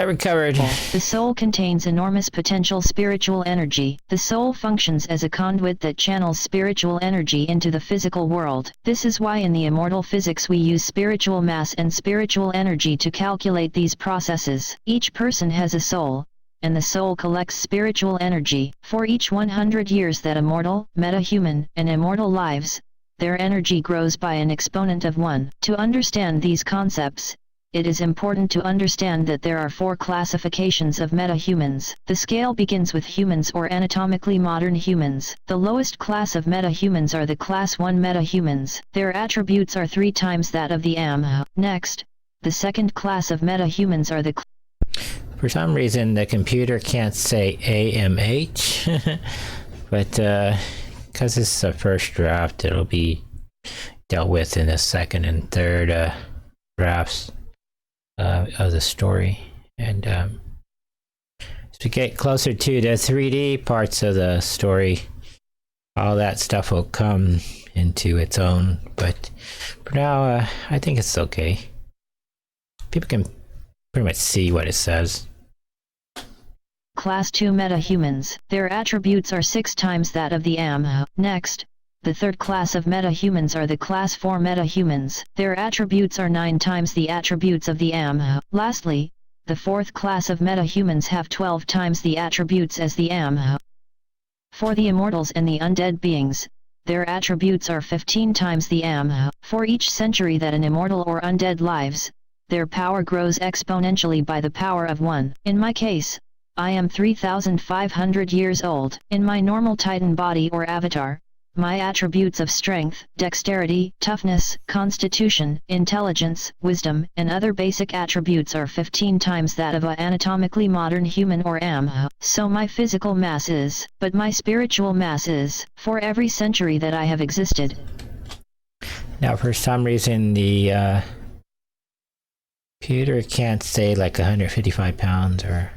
recovered. The soul contains enormous potential spiritual energy. The soul functions as a conduit that channels spiritual energy into the physical world. This is why in the immortal physics we use spiritual mass and spiritual energy to calculate these processes. Each person has a soul, and the soul collects spiritual energy. For each 100 years that a mortal, metahuman, and immortal lives, their energy grows by an exponent of 1. To understand these concepts, it is important to understand that there are 4 classifications of metahumans. The scale begins with humans or anatomically modern humans. The lowest class of metahumans are the class 1 metahumans. Their attributes are 3 times that of the AM. Next, the second class of metahumans are the For some reason, the computer can't say AMH, but because this is a first draft, it'll be dealt with in the second and third drafts of the story. And as we get closer to the 3D parts of the story, all that stuff will come into its own. But for now, I think it's okay. People can pretty much see what it says. Class 2 metahumans. Their attributes are 6 times that of the AM. Next, the third class of metahumans are the class 4 metahumans. Their attributes are 9 times the attributes of the AM. Lastly, the fourth class of metahumans have 12 times the attributes as the AM. For the immortals and the undead beings, their attributes are 15 times the AM. For each century that an immortal or undead lives, their power grows exponentially by the power of 1. In my case, I am 3,500 years old. In my normal Titan body or avatar, my attributes of strength, dexterity, toughness, constitution, intelligence, wisdom, and other basic attributes are 15 times that of an anatomically modern human or AM. So my physical mass is, but my spiritual mass is, for every century that I have existed. Now, for some reason, the computer can't say like 155 pounds or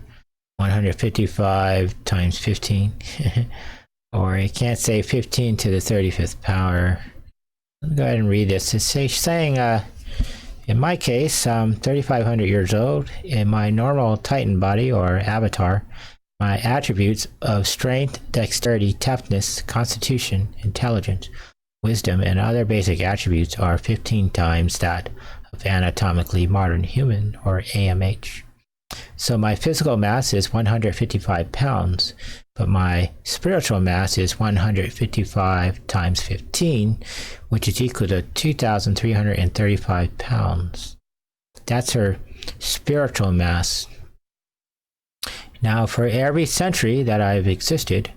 155 times 15. Or it can't say 15 to the 35th power. Let me go ahead and read this. It's saying, in my case, I'm 3,500 years old. In my normal Titan body or avatar, my attributes of strength, dexterity, toughness, constitution, intelligence, wisdom, and other basic attributes are 15 times that of anatomically modern human or AMH. So my physical mass is 155 pounds, but my spiritual mass is 155 times 15, which is equal to 2,335 pounds. That's her spiritual mass. Now, for every century that I've existed,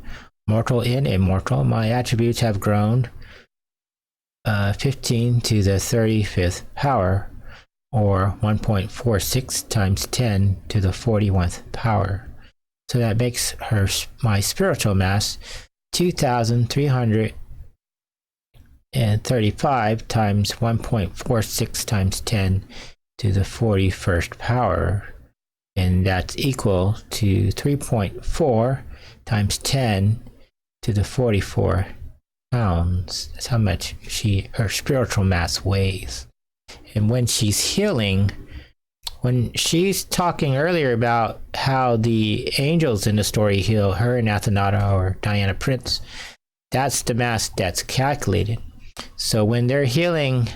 mortal and immortal, my attributes have grown 15 to the 35th power, or 1.46 times 10 to the 41st power. So that makes my spiritual mass 2,335 times 1.46 times 10 to the 41st power. And that's equal to 3.4 times 10 to the 44 pounds. That's how much her spiritual mass weighs. And when she's healing, when she's talking earlier about how the angels in the story heal her and Athenata or Diana Prince, that's the mass that's calculated. So when they're healing,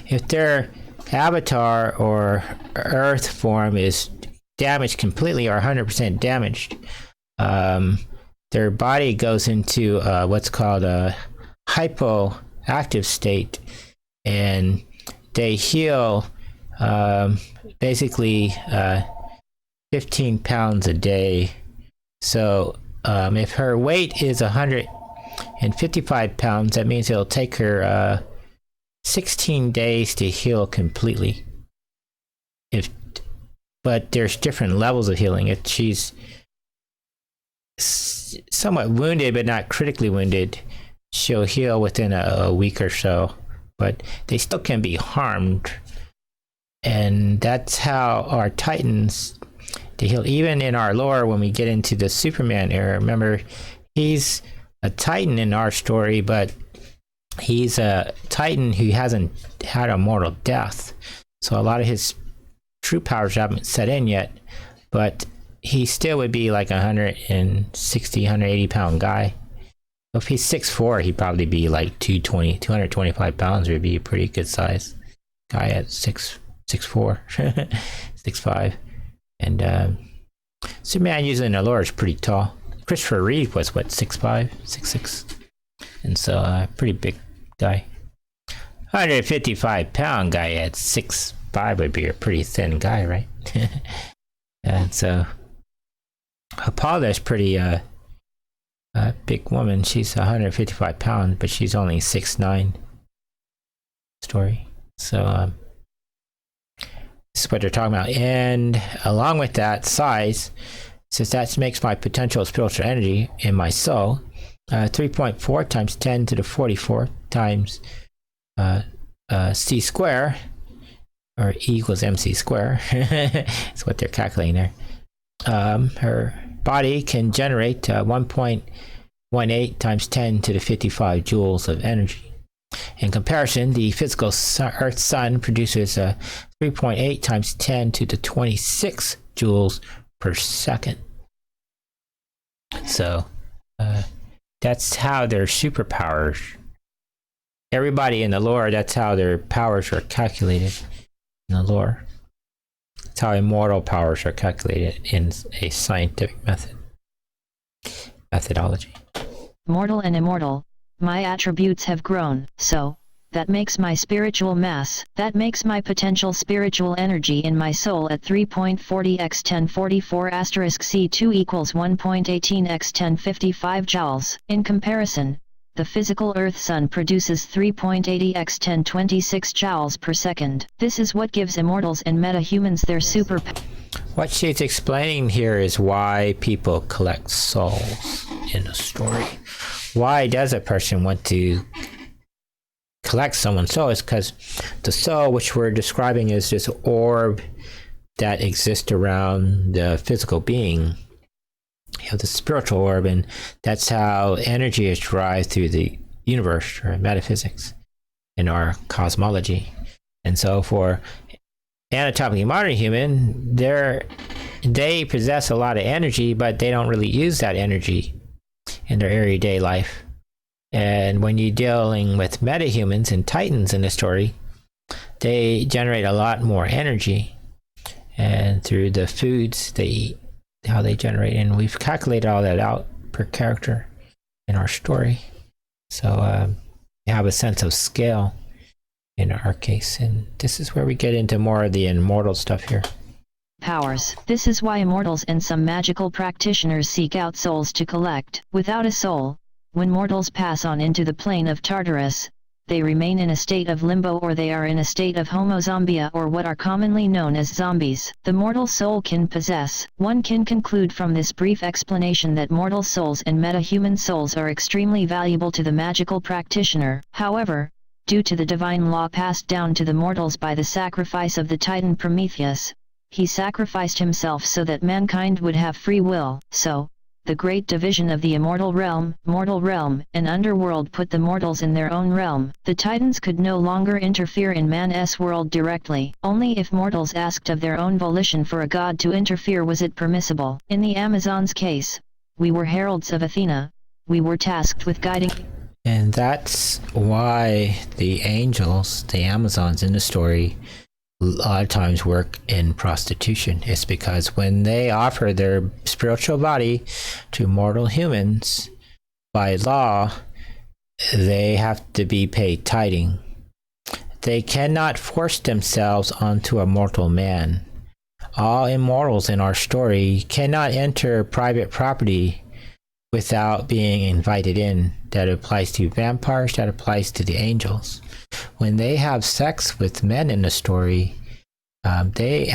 if their avatar or earth form is damaged completely or 100% damaged, their body goes into what's called a hypoactive state, and they heal basically 15 pounds a day. So if her weight is 155 pounds, that means it'll take her 16 days to heal completely. But there's different levels of healing. If she's somewhat wounded but not critically wounded, she'll heal within a week or so. But they still can be harmed. And that's how our Titans, they heal. Even in our lore, when we get into the Superman era, remember, he's a Titan in our story, but he's a Titan who hasn't had a mortal death. So a lot of his true powers haven't set in yet, but he still would be like 160, 180 pound guy. If he's 6'4", he'd probably be like 225 pounds would be a pretty good size guy at 6'4", 6'5". And Superman usually in the lore is pretty tall. Christopher Reeve was what, 6'5", 6'6", and so pretty big guy. 155 pound guy at 6'5" would be a pretty thin guy, right? And so Hippolyta is pretty big woman. She's 155 pounds, but she's only 6'9". Story. So this is what they're talking about. And along with that size, since that makes my potential spiritual energy in my soul 3.4 times 10 to the 44 times c square, or E equals mc square. That's what they're calculating there. Her body can generate 1.18 times 10 to the 55 joules of energy. In comparison, the physical Earth Sun produces 3.8 times 10 to the 26 joules per second. So that's how their superpowers, everybody in the lore, that's how their powers are calculated in the lore. That's how immortal powers are calculated in a scientific methodology. Mortal and immortal, my attributes have grown, so that makes my spiritual mass, that makes my potential spiritual energy in my soul at 3.40 x 1044 C2 equals 1.18 x 1055 joules. In comparison, the physical Earth Sun produces 3.80 x 1026 joules per second. This is what gives immortals and metahumans their superpower. What she's explaining here is why people collect souls in a story. Why does a person want to collect someone's soul? Is because the soul, which we're describing, is this orb that exists around the physical being. You know, the spiritual orb, and that's how energy is derived through the universe or metaphysics in our cosmology. And so for anatomically modern human, they possess a lot of energy, but they don't really use that energy in their everyday life. And when you're dealing with metahumans and titans in the story, they generate a lot more energy, and through the foods they eat, how they generate, and we've calculated all that out per character in our story. So you have a sense of scale in our case, and this is where we get into more of the immortal stuff here. Powers. This is why immortals and some magical practitioners seek out souls to collect. Without a soul, when mortals pass on into the plane of Tartarus, they remain in a state of limbo, or they are in a state of homozombia, or what are commonly known as zombies. The mortal soul can possess. One can conclude from this brief explanation that mortal souls and metahuman souls are extremely valuable to the magical practitioner. However, due to the divine law passed down to the mortals by the sacrifice of the Titan Prometheus, he sacrificed himself so that mankind would have free will. So, the great division of the immortal realm, mortal realm, and underworld put the mortals in their own realm. The Titans could no longer interfere in man's world directly. Only if mortals asked of their own volition for a god to interfere was it permissible. In the Amazons' case, we were heralds of Athena. We were tasked with guiding. And that's why the angels, the Amazons in the story, a lot of times work in prostitution. It's because when they offer their spiritual body to mortal humans, by law, they have to be paid tithing. They cannot force themselves onto a mortal man. All immortals in our story cannot enter private property without being invited in. That applies to vampires, that applies to the angels. When they have sex with men in the story, they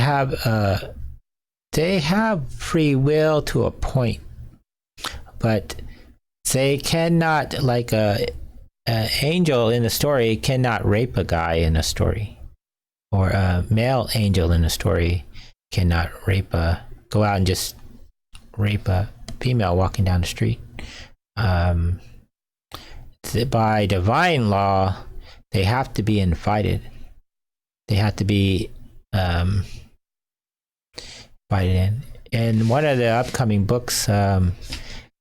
have free will to a point, but they cannot, like a angel in the story cannot rape a guy in a story, or a male angel in a story cannot go out and just rape a female walking down the street. um, by divine law, they have to be invited. They have to be invited in. In one of the upcoming books, after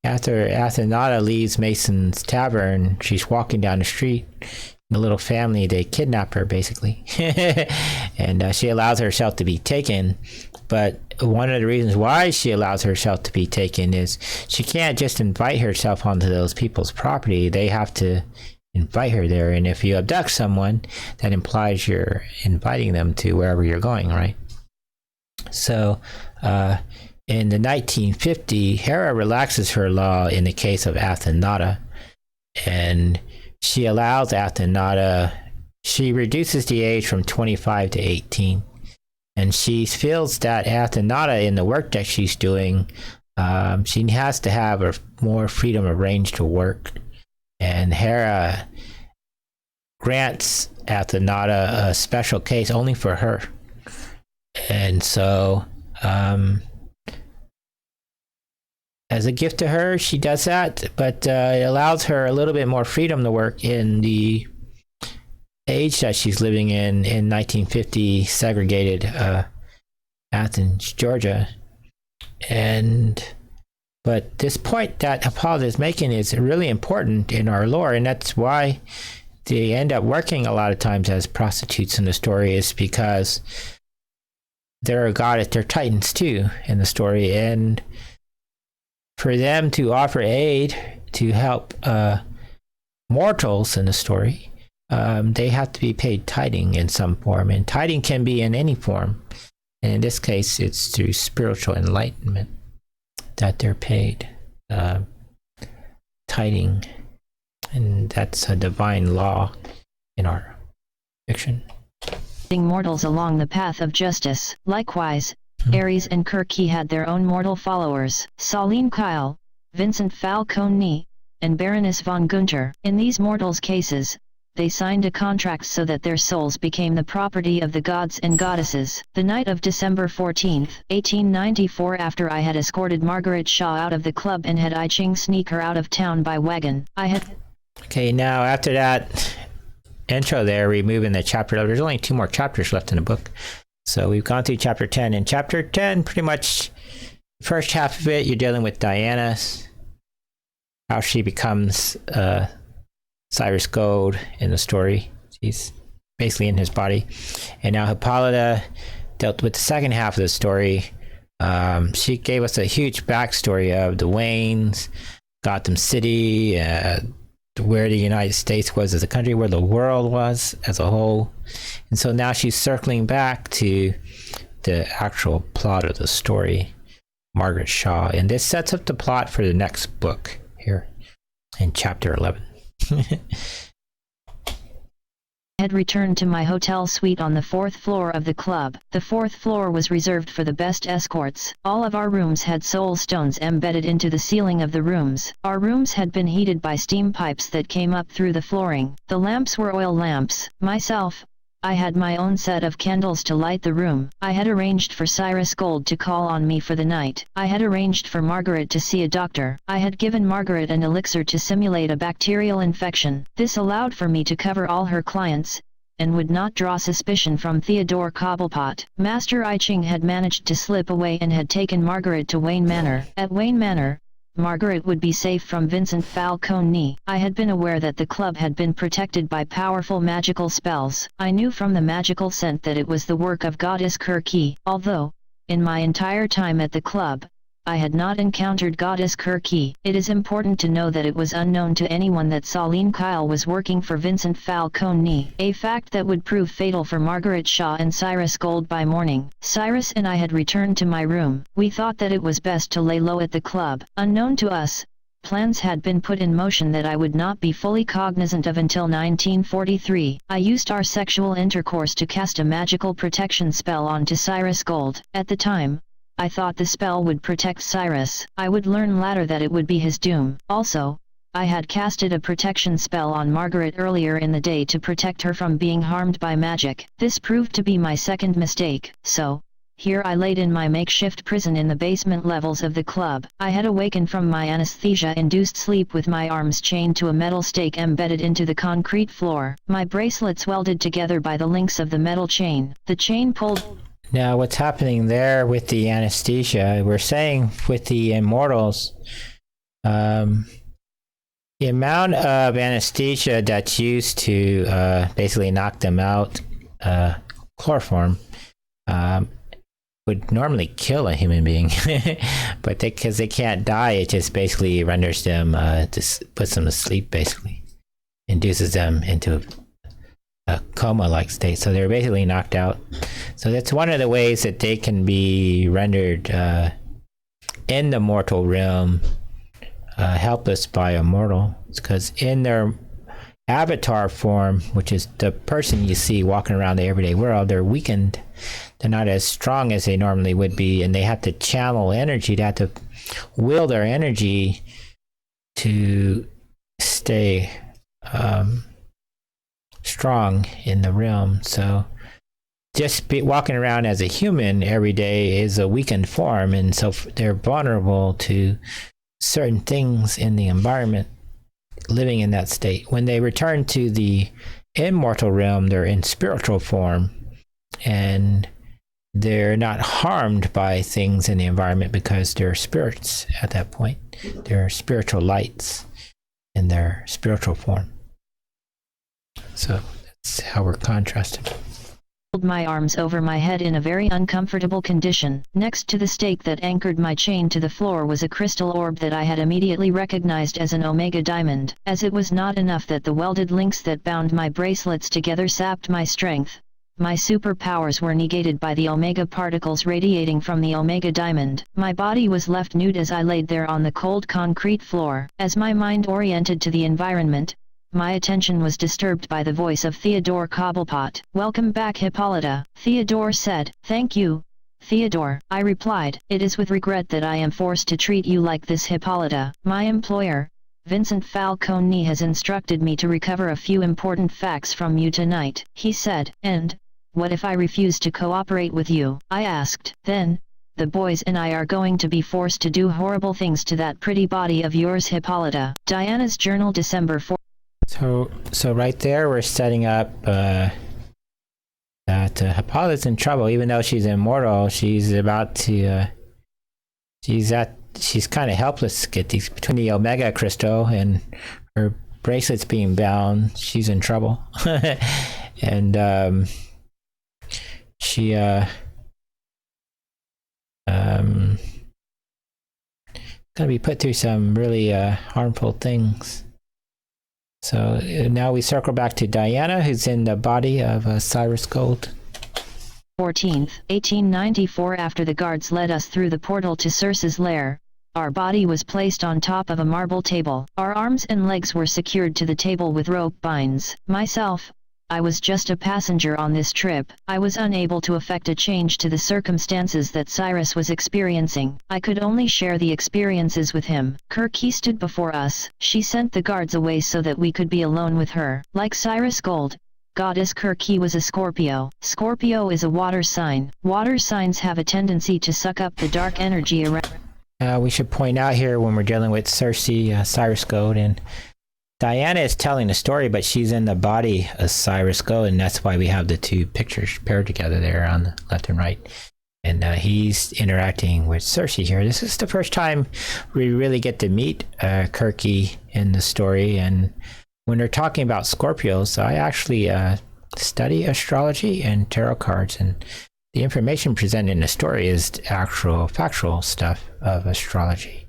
Athenata leaves Mason's tavern, she's walking down the street. The little family, they kidnap her basically, and she allows herself to be taken. But one of the reasons why she allows herself to be taken is she can't just invite herself onto those people's property. They have to invite her there. And if you abduct someone, that implies you're inviting them to wherever you're going, right? So in the 1950, Hera relaxes her law in the case of Athenata, and she allows Athenata, she reduces the age from 25 to 18. And she feels that Athenata, in the work that she's doing, she has to have more freedom of range to work. And Hera grants Athenata a special case only for her. And so, as a gift to her, she does that, but it allows her a little bit more freedom to work in the age that she's living in 1950 segregated Athens, Georgia. But this point that Hippolyta is making is really important in our lore, and that's why they end up working a lot of times as prostitutes in the story, is because they're a goddess, they're titans too in the story, and for them to offer aid to help mortals in the story, they have to be paid tithing in some form, and tithing can be in any form. And in this case, it's through spiritual enlightenment that they're paid tithing, and that's a divine law in our fiction. Mortals along the path of justice. Likewise, Ares and Kirky had their own mortal followers, Saline Kyle, Vincent Falcone, and Baroness von Gunter. In these mortals' cases, they signed a contract so that their souls became the property of the gods and goddesses. The night of December 14, 1894, after I had escorted Margaret Shaw out of the club and had I Ching sneak her out of town by wagon, I had... Okay, now after that intro there, we're moving the chapter. There's only 2 more chapters left in the book. So we've gone through chapter 10. In chapter 10, pretty much the first half of it, you're dealing with Diana, how she becomes Cyrus Gold in the story. She's basically in his body. And now Hippolyta dealt with the second half of the story. She gave us a huge backstory of the Waynes, Gotham City, where the United States was as a country, where the world was as a whole. And so now she's circling back to the actual plot of the story, Margaret Shaw. And this sets up the plot for the next book here in chapter 11. Had returned to my hotel suite on the 4th floor of the club. The 4th floor was reserved for the best escorts. All of our rooms had soul stones embedded into the ceiling of the rooms. Our rooms had been heated by steam pipes that came up through the flooring. The lamps were oil lamps. Myself, I had my own set of candles to light the room. I had arranged for Cyrus Gold to call on me for the night. I had arranged for Margaret to see a doctor. I had given Margaret an elixir to simulate a bacterial infection. This allowed for me to cover all her clients, and would not draw suspicion from Theodore Cobblepot. Master I Ching had managed to slip away and had taken Margaret to Wayne Manor. At Wayne Manor, Margaret would be safe from Vincent Falcone. I had been aware that the club had been protected by powerful magical spells. I knew from the magical scent that it was the work of Goddess Kirky, although, in my entire time at the club, I had not encountered Goddess Kirky. It is important to know that it was unknown to anyone that Saline Kyle was working for Vincent Falcone, a fact that would prove fatal for Margaret Shaw and Cyrus Gold by morning. Cyrus and I had returned to my room. We thought that it was best to lay low at the club. Unknown to us, plans had been put in motion that I would not be fully cognizant of until 1943. I used our sexual intercourse to cast a magical protection spell onto Cyrus Gold. At the time, I thought the spell would protect Cyrus. I would learn later that it would be his doom. Also, I had casted a protection spell on Margaret earlier in the day to protect her from being harmed by magic. This proved to be my second mistake, so, Here I laid in my makeshift prison in the basement levels of the club. I had awakened from my anesthesia-induced sleep with my arms chained to a metal stake embedded into the concrete floor, my bracelets welded together by the links of the metal chain. The chain pulled... Now, what's happening there with the anesthesia, we're saying with the immortals, the amount of anesthesia that's used to basically knock them out, chloroform, would normally kill a human being, but because they can't die, it just basically renders them, puts them to sleep, basically, induces them into a coma-like state. So they're basically knocked out. So that's one of the ways that they can be rendered in the mortal realm helpless by a mortal. It's because in their avatar form, which is the person you see walking around the everyday world, they're weakened. They're not as strong as they normally would be, and they have to channel energy. They have to will their energy to stay strong in the realm. So just walking around as a human every day is a weakened form, and so they're vulnerable to certain things in the environment living in that state. When they return to the immortal realm, they're in spiritual form, and they're not harmed by things in the environment because they're spirits at that point. They're spiritual lights in their spiritual form. So that's how we're contrasting. My arms over my head in a very uncomfortable condition. Next to the stake that anchored my chain to the floor was a crystal orb that I had immediately recognized as an Omega diamond. As it was not enough that the welded links that bound my bracelets together sapped my strength, my superpowers were negated by the Omega particles radiating from the Omega diamond. My body was left nude as I laid there on the cold concrete floor. As my mind oriented to the environment, my attention was disturbed by the voice of Theodore Cobblepot. "Welcome back, Hippolyta," Theodore said. "Thank you, Theodore," I replied. "It is with regret that I am forced to treat you like this, Hippolyta. My employer, Vincent Falcone, has instructed me to recover a few important facts from you tonight," he said. "And what if I refuse to cooperate with you?" I asked. "Then, the boys and I are going to be forced to do horrible things to that pretty body of yours, Hippolyta." Diana's Journal, December 4. So right there, we're setting up that Hippolyta's in trouble. Even though she's immortal, she's about to, she's kind of helpless to get these, between the Omega crystal and her bracelets being bound, she's in trouble. And she gonna be put through some really harmful things. So now we circle back to Diana, who's in the body of Cyrus Gold. 14th, 1894. After the guards led us through the portal to Circe's lair, our body was placed on top of a marble table. Our arms and legs were secured to the table with rope binds. Myself, I was just a passenger on this trip. I was unable to effect a change to the circumstances that Cyrus was experiencing. I could only share the experiences with him. Kirky stood before us. She sent the guards away so that we could be alone with her. Like Cyrus Gold, Goddess Kirky was a Scorpio. Scorpio is a water sign. Water signs have a tendency to suck up the dark energy around. We should point out here, when we're dealing with Circe, Cyrus Gold, and Diana is telling the story, but she's in the body of Cyrus Gold, and that's why we have the two pictures paired together there on the left and right. And he's interacting with Circe here. This is the first time we really get to meet Kirky in the story. And when they're talking about Scorpios, I actually study astrology and tarot cards, and the information presented in the story is actual factual stuff of astrology.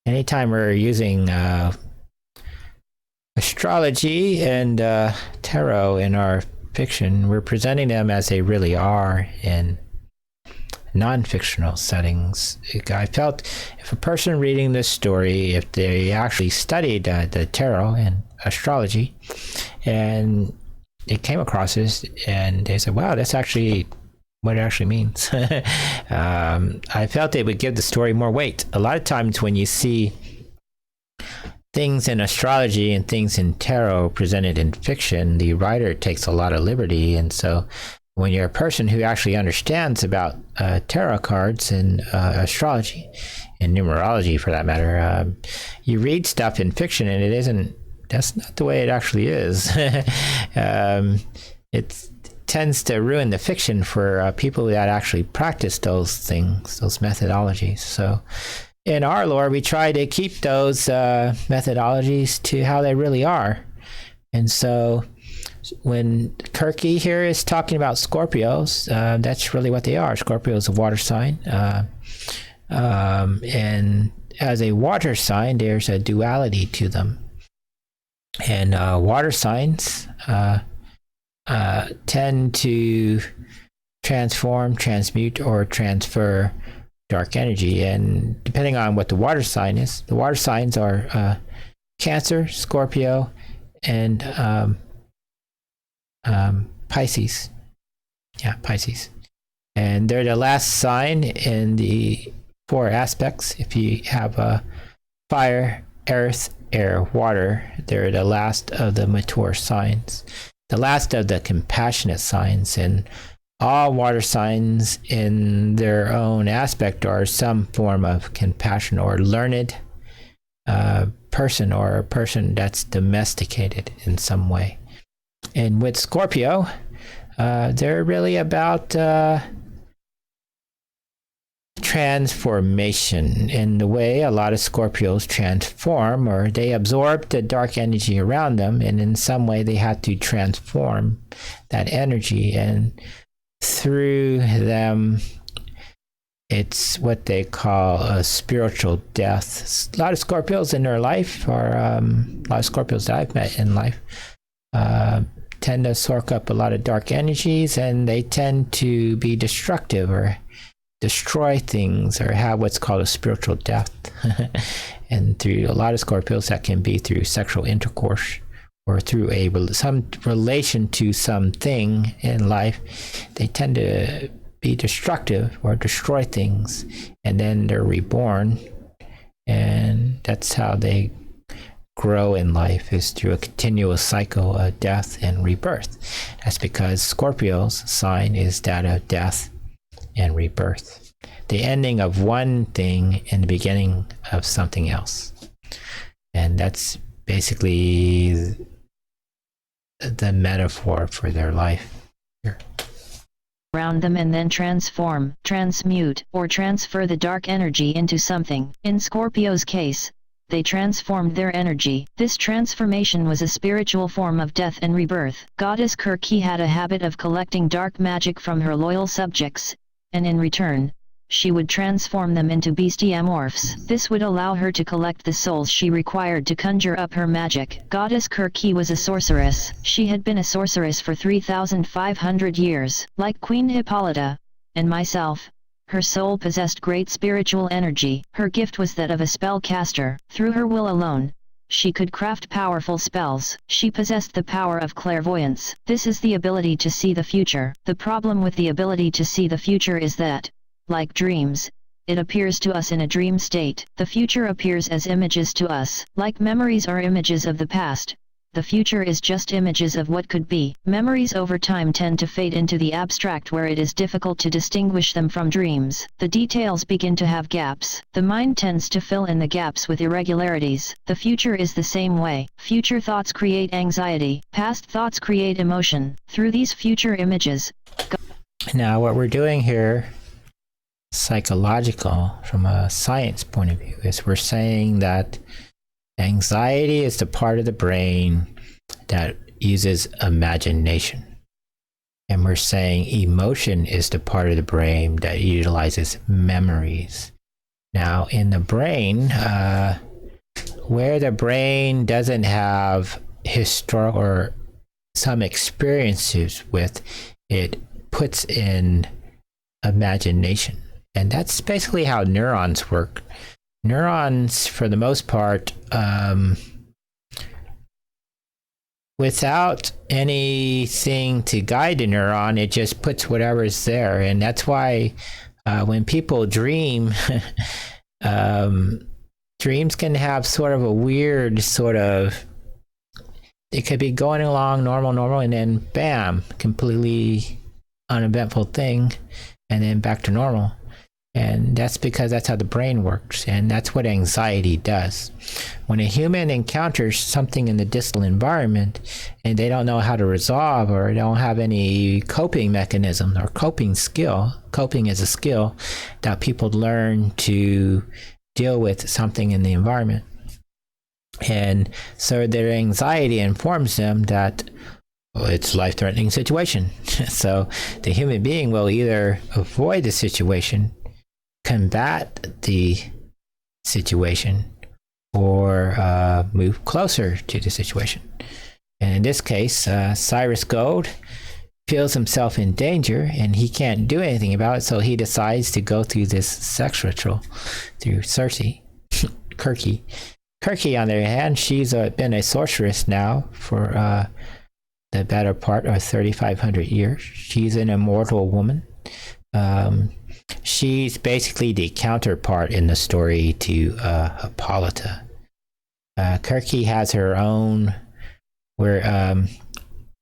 Anytime we're using astrology and tarot in our fiction, we're presenting them as they really are in non-fictional settings. I felt if a person reading this story, if they actually studied the tarot and astrology, and it came across this, and they said, wow, that's actually what it actually means. I felt it would give the story more weight. A lot of times when you see things in astrology and things in tarot presented in fiction, the writer takes a lot of liberty, and so when you're a person who actually understands about tarot cards and astrology and numerology, for that matter, you read stuff in fiction and that's not the way it actually is. It tends to ruin the fiction for people that actually practice those things, those methodologies. So in our lore, we try to keep those methodologies to how they really are. And so when Kirky here is talking about Scorpios, that's really what they are. Scorpio is a water sign. And as a water sign, there's a duality to them. And water signs tend to transform, transmute, or transfer dark energy. And depending on what the water sign is, the water signs are Cancer, Scorpio, and Pisces. Yeah, Pisces. And they're the last sign in the 4 aspects. If you have fire, earth, air, water, they're the last of the mature signs, the last of the compassionate signs. And all water signs in their own aspect are some form of compassion or learned person, or a person that's domesticated in some way. And with Scorpio, they're really about transformation. In the way a lot of Scorpios transform, or they absorb the dark energy around them, and in some way they have to transform that energy. And through them, it's what they call a spiritual death. A lot of Scorpios in their life, or a lot of Scorpios that I've met in life, tend to soak up a lot of dark energies, and they tend to be destructive or destroy things, or have what's called a spiritual death. And through a lot of Scorpios, that can be through sexual intercourse, or through some relation to something in life. They tend to be destructive or destroy things, and then they're reborn, and that's how they grow in life, is through a continuous cycle of death and rebirth. That's because Scorpio's sign is that of death and rebirth, the ending of one thing and the beginning of something else. And that's basically the metaphor for their life here. Around them, and then transform, transmute, or transfer the dark energy into something. In Scorpio's case, they transformed their energy. This transformation was a spiritual form of death and rebirth. Goddess Kirky had a habit of collecting dark magic from her loyal subjects, and in return, she would transform them into bestiamorphs. This would allow her to collect the souls she required to conjure up her magic. Goddess Kirky was a sorceress. She had been a sorceress for 3,500 years. Like Queen Hippolyta, and myself, her soul possessed great spiritual energy. Her gift was that of a spellcaster. Through her will alone, she could craft powerful spells. She possessed the power of clairvoyance. This is the ability to see the future. The problem with the ability to see the future is that, like dreams, it appears to us in a dream state. The future appears as images to us. Like memories are images of the past, the future is just images of what could be. Memories over time tend to fade into the abstract, where it is difficult to distinguish them from dreams. The details begin to have gaps. The mind tends to fill in the gaps with irregularities. The future is the same way. Future thoughts create anxiety. Past thoughts create emotion. Through these future images. Now, what we're doing here, psychological, from a science point of view, is we're saying that anxiety is the part of the brain that uses imagination. And we're saying emotion is the part of the brain that utilizes memories. Now, in the brain, where the brain doesn't have historical or some experiences with, it puts in imagination. And that's basically how neurons work. Neurons, for the most part, without anything to guide the neuron, it just puts whatever's there. And that's why when people dream, dreams can have sort of a weird sort of, it could be going along normal, and then bam, completely uneventful thing and then back to normal. And that's because that's how the brain works, and that's what anxiety does. When a human encounters something in the distal environment and they don't know how to resolve, or don't have any coping mechanism or coping skill, coping is a skill that people learn to deal with something in the environment. And so their anxiety informs them that, well, it's a life-threatening situation. So the human being will either avoid the situation, combat the situation, or move closer to the situation. And in this case, Cyrus Gold feels himself in danger and he can't do anything about it, so he decides to go through this sex ritual through Circe. Kirky. Kirky, on the other hand, she's been a sorceress now for the better part of 3,500 years. She's an immortal woman. She's basically the counterpart in the story to Hippolyta. Kirky has her own, where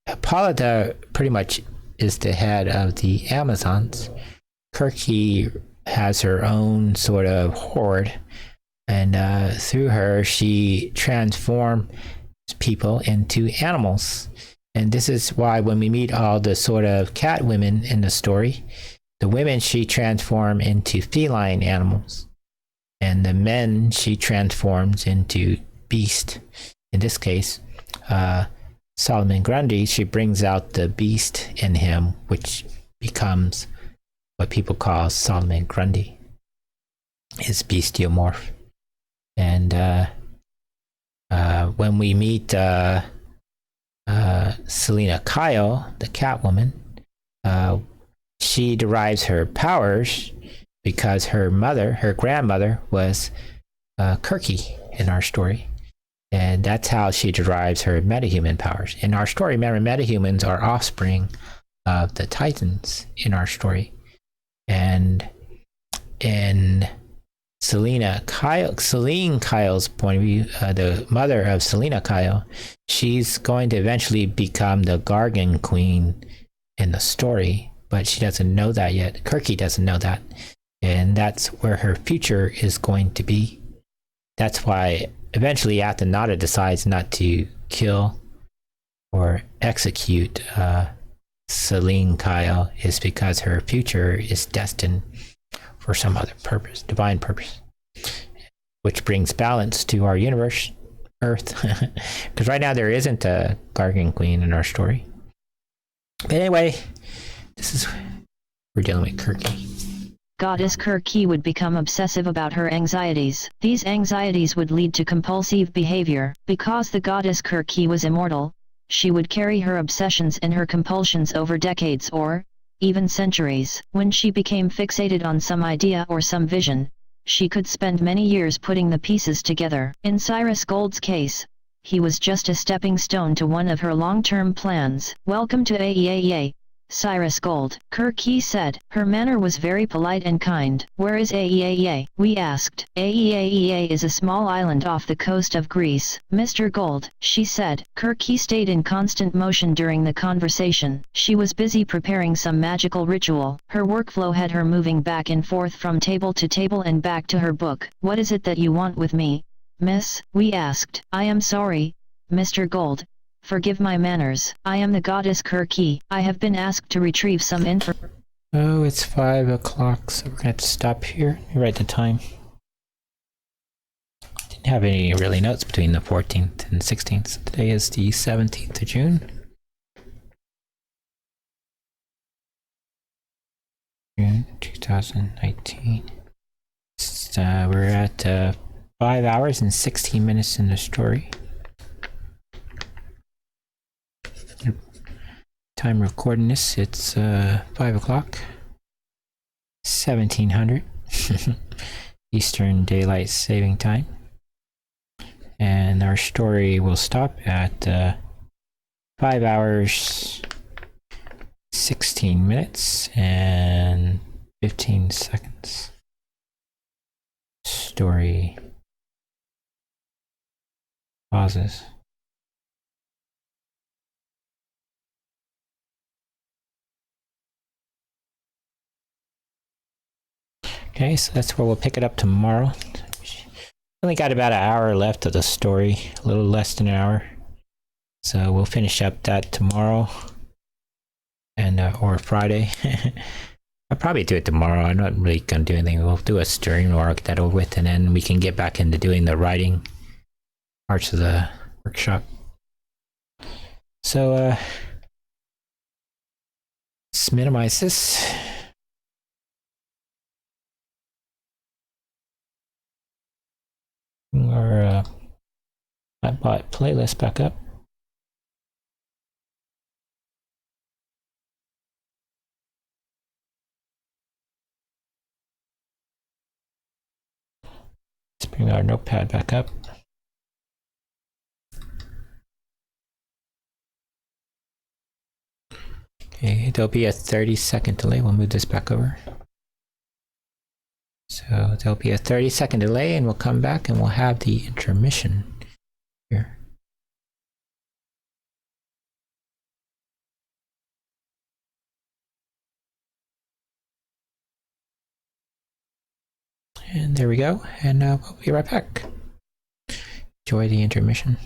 Hippolyta pretty much is the head of the Amazons. Kirky has her own sort of horde, and through her she transforms people into animals. And this is why when we meet all the sort of cat women in the story, the women she transforms into feline animals, and the men she transforms into beast. In this case, Solomon Grundy, she brings out the beast in him, which becomes what people call Solomon Grundy, his bestiomorph. And when we meet Selina Kyle, the Catwoman, she derives her powers because her grandmother was Kirky in our story. And that's how she derives her metahuman powers. In our story, remember, metahumans are offspring of the Titans in our story. And in Celine Kyle's point of view, the mother of Selina Kyle, she's going to eventually become the Gargan Queen in the story, but she doesn't know that yet. Kirky doesn't know that. And that's where her future is going to be. That's why eventually Athenata decides not to kill or execute Celine Kyle, is because her future is destined for some other purpose, divine purpose, which brings balance to our universe, Earth. Because right now there isn't a Gargan Queen in our story. But anyway, we're dealing with Kirky. Goddess Kirky would become obsessive about her anxieties. These anxieties would lead to compulsive behavior. Because the goddess Kirky was immortal, she would carry her obsessions and her compulsions over decades or even centuries. When she became fixated on some idea or some vision, she could spend many years putting the pieces together. In Cyrus Gold's case, he was just a stepping stone to one of her long-term plans. "Welcome to AEAEA, Cyrus Gold," Kirky said. Her manner was very polite and kind. "Where is AEAEA?" we asked. "AEAEA is a small island off the coast of Greece, Mr. Gold," she said. Kirky stayed in constant motion during the conversation. She was busy preparing some magical ritual. Her workflow had her moving back and forth from table to table and back to her book. "What is it that you want with me, miss?" we asked. "I am sorry, Mr. Gold. Forgive my manners. I am the goddess Kirky. I have been asked to retrieve some info." Oh, it's 5 o'clock, so we're going to have to stop here. Let me write the time. Didn't have any really notes between the 14th and 16th. So today is the 17th of June. June 2019. We're at 5 hours and 16 minutes in the story. Time recording this, it's 5 o'clock, 1700 Eastern Daylight Saving Time. And our story will stop at 5 hours, 16 minutes, and 15 seconds. Story pauses. Okay, so that's where we'll pick it up tomorrow. Only got about an hour left of the story, a little less than an hour. So we'll finish up that tomorrow, and or Friday. I'll probably do it tomorrow. I'm not really gonna do anything. We'll do a stream or get that over with, and then we can get back into doing the writing parts of the workshop. So let's minimize this. Bring our Nightbot playlist back up. Let's bring our notepad back up. Okay, there'll be a 30-second delay. We'll move this back over. So there'll be a 30-second delay, and we'll come back and we'll have the intermission here. And there we go, and we'll be right back. Enjoy the intermission.